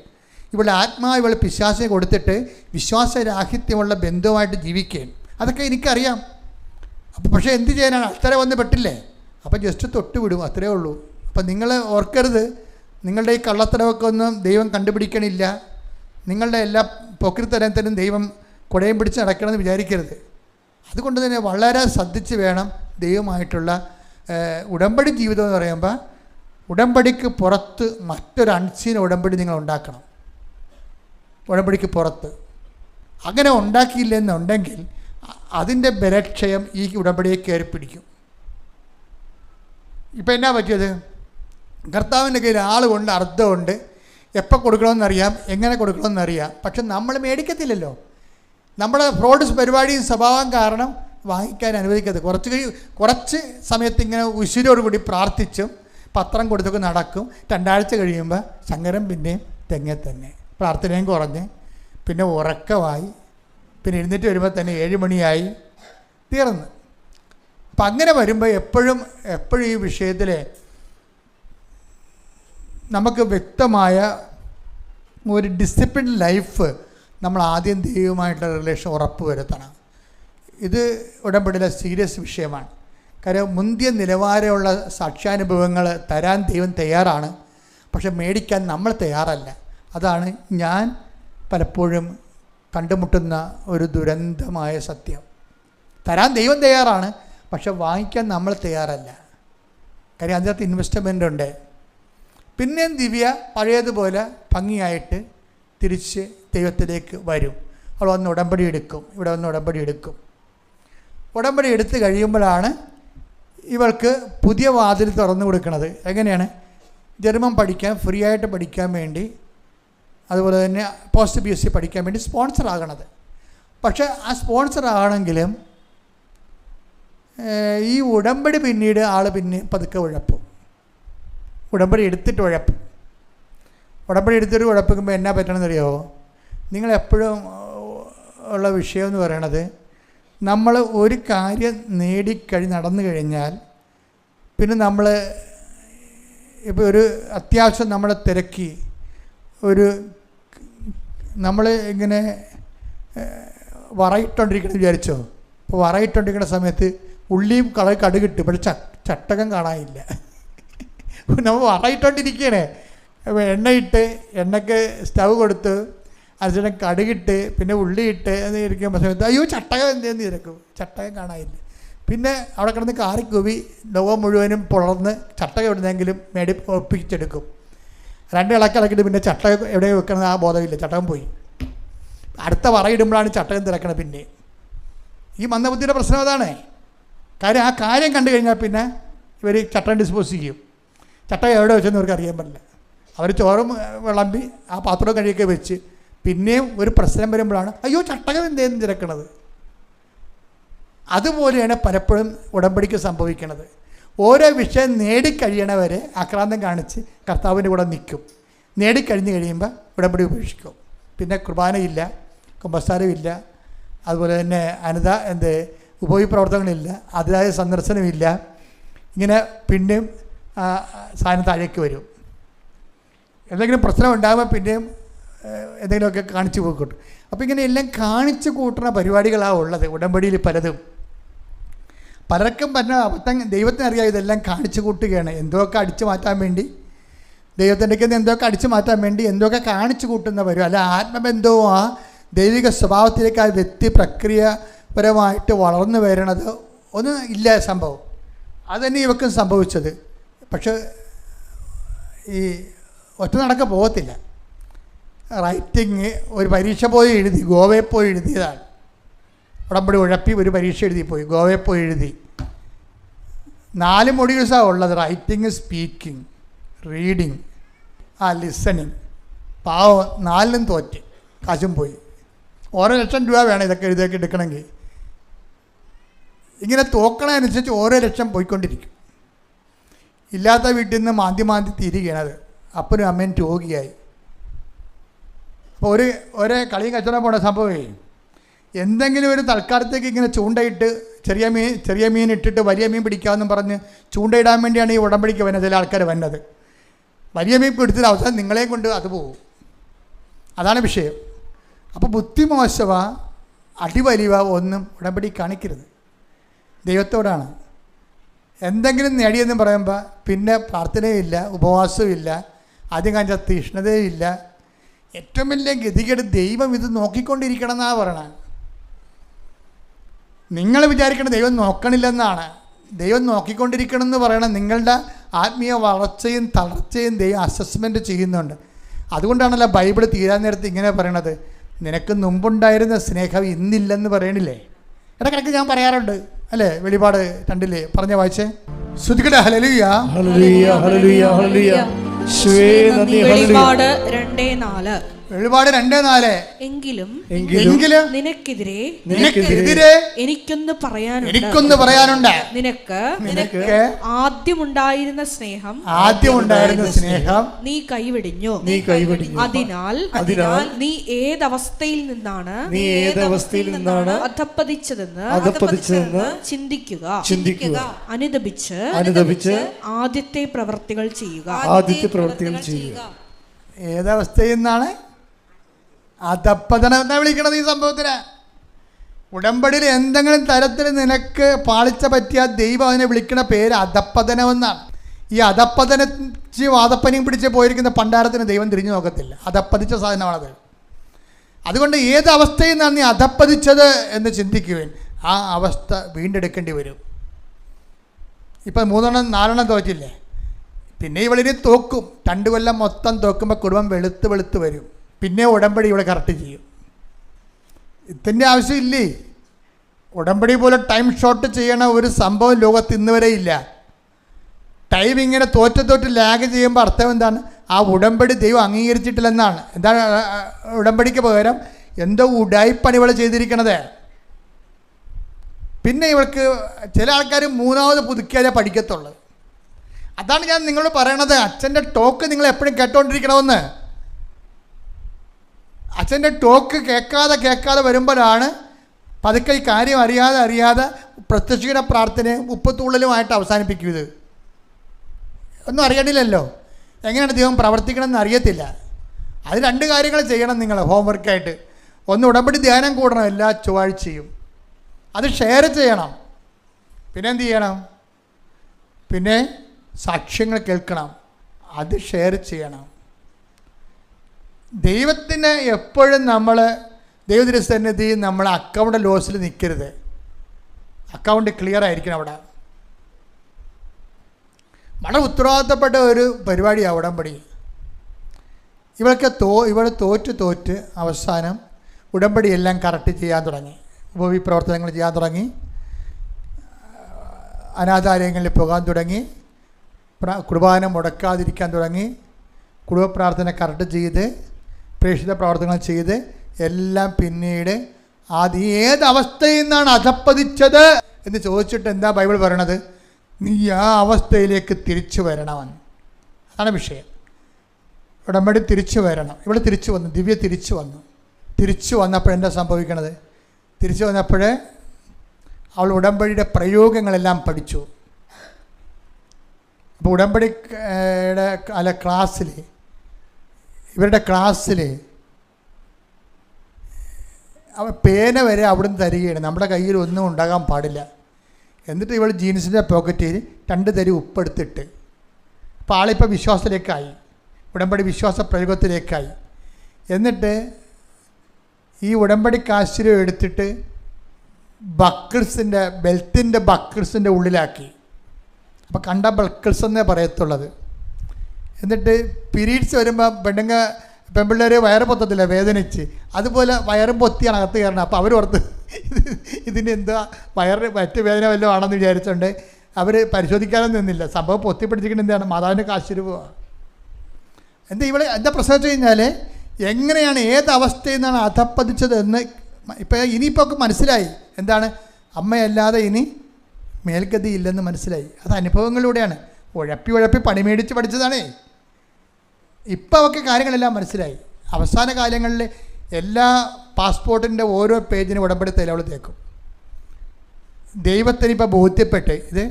ഇവളുടെ ആത്മാവ് ഇവൾ പിശാചിനെ കൊടുത്തിട്ട് വിശ്വാസരാഹിത്യമുള്ള ബന്ധവുമായിട്ട് ജീവിക്കുകയാണ്. അതൊക്കെ എനിക്കറിയാം. അപ്പോൾ പക്ഷേ എന്ത് ചെയ്യാനാണ്? അത്ര വന്ന് പെട്ടില്ലേ, അപ്പോൾ ജസ്റ്റ് തൊട്ട് വിടും, അത്രയേ ഉള്ളൂ. അപ്പം നിങ്ങൾ ഓർക്കരുത്, നിങ്ങളുടെ ഈ കള്ളത്തരമൊക്കെ ഒന്നും ദൈവം കണ്ടുപിടിക്കണില്ല. നിങ്ങളുടെ എല്ലാ പോക്രിത്തരത്തിനും ദൈവം കുടയും പിടിച്ച് നടക്കണമെന്ന് വിചാരിക്കരുത്. അതുകൊണ്ട് തന്നെ വളരെ ശ്രദ്ധിച്ച് വേണം ദൈവമായിട്ടുള്ള ഉടമ്പടി ജീവിതം എന്ന് പറയുമ്പോൾ ഉടമ്പടിക്ക് പുറത്ത് മറ്റൊരു അൺസീൻ ഉടമ്പടി നിങ്ങൾ ഉണ്ടാക്കണം. ഉടമ്പടിക്ക് പുറത്ത് അങ്ങനെ ഉണ്ടാക്കിയില്ലെന്നുണ്ടെങ്കിൽ അതിൻ്റെ ബലക്ഷയം ഈ ഉടമ്പടിയെ കയറി പിടിക്കും. ഇപ്പം എന്നാ പറ്റിയത്? കർത്താവിൻ്റെ കയ്യിൽ ആളുകൊണ്ട് അർത്ഥമുണ്ട്, എപ്പോൾ കൊടുക്കണമെന്നറിയാം, എങ്ങനെ കൊടുക്കണമെന്നറിയാം. പക്ഷെ നമ്മൾ മേടിക്കത്തില്ലല്ലോ. നമ്മുടെ ഫ്രോഡ് പരിപാടിയും സ്വഭാവം കാരണം വാങ്ങിക്കാൻ അനുവദിക്കരുത്. കുറച്ച് സമയത്ത് ഇങ്ങനെ ഉശിരോടുകൂടി പ്രാർത്ഥിച്ചും പത്രം കൊടുത്തൊക്കെ നടക്കും. 2 ആഴ്ച കഴിയുമ്പോൾ ശങ്കരൻ പിന്നെയും തെങ്ങെ തന്നെ, പ്രാർത്ഥനയും കുറഞ്ഞ് പിന്നെ ഉറക്കമായി, പിന്നെ എഴുന്നേറ്റ് വരുമ്പോൾ തന്നെ 7 മണിയായി, തീർന്ന്. അപ്പം അങ്ങനെ വരുമ്പോൾ എപ്പോഴും ഈ വിഷയത്തിൽ നമുക്ക് വ്യക്തമായ ഒരു ഡിസിപ്ലിൻ ലൈഫ് നമ്മൾ ആദ്യം ദൈവമായിട്ടുള്ള റിലേഷൻ ഉറപ്പ് വരുത്തണം. ഇത് ഉടമ്പടിയിലെ സീരിയസ് വിഷയമാണ്. കാര്യം മുന്തിയ നിലവാരമുള്ള സാക്ഷ്യാനുഭവങ്ങൾ തരാൻ ദൈവം തയ്യാറാണ്, പക്ഷെ മേടിക്കാൻ നമ്മൾ തയ്യാറല്ല. അതാണ് ഞാൻ പലപ്പോഴും കണ്ടുമുട്ടുന്ന ഒരു ദുരന്തമായ സത്യം. തരാൻ ദൈവം തയ്യാറാണ്, പക്ഷെ വാങ്ങിക്കാൻ നമ്മൾ തയ്യാറല്ല. കാര്യം അതിനകത്ത് ഇൻവെസ്റ്റ്മെൻ്റ് ഉണ്ട്. പിന്നെയും ദിവ്യ പഴയതുപോലെ ഭംഗിയായിട്ട് തിരിച്ച് ദൈവത്തിലേക്ക് വരും. അവൾ വന്ന് ഉടമ്പടി എടുക്കും, ഇവിടെ വന്ന് ഉടമ്പടി എടുക്കും. ഉടമ്പടി എടുത്ത് കഴിയുമ്പോഴാണ് ഇവൾക്ക് പുതിയ വാതിൽ തുറന്നു കൊടുക്കുന്നത്. എങ്ങനെയാണ്? ജർമ്മൻ പഠിക്കാൻ, ഫ്രീ ആയിട്ട് പഠിക്കാൻ വേണ്ടി, അതുപോലെ തന്നെ പോസ്റ്റ് PhD പഠിക്കാൻ വേണ്ടി സ്പോൺസർ ആകണത്. പക്ഷേ ആ സ്പോൺസർ ആകണമെങ്കിലും ഈ ഉടമ്പടി പിന്നീട് ആൾ പിന്നെ പതുക്കെ ഉഴപ്പും. ഉടമ്പടി എടുത്തിട്ട് ഉഴപ്പും. ഉടമ്പടി എടുത്തിട്ട് ഉഴപ്പിക്കുമ്പോൾ എന്നാ പറ്റണമെന്നറിയാമോ? നിങ്ങളെപ്പോഴും ഉള്ള വിഷയം എന്ന് പറയണത്, നമ്മൾ ഒരു കാര്യം നടന്നു കഴിഞ്ഞാൽ പിന്നെ നമ്മൾ ഇപ്പോൾ ഒരു അത്യാവശ്യം നമ്മളെ തിരക്കി നമ്മൾ ഇങ്ങനെ വറയിട്ടോണ്ടിരിക്കണം വിചാരിച്ചോ. അപ്പോൾ വറയിട്ടോണ്ടിരിക്കുന്ന സമയത്ത് ഉള്ളിയും കടുകിട്ട്, പക്ഷെ ചട്ടകം കാണാനില്ല. നമ്മൾ വറയിട്ടോണ്ടിരിക്കുകയാണ്. എണ്ണയിട്ട്, എണ്ണയ്ക്ക് സ്റ്റവ് കൊടുത്ത് അതിന് കടുകിട്ട് പിന്നെ ഉള്ളിയിട്ട് എന്ന് ഇരിക്കുമ്പോൾ സമയത്ത് അയ്യോ ചട്ടകം എന്തെന്ന് തിരക്കും, ചട്ടകം കാണാനില്ല. പിന്നെ അവിടെ കിടന്ന് കാറിക്കൂവി ലോകം മുഴുവനും പുളർന്ന് ചട്ടകം എവിടുന്നെങ്കിലും ഒപ്പിച്ചെടുക്കും. 2 ഇളക്കിളക്കിയിട്ട് പിന്നെ ചട്ടകം എവിടെ വെക്കണത് ആ ബോധമില്ല, ചട്ടകം പോയി. അടുത്ത വറയിടുമ്പോഴാണ് ചട്ടകം തിരക്കണത്. പിന്നെ ഈ മന്ദബുദ്ധിയുടെ പ്രശ്നം അതാണ്. കാര്യം ആ കാര്യം കണ്ടു കഴിഞ്ഞാൽ പിന്നെ ഇവർ ചട്ടകം ഡിസ്പോസ് ചെയ്യും. ചട്ടകം എവിടെ വെച്ചെന്ന് ഇവർക്ക് അറിയാൻ പറ്റില്ല. അവർ ചോറും വിളമ്പി ആ പാത്രം കഴിയൊക്കെ വെച്ച് പിന്നെയും ഒരു പ്രശ്നം വരുമ്പോഴാണ് അയ്യോ ചട്ടകം എന്തേന്ന് തിരക്കണത്. അതുപോലെയാണ് പലപ്പോഴും ഉടമ്പടിക്ക് സംഭവിക്കുന്നത്. ഓരോ വിഷയം നേടിക്കഴിയണവരെ ആക്രാന്തം കാണിച്ച് കർത്താവിൻ്റെ കൂടെ നിൽക്കും. നേടിക്കഴിഞ്ഞ് കഴിയുമ്പോൾ ഉടമ്പടി ഉപേക്ഷിക്കും. പിന്നെ കുർബാനയില്ല, കുമ്പസാരമില്ല, അതുപോലെ തന്നെ ഉപയോഗപ്രവർത്തനങ്ങളില്ല, അതിനായ സന്ദർശനമില്ല. ഇങ്ങനെ പിന്നെയും സാധനം താഴേക്ക് വരും. എന്തെങ്കിലും പ്രശ്നം ഉണ്ടാകുമ്പോൾ പിന്നെയും എന്തെങ്കിലുമൊക്കെ കാണിച്ചു പോയിക്കോട്ടും. അപ്പോൾ ഇങ്ങനെ എല്ലാം കാണിച്ചു കൂട്ടുന്ന പരിപാടികളാണ് ഉള്ളത് ഉടമ്പടിയിൽ പലതും. പലർക്കും പറഞ്ഞ അബദ്ധം ദൈവത്തിനറിയാം. ഇതെല്ലാം കാണിച്ചു കൂട്ടുകയാണ്. എന്തൊക്കെ അടിച്ചു മാറ്റാൻ വേണ്ടി, ദൈവത്തിൻ്റെ എന്തൊക്കെ അടിച്ചു മാറ്റാൻ വേണ്ടി എന്തൊക്കെ കാണിച്ചു കൂട്ടുന്ന വരും. അല്ല, ആത്മബന്ധവും ആ ദൈവിക സ്വഭാവത്തിലേക്ക് ആ വ്യക്തി പ്രക്രിയപരമായിട്ട് വളർന്നു വരണത് ഒന്നും ഇല്ല സംഭവം. അതുതന്നെ ഇവക്കും സംഭവിച്ചത്. പക്ഷെ ഈ ഒറ്റ നടക്ക പോകത്തില്ല. റൈറ്റിങ് ഒരു പരീക്ഷ പോയി എഴുതി, ഗോവയിൽ പോയി എഴുതിയതാണ്. ഉടമ്പടി ഉഴപ്പി ഒരു പരീക്ഷ എഴുതിപ്പോയി, ഗോവയിൽ പോയി എഴുതി. 4 മൊഡ്യൂൾസാണ് ഉള്ളത്: റൈറ്റിങ്, സ്പീക്കിംഗ്, റീഡിങ്, ലിസണിങ്. പാവം 4നും തോറ്റ്, കാശും പോയി. 1 ലക്ഷം രൂപ വേണം ഇതൊക്കെ എഴുതിയൊക്കെ എടുക്കണമെങ്കിൽ. ഇങ്ങനെ തോക്കണതനുസരിച്ച് 1 ലക്ഷം പോയിക്കൊണ്ടിരിക്കും. ഇല്ലാത്ത വീട്ടിൽ നിന്ന് മാന്തി തീരുകയാണത്. അപ്പനും അമ്മയും രോഗിയായി. അപ്പോൾ ഒരേ കളിയും കച്ചവടം പോണ സംഭവമേ. എന്തെങ്കിലും ഒരു തൽക്കാലത്തേക്ക് ഇങ്ങനെ ചൂണ്ടയിട്ട് ചെറിയ മീൻ ഇട്ടിട്ട് വലിയ മീൻ പിടിക്കാമെന്നും പറഞ്ഞ് ചൂണ്ടയിടാൻ വേണ്ടിയാണ് ഈ ഉടമ്പടിക്ക് വരുന്നത് ചില ആൾക്കാർ വരുന്നത്. വലിയ മീൻ പിടിച്ചത് അവസാനം നിങ്ങളെയും കൊണ്ട് അത് പോകും. അതാണ് വിഷയം. അപ്പോൾ ബുദ്ധി മോശവ, അടിവലിവ ഒന്നും ഉടമ്പടി കാണിക്കരുത്. ദൈവത്തോടാണ്. എന്തെങ്കിലും നേടിയെന്ന് പറയുമ്പോൾ പിന്നെ പ്രാർത്ഥനയില്ല, ഉപവാസമില്ല, ആദ്യം കാണിച്ച തീഷ്ണതയില്ല. ഏറ്റവും വലിയ ഗതികേട് ദൈവം ഇത് നോക്കിക്കൊണ്ടിരിക്കണം എന്നാണ് പറയണത്. നിങ്ങൾ വിചാരിക്കണം ദൈവം നോക്കണില്ലെന്നാണ്. ദൈവം നോക്കിക്കൊണ്ടിരിക്കണം എന്ന് പറയണം. നിങ്ങളുടെ ആത്മീയ വളർച്ചയും തളർച്ചയും ദൈവം അസസ്മെൻറ്റ് ചെയ്യുന്നുണ്ട്. അതുകൊണ്ടാണല്ലോ ബൈബിൾ തീരാൻ നേരത്ത് ഇങ്ങനെ പറയണത്, നിനക്ക് മുമ്പുണ്ടായിരുന്ന സ്നേഹം ഇന്നില്ലെന്ന് പറയണില്ലേ? ഇടയ്ക്കിടയ്ക്ക് ഞാൻ പറയാറുണ്ട് അല്ലേ? വെളിപാട് 2 പറഞ്ഞ വായിച്ചേ. ശ്രുതികട ഹല്ലേലൂയ ഹല്ലേലൂയ ഹല്ലേലൂയ ഹല്ലേലൂയ. വെളിപാട് 2:4. വെളിപാട് 2:4. എങ്കിലും നിനക്കെതിരെ എനിക്കൊന്ന് പറയാനുണ്ട്. നിനക്ക് ആദ്യമുണ്ടായിരുന്ന സ്നേഹം നീ കൈവെടിഞ്ഞു. അതിനാൽ നീ ഏതവസ്ഥയിൽ നിന്നാണ് അധപ്പതിച്ചതെന്ന് ചിന്തിക്കുക. അനുദപിച്ച് ആദ്യത്തെ പ്രവർത്തികൾ ചെയ്യുക. ഏതവസ്ഥയിൽ നിന്നാണ് അധപ്പതനം എന്നാ വിളിക്കണത് ഈ സംഭവത്തിന്. ഉടമ്പടിയിൽ എന്തെങ്കിലും തരത്തിൽ നിനക്ക് പാളിച്ച പറ്റിയ ദൈവം അതിനെ വിളിക്കുന്ന പേര് അധപ്പതനമെന്നാണ്. ഈ അധപ്പതനിച്ച് വാദപ്പനിയും പിടിച്ച് പോയിരിക്കുന്ന പണ്ടാരത്തിന് ദൈവം തിരിഞ്ഞു നോക്കത്തില്ല. അധപ്പതിച്ച സാധനമാണത്. അതുകൊണ്ട് ഏത് അവസ്ഥയിൽ നിന്നാണ് നീ അധപ്പതിച്ചത് എന്ന് ചിന്തിക്കുവേൻ. ആ അവസ്ഥ വീണ്ടെടുക്കേണ്ടി വരും. ഇപ്പം 3 4 തോറ്റില്ലേ, പിന്നെ ഇവളിനെ തോക്കും. 2 കൊല്ലം മൊത്തം തോക്കുമ്പോൾ കുടുംബം വെളുത്ത് വരും. പിന്നെ ഉടമ്പടി ഇവിടെ കറക്റ്റ് ചെയ്യും. ഇതിൻ്റെ ആവശ്യമില്ലേ. ഉടമ്പടി പോലെ ടൈം ഷോർട്ട് ചെയ്യണ ഒരു സംഭവം ലോകത്ത് ഇന്ന് വരെ ഇല്ല. ടൈം ഇങ്ങനെ തോറ്റ് ലാഗ് ചെയ്യുമ്പോൾ അർത്ഥം എന്താണ്? ആ ഉടമ്പടി ദൈവം അംഗീകരിച്ചിട്ടില്ലെന്നാണ്. എന്താണ് ഉടമ്പടിക്ക് പകരം എന്തോ ഉടായിപ്പാണ് ഇവൾ ചെയ്തിരിക്കണത്. പിന്നെ ഇവൾക്ക് ചില ആൾക്കാർ 3ാമത് പുതുക്കിയാലേ പഠിക്കത്തുള്ളൂ. അതാണ് ഞാൻ നിങ്ങളോട് പറയണത്. അച്ഛൻ്റെ ടോക്ക് നിങ്ങൾ എപ്പോഴും കേട്ടോണ്ടിരിക്കണമെന്ന്. അച്ഛൻ്റെ ടോക്ക് കേൾക്കാതെ വരുമ്പോഴാണ് പതുക്കെ ഈ കാര്യം അറിയാതെ പ്രത്യക്ഷീകരണ പ്രാർത്ഥനയും ഉപ്പത്തുള്ളിലുമായിട്ട് അവസാനിപ്പിക്കുന്നത്. ഒന്നും അറിയണില്ലല്ലോ, എങ്ങനെയാണ് ദൈവം പ്രവർത്തിക്കണമെന്ന് അറിയത്തില്ല. അത് 2 കാര്യങ്ങൾ ചെയ്യണം നിങ്ങൾ ഹോംവർക്കായിട്ട്. ഒന്ന്, ഉടമ്പടി ധ്യാനം കൂടണം എല്ലാ ചൊവ്വാഴ്ചയും. അത് ഷെയർ ചെയ്യണം. പിന്നെ എന്ത് ചെയ്യണം? പിന്നെ സാക്ഷ്യങ്ങൾ കേൾക്കണം, അത് ഷെയർ ചെയ്യണം. ദൈവത്തിന് എപ്പോഴും നമ്മൾ ദൈവത്തിൻ്റെ നമ്മൾ അക്കൗണ്ട് ലോസിൽ നിൽക്കരുത്. അക്കൗണ്ട് ക്ലിയർ ആയിരിക്കണം. അവിടെ വളരെ ഉത്തരവാദിത്തപ്പെട്ട ഒരു പരിപാടിയാണ് ഉടമ്പടി. ഇവൾ തോറ്റ് അവസാനം ഉടമ്പടി എല്ലാം കറക്റ്റ് ചെയ്യാൻ തുടങ്ങി. ഉപവി പ്രവർത്തനങ്ങൾ ചെയ്യാൻ തുടങ്ങി. അനാഥാലയങ്ങളിൽ പോകാൻ തുടങ്ങി. കുർബാന മുടക്കാതിരിക്കാൻ തുടങ്ങി. കുടുംബ പ്രാർത്ഥന കറക്റ്റ് ചെയ്ത് പ്രേക്ഷിത പ്രവർത്തനങ്ങൾ ചെയ്ത് എല്ലാം പിന്നീട് ഏത് അവസ്ഥയിൽ നിന്നാണ് അധപ്പതിച്ചത് എന്ന് ചോദിച്ചിട്ട് എന്താ ബൈബിൾ പറയണത്? നീ ആ അവസ്ഥയിലേക്ക് തിരിച്ചു വരണമെന്ന്. അതാണ് വിഷയം. ഉടമ്പടി തിരിച്ചു വരണം. ഇവിടെ തിരിച്ചു വന്നു. ദിവ്യ തിരിച്ചു വന്നപ്പോൾ എന്താ സംഭവിക്കണത്? തിരിച്ചു വന്നപ്പോൾ അവൾ ഉടമ്പടിയുടെ പ്രയോഗങ്ങളെല്ലാം പഠിച്ചു. അപ്പോൾ ഉടമ്പടിയുടെ ക്ലാസ്സിൽ ഇവരുടെ ക്ലാസ്സിൽ പേന വരെ അവിടുന്ന് തരികയാണ്. നമ്മുടെ കയ്യിൽ ഒന്നും ഉണ്ടാകാൻ പാടില്ല. എന്നിട്ട് ഇവൾ ജീൻസിൻ്റെ പോക്കറ്റിൽ 2 തരി ഉപ്പെടുത്തിട്ട്, അപ്പോൾ ആളിപ്പോൾ വിശ്വാസത്തിലേക്കായി, ഉടമ്പടി വിശ്വാസ പ്രയോഗത്തിലേക്കായി. എന്നിട്ട് ഈ ഉടമ്പടി കാശിലും എടുത്തിട്ട് ബെൽറ്റിൻ്റെ ബക്കിൾസിൻ്റെ ഉള്ളിലാക്കി. അപ്പോൾ കണ്ട ബക്കിൾസ് എന്നേ പറയത്തുള്ളത്. എന്നിട്ട് പീരീഡ്സ് വരുമ്പോൾ പെൺപിള്ളേർ വയറ് പൊത്തത്തില്ല, വേദനിച്ച്. അതുപോലെ വയറും പൊത്തിയാണ് അകത്ത് കയറണം. അപ്പോൾ അവർ ഓർത്ത് ഇതിൻ്റെ എന്താ മറ്റ് വേദന വല്ലതും ആണെന്ന് വിചാരിച്ചുകൊണ്ട് അവർ പരിശോധിക്കാനൊന്നും നിന്നില്ല. സംഭവം പൊത്തി പിടിച്ചിരിക്കുന്നത് എന്താണ്? മാതാവിൻ്റെ കാശിന് പോവുക. എന്താ പ്രശ്നം വെച്ച് കഴിഞ്ഞാൽ എങ്ങനെയാണ് ഏത് അവസ്ഥയിൽ നിന്നാണ് അധപ്പതിച്ചതെന്ന് ഇനിയിപ്പോൾ ഒക്കെ മനസ്സിലായി. എന്താണ്? അമ്മയല്ലാതെ ഇനി മേൽഗതി ഇല്ലെന്ന് മനസ്സിലായി. അത് അനുഭവങ്ങളിലൂടെയാണ്. ഉഴപ്പി പണി മേടിച്ച് പഠിച്ചതാണേ. ഇപ്പം അവർക്ക് കാര്യങ്ങളെല്ലാം മനസ്സിലായി. അവസാന കാലങ്ങളിൽ എല്ലാ പാസ്പോർട്ടിൻ്റെ ഓരോ പേജിനും ഉടമ്പടി തൈലവൾ തേക്കും. ദൈവത്തിന് ഇപ്പോൾ ബോധ്യപ്പെട്ട് ഇത്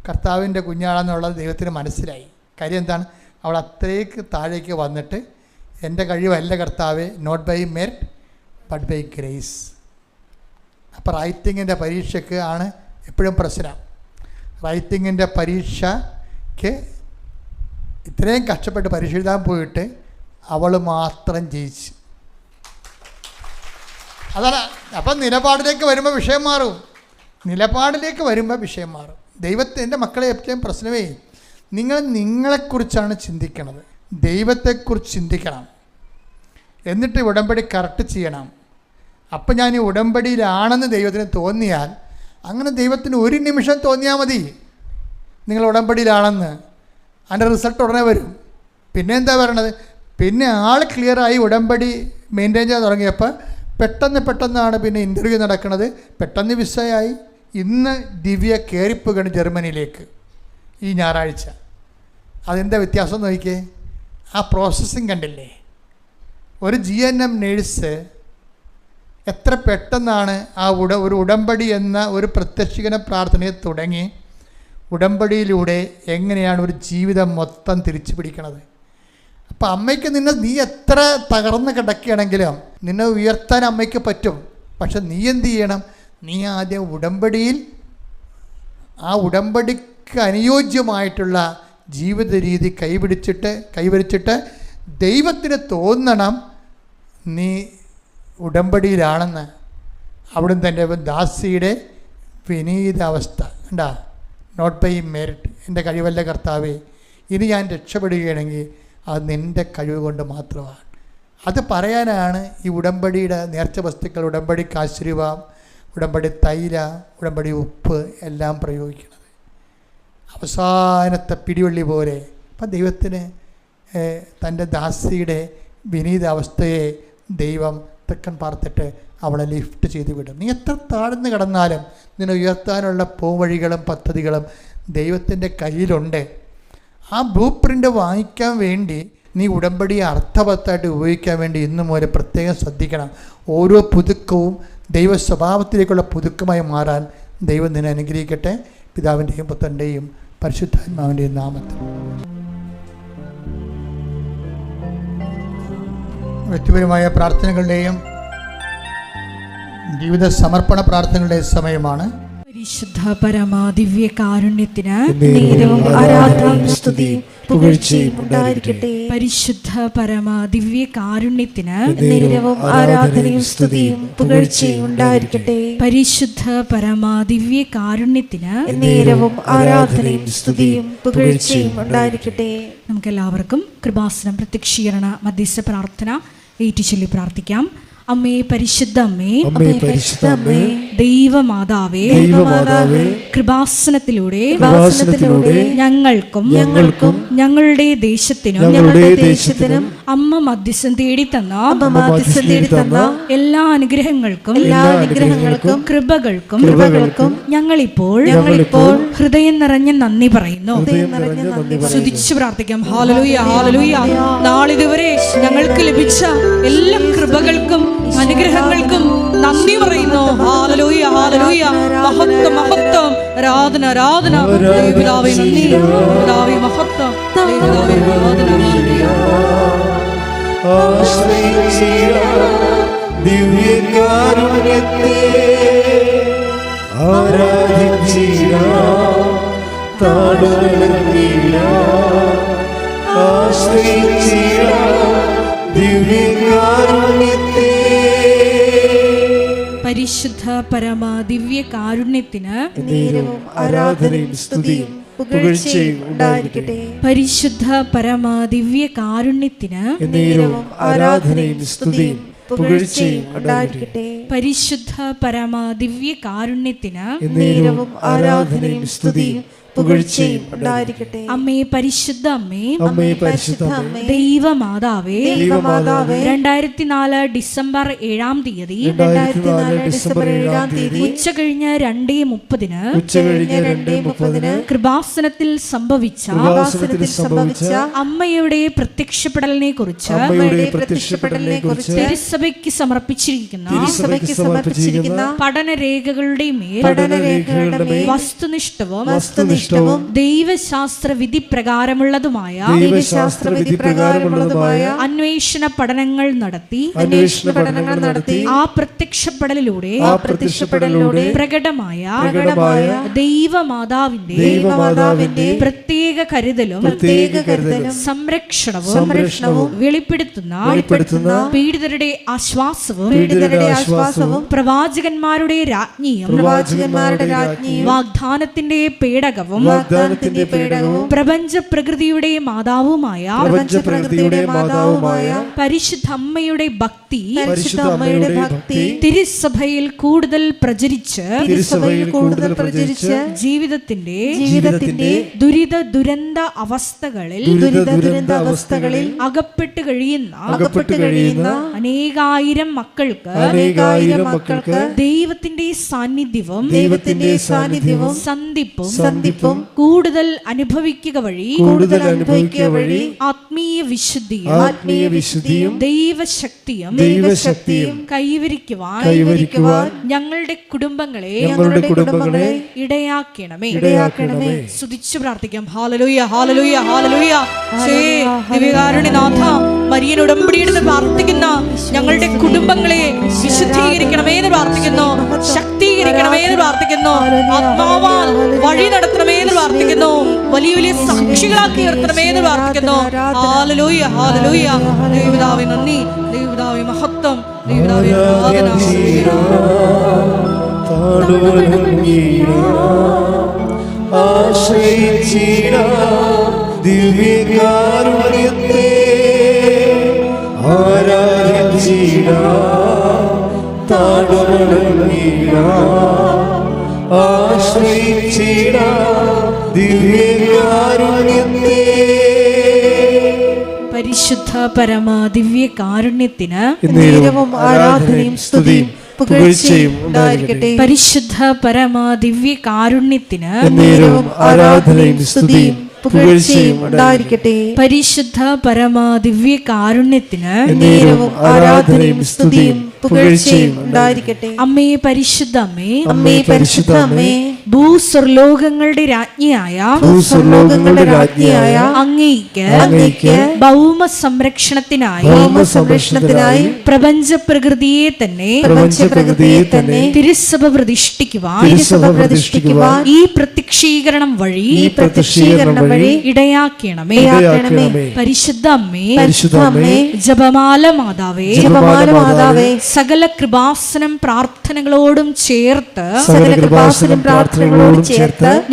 കർത്താവിൻ്റെ കുഞ്ഞാണെന്നുള്ളത് ദൈവത്തിന് മനസ്സിലായി. കാര്യം എന്താണ്? അവൾ അത്രയ്ക്ക് താഴേക്ക് വന്നിട്ട് എൻ്റെ കഴിവല്ല കർത്താവേ, not by merit but by grace. അപ്പോൾ റൈറ്റിങ്ങിൻ്റെ പരീക്ഷയ്ക്ക് ആണ് എപ്പോഴും പ്രശ്നം. റൈറ്റിങ്ങിൻ്റെ പരീക്ഷയ്ക്ക് ഇത്രയും കഷ്ടപ്പെട്ട് പരീക്ഷ എഴുതാൻ പോയിട്ട് അവൾ മാത്രം ജയിച്ചു. അതാണ്. അപ്പം നിലപാടിലേക്ക് വരുമ്പോൾ വിഷയം മാറും. ദൈവത്തിൻ്റെ മക്കളെ എപ്പോഴും പ്രശ്നമേ നിങ്ങളെക്കുറിച്ചാണ് ചിന്തിക്കണത്. ദൈവത്തെക്കുറിച്ച് ചിന്തിക്കണം. എന്നിട്ട് ഉടമ്പടി കറക്റ്റ് ചെയ്യണം. അപ്പം ഞാൻ ഈ ഉടമ്പടിയിലാണെന്ന് ദൈവത്തിന് തോന്നിയാൽ, അങ്ങനെ ദൈവത്തിന് ഒരു നിമിഷം തോന്നിയാൽ മതി നിങ്ങൾ ഉടമ്പടിയിലാണെന്ന്. അതിൻ്റെ റിസൾട്ട് ഉടനെ വരും. പിന്നെ എന്താ പറയണത്? പിന്നെ ആൾ ക്ലിയറായി ഉടമ്പടി മെയിൻറ്റെയിൻ ചെയ്യാൻ തുടങ്ങിയപ്പോൾ പെട്ടെന്നാണ് പിന്നെ ഇൻ്റർവ്യൂ നടക്കുന്നത്. പെട്ടെന്ന് വിസയായി. ഇന്ന് ദിവ്യ കയറിപ്പോവുകയാണ് ജർമ്മനിയിലേക്ക് ഈ ഞായറാഴ്ച. അതെന്താ വ്യത്യാസം നോക്കിക്കേ. ആ പ്രോസസ്സിങ് കണ്ടില്ലേ? ഒരു GNM നേഴ്സ് എത്ര പെട്ടെന്നാണ് ഒരു ഉടമ്പടി എന്ന ഒരു പ്രത്യക്ഷീകരണ പ്രാർത്ഥനയെ തുടങ്ങി ഉടമ്പടിയിലൂടെ എങ്ങനെയാണ് ഒരു ജീവിതം മൊത്തം തിരിച്ചു പിടിക്കണത്. അപ്പം അമ്മയ്ക്ക് നീ എത്ര തകർന്ന് കിടക്കുകയാണെങ്കിലും നിന്നെ ഉയർത്താൻ അമ്മയ്ക്ക് പറ്റും. പക്ഷെ നീ എന്ത് ചെയ്യണം? നീ ആദ്യം ഉടമ്പടിയിൽ ആ ഉടമ്പടിക്ക് അനുയോജ്യമായിട്ടുള്ള ജീവിത രീതി കൈവരിച്ചിട്ട് ദൈവത്തിന് തോന്നണം നീ ഉടമ്പടിയിലാണെന്ന്. അവിടുന്ന് തൻ്റെ ദാസിയുടെ വിനീത അവസ്ഥ കണ്ടാ, നോട്ട് ബൈ മെറിറ്റ്, എൻ്റെ കഴിവല്ല കർത്താവേ, ഇനി ഞാൻ രക്ഷപ്പെടുകയാണെങ്കിൽ അത് നിൻ്റെ കഴിവ് കൊണ്ട് മാത്രമാണ്. അത് പറയാനാണ് ഈ ഉടമ്പടിയുടെ നേർച്ച വസ്തുക്കൾ, ഉടമ്പടി കാശ്രീവ, ഉടമ്പടി തൈല, ഉടമ്പടി ഉപ്പ് എല്ലാം പ്രയോഗിക്കുന്നത്. അവസാനത്തെ പിടിവള്ളി പോലെ അപ്പം ദൈവത്തിന് തൻ്റെ ദാസിയുടെ വിനീത അവസ്ഥയെ ദൈവം തെക്കൻ പാർത്തിട്ട് അവളെ ലിഫ്റ്റ് ചെയ്ത് വിടും. നീ എത്ര താഴ്ന്നു കിടന്നാലും നിന്നെ ഉയർത്താനുള്ള പോംവഴികളും പദ്ധതികളും ദൈവത്തിൻ്റെ കയ്യിലുണ്ട്. ആ ബ്ലൂ പ്രിൻ്റ് വാങ്ങിക്കാൻ വേണ്ടി നീ ഉടമ്പടിയെ അർത്ഥവത്തായിട്ട് ഉപയോഗിക്കാൻ വേണ്ടി ഇന്നും ഒരു പ്രത്യേകം ശ്രദ്ധിക്കണം. ഓരോ പുതുക്കവും ദൈവ സ്വഭാവത്തിലേക്കുള്ള പുതുക്കമായി മാറാൻ ദൈവം നിന്നെ അനുഗ്രഹിക്കട്ടെ. പിതാവിൻ്റെയും പുത്രൻ്റെയും പരിശുദ്ധാത്മാവിൻ്റെയും നാമത്തിൽ. വ്യക്തിപരമായ പ്രാർത്ഥനകളുടെയും ജീവിത സമർപ്പണ പ്രാർത്ഥനകളുടെയും സമയമാണ്. പരിശുദ്ധ പരമാ ദിവ്യ കാരുണ്യത്തിന് നേരവും ആരാധനയും സ്തുതിയും പുകഴ്ചയും ഉണ്ടായിരിക്കട്ടെ. പരിശുദ്ധ പരമാ ദിവ്യ കാരുണ്യത്തിന് നേരവും ആരാധനയും സ്തുതിയും പുകഴ്ചയും ഉണ്ടായിരിക്കട്ടെ. പരിശുദ്ധ പരമാ ദിവ്യ കാരുണ്യത്തിന് നേരവും ആരാധനയും സ്തുതിയും പുകഴ്ചയും ഉണ്ടായിരിക്കട്ടെ. നമുക്കെല്ലാവർക്കും കൃപാസനം പ്രത്യക്ഷീകരണ മധ്യസ്ഥ പ്രാർത്ഥന ഏറ്റുചൊല്ലി പ്രാർത്ഥിക്കാം. അമ്മേ പരിശുദ്ധ അമ്മേ, പരിശുദ്ധമേ, ദൈവമാതാവേ, കൃപാസനത്തിലൂടെ ഞങ്ങൾക്കും ഞങ്ങളുടെ ദേശത്തിനും അമ്മ മധ്യസ്ഥം തേടി തന്ന എല്ലാ അനുഗ്രഹങ്ങൾക്കും കൃപകൾക്കും ഞങ്ങളിപ്പോൾ ഹൃദയം നിറഞ്ഞ നന്ദി പറയുന്നു. സ്തുതിച്ചു പ്രാർത്ഥിക്കാം. ഹല്ലേലൂയ, ഹല്ലേലൂയ. നാളിതുവരെ ഞങ്ങൾക്ക് ലഭിച്ച എല്ലാ കൃപകൾക്കും അനുഗ്രഹങ്ങൾക്കും നന്ദി പറയുന്നു. ഹല്ലേലൂയ, ഹല്ലേലൂയ. മഹത്വം, മഹത്വം, ആരാധന, ആരാധന. ദൈവപിതാവേ നന്ദി, പിതാവേ മഹത്വം, ദൈവപിതാവേ ആരാധന. ദിവ്യകാരുണ്യത്തെ പരിശുദ്ധ പരമാ ദിവ്യ കാരുണ്യത്തിന് നേരവും ആരാധനയും സ്തുതിയും പുകഴ്ചയും ഉണ്ടായിരിക്കട്ടെ. പരിശുദ്ധ പരമാ ദിവ്യ കാരുണ്യത്തിന് നേരവും ആരാധനയും സ്തുതിയും പുകഴ്ചയും ഉണ്ടായിരിക്കട്ടെ. പരിശുദ്ധ പരമാ ദിവ്യ കാരുണ്യത്തിന് നേരവും ആരാധനയും സ്തുതിയും പുകഴ്ചയും ഉണ്ടായിരിക്കട്ടെ. അമ്മേ പരിശുദ്ധ അമ്മേ, അമ്മേ പരിശുദ്ധ അമ്മേ, ദൈവമാതാവേ, 2004 ഡിസംബർ 7 തീയതി ഡിസംബർ 7 ഉച്ച കഴിഞ്ഞ് 2:30 കൃപാസനത്തിൽ സംഭവിച്ച അമ്മയുടെ പ്രത്യക്ഷപ്പെടലിനെ കുറിച്ച് തിരുസഭയ്ക്ക് സമർപ്പിച്ചിരിക്കുന്ന പഠനരേഖകളുടെ മേൽ വസ്തുനിഷ്ഠവും ദൈവശാസ്ത്ര വിധി പ്രകാരമുള്ളതുമായ അന്വേഷണ പഠനങ്ങൾ നടത്തി ആ പ്രത്യക്ഷപ്പെടലിലൂടെ പ്രകടമായ ദൈവമാതാവിന്റെ പ്രത്യേക കരുതലും സംരക്ഷണവും വെളിപ്പെടുത്തുന്ന പീഡിതരുടെ ആശ്വാസവും പ്രവാചകന്മാരുടെ രാജ്ഞിയും വാഗ്ദാനത്തിന്റെ പേടകവും പ്രപഞ്ച പ്രകൃതിയുടെ മാതാവുമായ പരിശുദ്ധമ്മയുടെ ഭക്തി തിരുസഭയിൽ കൂടുതൽ പ്രചരിച്ച് ജീവിതത്തിന്റെ ദുരിത ദുരന്ത അവസ്ഥകളിൽ അകപ്പെട്ട് കഴിയുന്ന അനേകായിരം മക്കൾക്ക് ദൈവത്തിന്റെ സാന്നിധ്യവും സന്ധിപ്പും കൂടുതൽ അനുഭവിക്കുക വഴി ആത്മീയ വിശുദ്ധിയും ദൈവശക്തിയും കൈവരിക്കുവാൻ ഞങ്ങളുടെ കുടുംബങ്ങളെ ഇടയാക്കണമേ. സ്തുതിച്ചു പ്രാർത്ഥിക്കാം. ഹല്ലേലൂയ, ഹല്ലേലൂയ, ഹല്ലേലൂയ. ദിവ്യകാരുണ്യനാഥ, മരിയൻ ഉടമ്പടിയെടുത്ത് പ്രാർത്ഥിക്കുന്ന ഞങ്ങളുടെ കുടുംബങ്ങളെ വിശുദ്ധീകരിക്കണമേ എന്ന് പ്രാർത്ഥിക്കുന്നു. ശക്തീകരിക്കണമേ എന്ന് പ്രാർത്ഥിക്കുന്നു. ആത്മാവാൽ വഴി നടത്തണമേ എന്ന് പ്രാർത്ഥിക്കുന്നു. വലിയ വലിയ സാക്ഷികളാക്കി ഉയർത്തണമേ എന്ന് പ്രാർത്ഥിക്കുന്നു. Hallelujah, hallelujah. ദൈവപിതാവേ നന്ദി, ദൈവപിതാവേ മഹത്വം, ദൈവപിതാവേ ആരാധന. ദിവ്യകാരുണ്യത്തെ ആരാധിച്ചിടാം, ആശ്രയിച്ചിടാം ദിവ്യകാരുണ്യത്തെ. പരിശുദ്ധ പരമ ദിവ്യ കാരുണ്യത്തിന് ആരാധനയും സ്തുതിയും പുകഴ്ചയും ഉണ്ടായിരിക്കട്ടെ. പരിശുദ്ധ പരമ ദിവ്യ കാരുണ്യത്തിന് ആരാധനയും സ്തുതിയും പുകഴ്ചയും ഉണ്ടായിരിക്കട്ടെ. പരിശുദ്ധ പരമ ദിവ്യ കാരുണ്യത്തിന് ആരാധനയും സ്തുതിയും പുകഴ്ചയും ഉണ്ടായിരിക്കട്ടെ. അമ്മേ പരിശുദ്ധ അമ്മേ, അമ്മേ പരിശുദ്ധ അമ്മേ, ഭൂസ്വർലോകങ്ങളുടെ രാജ്ഞിയായ അങ്ങേയ്ക്ക് ഭൗമ സംരക്ഷണത്തിനായി പ്രപഞ്ച പ്രകൃതിയെ തന്നെ തിരുസഭ പ്രതിഷ്ഠിക്കുവാൻ ഈ പ്രത്യക്ഷീകരണം വഴി ഇടയാക്കണമേ. പരിശുദ്ധ അമ്മേ, ജപമാല മാതാവേ, സകല കൃപാസനം പ്രാർത്ഥനകളോടും ചേർത്ത്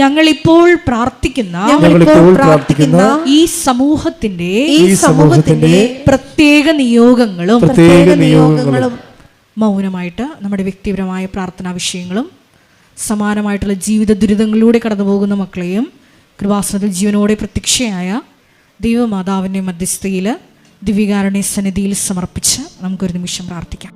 ഞങ്ങൾ ഇപ്പോൾ പ്രാർത്ഥിക്കുന്ന ഈ സമൂഹത്തിന്റെ പ്രത്യേക നിയോഗങ്ങളും മൗനമായിട്ട് നമ്മുടെ വ്യക്തിപരമായ പ്രാർത്ഥനാ വിഷയങ്ങളും സമാനമായിട്ടുള്ള ജീവിത ദുരിതങ്ങളിലൂടെ കടന്നു പോകുന്ന മക്കളെയും കൃപാസനത്തിൽ ജീവനോടെ പ്രത്യക്ഷയായ ദൈവമാതാവിൻ്റെ മധ്യസ്ഥയിൽ ദിവ്യകാരുണ്യ സന്നിധിയിൽ സമർപ്പിച്ച് നമുക്കൊരു നിമിഷം പ്രാർത്ഥിക്കാം.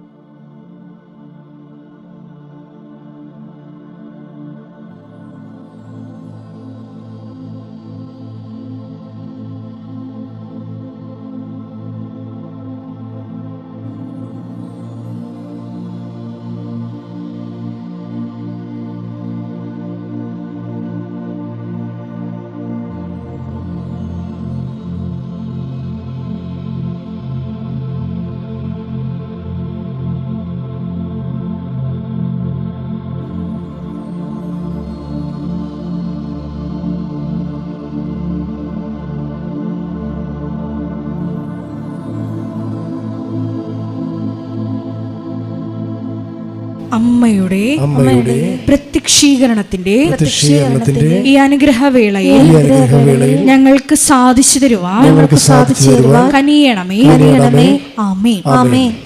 അമ്മയുടെ പ്രത്യക്ഷീകരണത്തിന്റെ ഈ അനുഗ്രഹവേളയിൽ ഞങ്ങൾക്ക് സാധിച്ചു തരുവാൻ കനിയണമേ. ആമേൻ.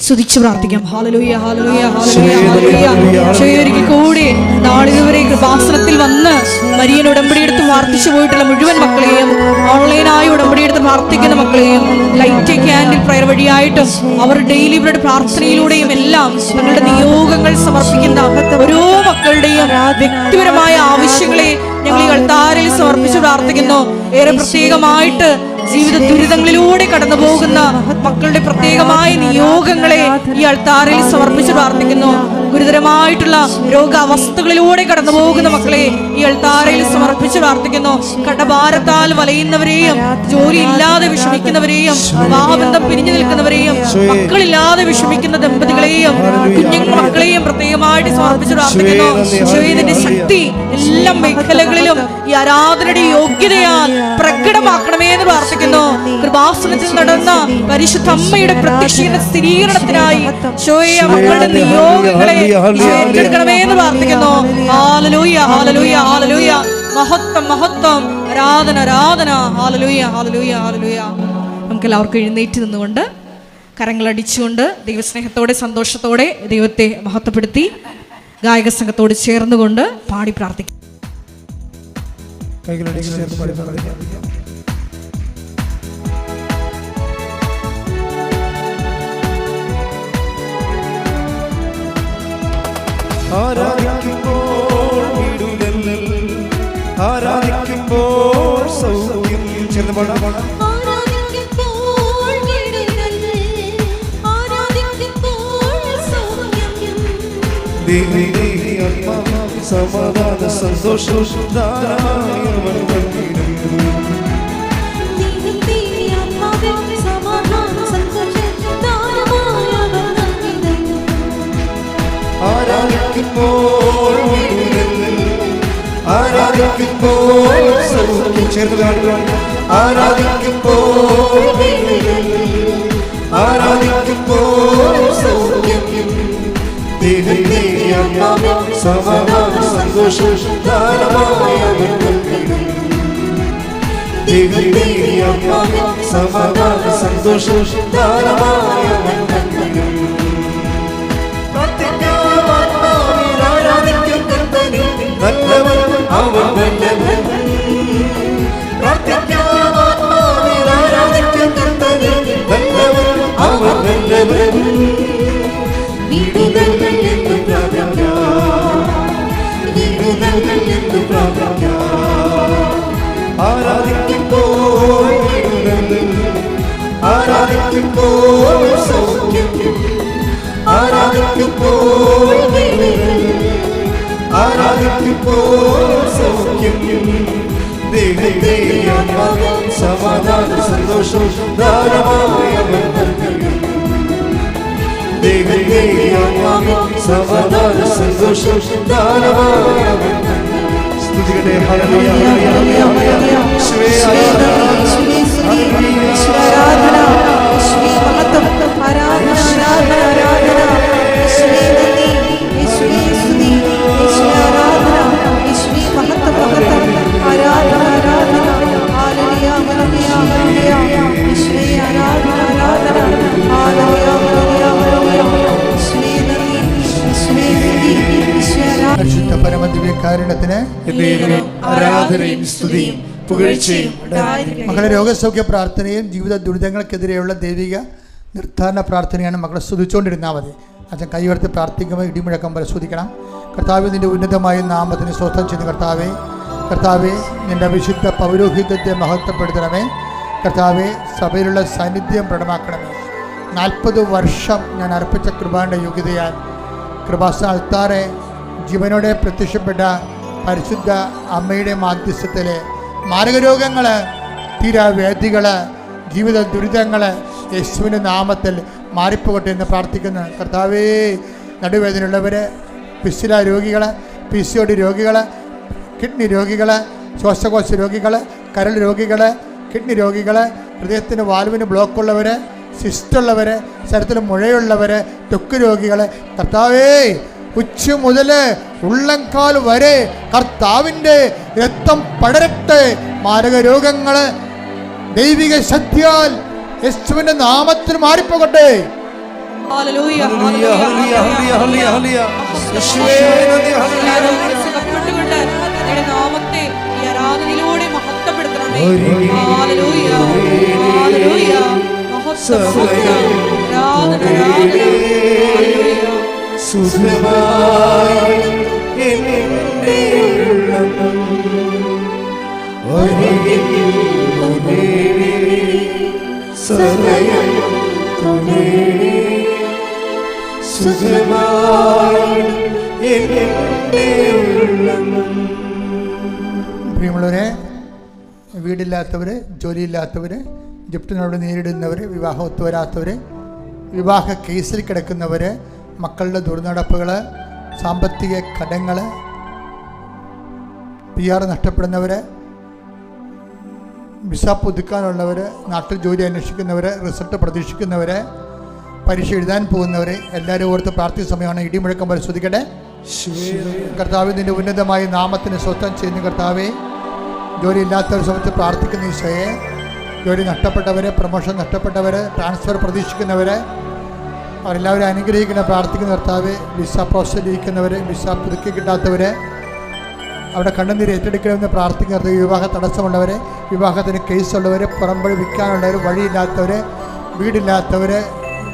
സ്തുതിച്ചു പ്രാർത്ഥിക്കാം. ഹല്ലേലൂയ, ഹല്ലേലൂയ, ഹല്ലേലൂയ, ഹല്ലേലൂയ. ഒരിക്കൽ കൂടി നാളിതുവരെ കൃപാസനത്തിൽ വന്ന് മരിയൻ ഉടമ്പടിയെടുത്ത് പ്രാർത്ഥിച്ചു പോയിട്ടുള്ള മുഴുവൻ മക്കളെയും, ഓൺലൈനായി ഉടമ്പടിയെടുത്ത് പ്രാർത്ഥിക്കുന്ന മക്കളെയും, ലൈറ്റ് ക്യാൻഡിൽ പ്രയർ വഴിയായിട്ടും അവർ ഡെയിലി ബ്രെഡ് പ്രാർത്ഥനയിലൂടെയും എല്ലാം തങ്ങളുടെ നിയോഗങ്ങൾ സമർപ്പിക്കുന്ന ഓരോ മക്കളുടെയും വ്യക്തിപരമായ ആവശ്യങ്ങളെ ഞങ്ങൾ ഈ അൾത്താരയിൽ സമർപ്പിച്ച് പ്രാർത്ഥിക്കുന്നു. ഏറെ പ്രത്യേകമായിട്ട് ജീവിത ദുരിതങ്ങളിലൂടെ കടന്നു പോകുന്ന മക്കളുടെ പ്രത്യേകമായ നിയോഗങ്ങളെ ഈ അൾത്താരയിൽ സമർപ്പിച്ച് പ്രാർത്ഥിക്കുന്നു. ഗുരുതരമായിട്ടുള്ള രോഗാവസ്ഥകളിലൂടെ കടന്നു പോകുന്ന മക്കളെ ഈ അൾത്താരയിൽ സമർപ്പിച്ച് പ്രാർത്ഥിക്കുന്നു. കടഭാരത്താൽ വലയുന്നവരെയും, ജോലി ഇല്ലാതെ വിഷമിക്കുന്നവരെയും, വിവാഹബന്ധം പിരിഞ്ഞു നിൽക്കുന്നവരെയും, മക്കളില്ലാതെ വിഷമിക്കുന്ന ദമ്പതികളെയും കുഞ്ഞുങ്ങൾ മക്കളെയും പ്രത്യേകമായിട്ട് സമർപ്പിച്ച് പ്രാർത്ഥിക്കുന്നു. ഈശോയുടെ ശക്തി എല്ലാ മേഖലകളിലും ഈ ആരാധനയുടെ യോഗ്യതയാൽ പ്രകടമാക്കണമേ എന്ന് പ്രാർത്ഥിക്കുന്നു. കൃപാസനത്തിൽ നടന്ന പരിശുദ്ധ അമ്മയുടെ പ്രത്യക്ഷീകരണ സ്ഥിരീകരണത്തിനായി ഈശോയെ മക്കളുടെ നിയോഗങ്ങളെ ഏറ്റെടുക്കണമേ എന്ന് പ്രാർത്ഥിക്കുന്നു. ഹല്ലേലൂയ, ഹല്ലേലൂയ, ഹല്ലേലൂയ. മഹത്വം, മഹത്വം, ആരാധന, ആരാധന. ഹല്ലേലൂയ, ഹല്ലേലൂയ, ഹല്ലേലൂയ. നമുക്ക് എല്ലാവർക്കും എഴുന്നേറ്റ് നിന്നുകൊണ്ട് കരങ്ങളടിച്ചുകൊണ്ട് ദൈവസ്നേഹത്തോടെ സന്തോഷത്തോടെ ദൈവത്തെ മഹത്വപ്പെടുത്തി ഗായക സംഘത്തോട് ചേർന്നുകൊണ്ട് പാടി പ്രാർത്ഥിക്കും. ആരാധിക്കുമ്പോൾ സൗഖ്യം ചേർന്ന് പാടാം. സമാധാന സന്തോഷം ആരാധിക്കുമ്പോൾ സൗഖ്യം. ചേർത്ത് പാടുവാൻ. ആരാധിക്കുമ്പോൾ ആരാധിക്കുമ്പോൾ സൗഖ്യം. ദേഹത്തെ സമാധാന സന്തോഷം ധാരാളമായ ദേഹത്തെ സമാധാന സന്തോഷം ധാരാളമായ നല്ലവൻ അവൻ നല്ലവൻ. നല്ലവൻ അവൻ നല്ലവൻ. വിടുതൽ എന്ന് ആരാധിക്കുമ്പോൾ ആരാധിക്കുമ്പോൾ സൗഖ്യം. ആരാധിക്കുമ്പോൾ ആരാധിക്കുമ്പോൾ സൗഖ്യം. ദൈവത്തെ സമാധാന സന്തോഷം ധാരാളമായ ദൈവത്തെ സമാധാന സന്തോഷം ധാരാളമായ സ്തുതികട്ടെ. ഹല്ലേലൂയ ഹല്ലേലൂയ ഹല്ലേലൂയ. യേശുവേ ആരാധന ആരാധന യേശുവേ മഹത്വം ആരാധന ആരാധന ആരാധന യേശുവേ നന്ദി യേശുവേ സ്തുതി യേശുവേ ആരാധന യേശുവേ മഹത്വം മഹത്വം ആരാധന ആരാധന ഹല്ലേലൂയ ഹല്ലേലൂയ ഹല്ലേലൂയ യേശുവേ ആരാധന ആരാധന ഹല്ലേലൂയ ഹല്ലേലൂയ ഹല്ലേലൂയ യേശുവേ നന്ദി യേശുവേ സ്തുതി യേശുവേ ആരാധന. പരിശുദ്ധ പരമദിവ്യകാരുണ്യത്തിന് ആരാധനയും സ്തുതിയും പുകഴ്ചയും. മക്കളെ രോഗസൗഖ്യ പ്രാർത്ഥനയും ജീവിത ദുരിതങ്ങൾക്കെതിരെയുള്ള ദൈവിക നിർദ്ധാരണ പ്രാർത്ഥനയാണ് മക്കളെ സ്തുതിച്ചുകൊണ്ടിരുന്നാൽ മതി. അച്ഛൻ കൈയുയർത്തി പ്രാർത്ഥിക്കുമ്പോൾ ഇടിമുഴക്കം പോലെ സ്തുതിക്കണം. കർത്താവേ, നിൻ്റെ ഉന്നതമായ നാമത്തിന് സ്വസ്ഥം ചെയ്യുന്ന കർത്താവേ, കർത്താവേ നിൻ്റെ വിശുദ്ധ പൗരോഹിത്യത്തെ മഹത്വപ്പെടുത്തണമേ. കർത്താവേ, സഭയിലുള്ള സാന്നിധ്യം പ്രകടമാക്കണമേ. 40 വർഷം ഞാൻ അർപ്പിച്ച കൃപാന്റെ യോഗ്യതയാൽ കൃപാസ അൾത്താറെ ജീവനോടെ പ്രത്യക്ഷപ്പെട്ട പരിശുദ്ധ അമ്മയുടെ മാധ്യസ്ഥത്തിലെ മാരകരോഗങ്ങൾ, തീരാവേദികൾ, ജീവിത ദുരിതങ്ങൾ യേശുവിൻ്റെ നാമത്തിൽ മാറിപ്പോകട്ടെ എന്ന് പ്രാർത്ഥിക്കുന്നു. കർത്താവേ, നടുവേദനയുള്ളവർ, പിസ്റ്റില രോഗികൾ, PCOD രോഗികൾ, കിഡ്നി രോഗികൾ, ശ്വാസകോശ രോഗികൾ, കരൾ രോഗികൾ, കിഡ്നി രോഗികൾ, ഹൃദയത്തിന് വാൽവിന് ബ്ലോക്കുള്ളവർ, സിസ്റ്റുള്ളവർ, ശരീരത്തിൽ മുഴയുള്ളവർ, ത്വക്ക് രോഗികൾ, കർത്താവേ ഉച്ച മുതൽ ഉള്ളംകാൽ വരെ കർത്താവിൻ്റെ രക്തം പടരട്ടെ. മാരക രോഗങ്ങൾ ദൈവിക ശക്തിയാൽ യേശുവിന്റെ നാമത്തിൽ മാറിപ്പോകട്ടെ. ഹല്ലേലൂയ ഹല്ലേലൂയ ഹല്ലേലൂയ ഹല്ലേലൂയ ഹല്ലേലൂയ. യേശുവേ നന്ദി. ഹല്ലേലൂയ. സുഖപ്പെട്ടുകൊണ്ട് നിന്റെ നാമത്തെ ഈ ആരാധനയിലൂടെ മഹത്വപ്പെടുത്തണമേ. ഹല്ലേലൂയ ഹല്ലേലൂയ. മഹത്വം ആരാധന ഹല്ലേലൂയ. സുഖമായി എന്റെ ഉള്ളം ഒരിക്കൽ സദയം തുണേ. സുഖമായി എന്റെ ഉള്ളം. പ്രിയമുള്ളവരെ, വീടില്ലാത്തവർ, ജോലിയില്ലാത്തവർ, ജപ്തിനോട് നേരിടുന്നവർ, വിവാഹം ഒത്തുവരാത്തവർ, വിവാഹ കേസിൽ കിടക്കുന്നവർ, മക്കളുടെ ദുർനടപ്പുകൾ, സാമ്പത്തിക കടങ്ങൾ, PR നഷ്ടപ്പെടുന്നവർ, വിസ പുതുക്കാനുള്ളവർ, നാട്ടിൽ ജോലി അന്വേഷിക്കുന്നവർ, റിസൾട്ട് പ്രതീക്ഷിക്കുന്നവർ, പരീക്ഷ എഴുതാൻ പോകുന്നവർ, എല്ലാവരും ഓർത്ത് പ്രാർത്ഥിച്ച സമയമാണ്. ഇടിമുഴക്കം പോലെ സ്തുതിക്കട്ടെ. കർത്താവ്, നിൻ്റെ ഉന്നതമായ നാമത്തിന് സ്വസ്ഥം ചെയ്യുന്ന കർത്താവെ, ജോലി ഇല്ലാത്തവർ സമയത്ത് പ്രാർത്ഥിക്കുന്ന ഈശോയെ, ജോലി നഷ്ടപ്പെട്ടവർ, പ്രൊമോഷൻ നഷ്ടപ്പെട്ടവർ, ട്രാൻസ്ഫർ പ്രതീക്ഷിക്കുന്നവർ, അവരെല്ലാവരും അനുഗ്രഹിക്കുന്ന പ്രാർത്ഥിക്കുന്ന കർത്താവ്. വിസ പ്രോസസ്സിൽ ഇരിക്കുന്നവർ, വിസ പുതുക്കി കിട്ടാത്തവർ, അവിടെ കണ്ണുനീര് ഏറ്റെടുക്കണമെന്ന് പ്രാർത്ഥിക്കുന്ന കർത്താവ്. വിവാഹ തടസ്സമുള്ളവർ, വിവാഹത്തിന് കേസുള്ളവർ, പുറംപഴി വിൽക്കാനുള്ളവർ, വഴിയില്ലാത്തവർ, വീടില്ലാത്തവർ,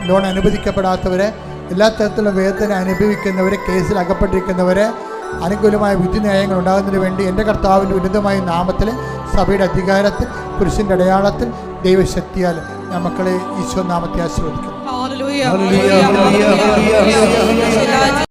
ലോൺ അനുവദിക്കപ്പെടാത്തവർ, എല്ലാ തരത്തിലുള്ള വേദന അനുഭവിക്കുന്നവർ, കേസിൽ അകപ്പെട്ടിരിക്കുന്നവർ, അനുകൂലമായ വിധിന്യായങ്ങൾ ഉണ്ടാകുന്നതിന് വേണ്ടി എൻ്റെ കർത്താവിൻ്റെ ഉന്നതമായ നാമത്തിൽ, സഭയുടെ അധികാരത്തിൽ, പുരുഷൻ്റെ അടയാളത്തിൽ, ദൈവശക്തിയാൽ ഞാൻ മക്കളെ ഈശോ നാമത്തെ ആശീർവദിക്കുന്നു. ഹല്ലേലൂയ ഹല്ലേലൂയ ഹല്ലേലൂയ.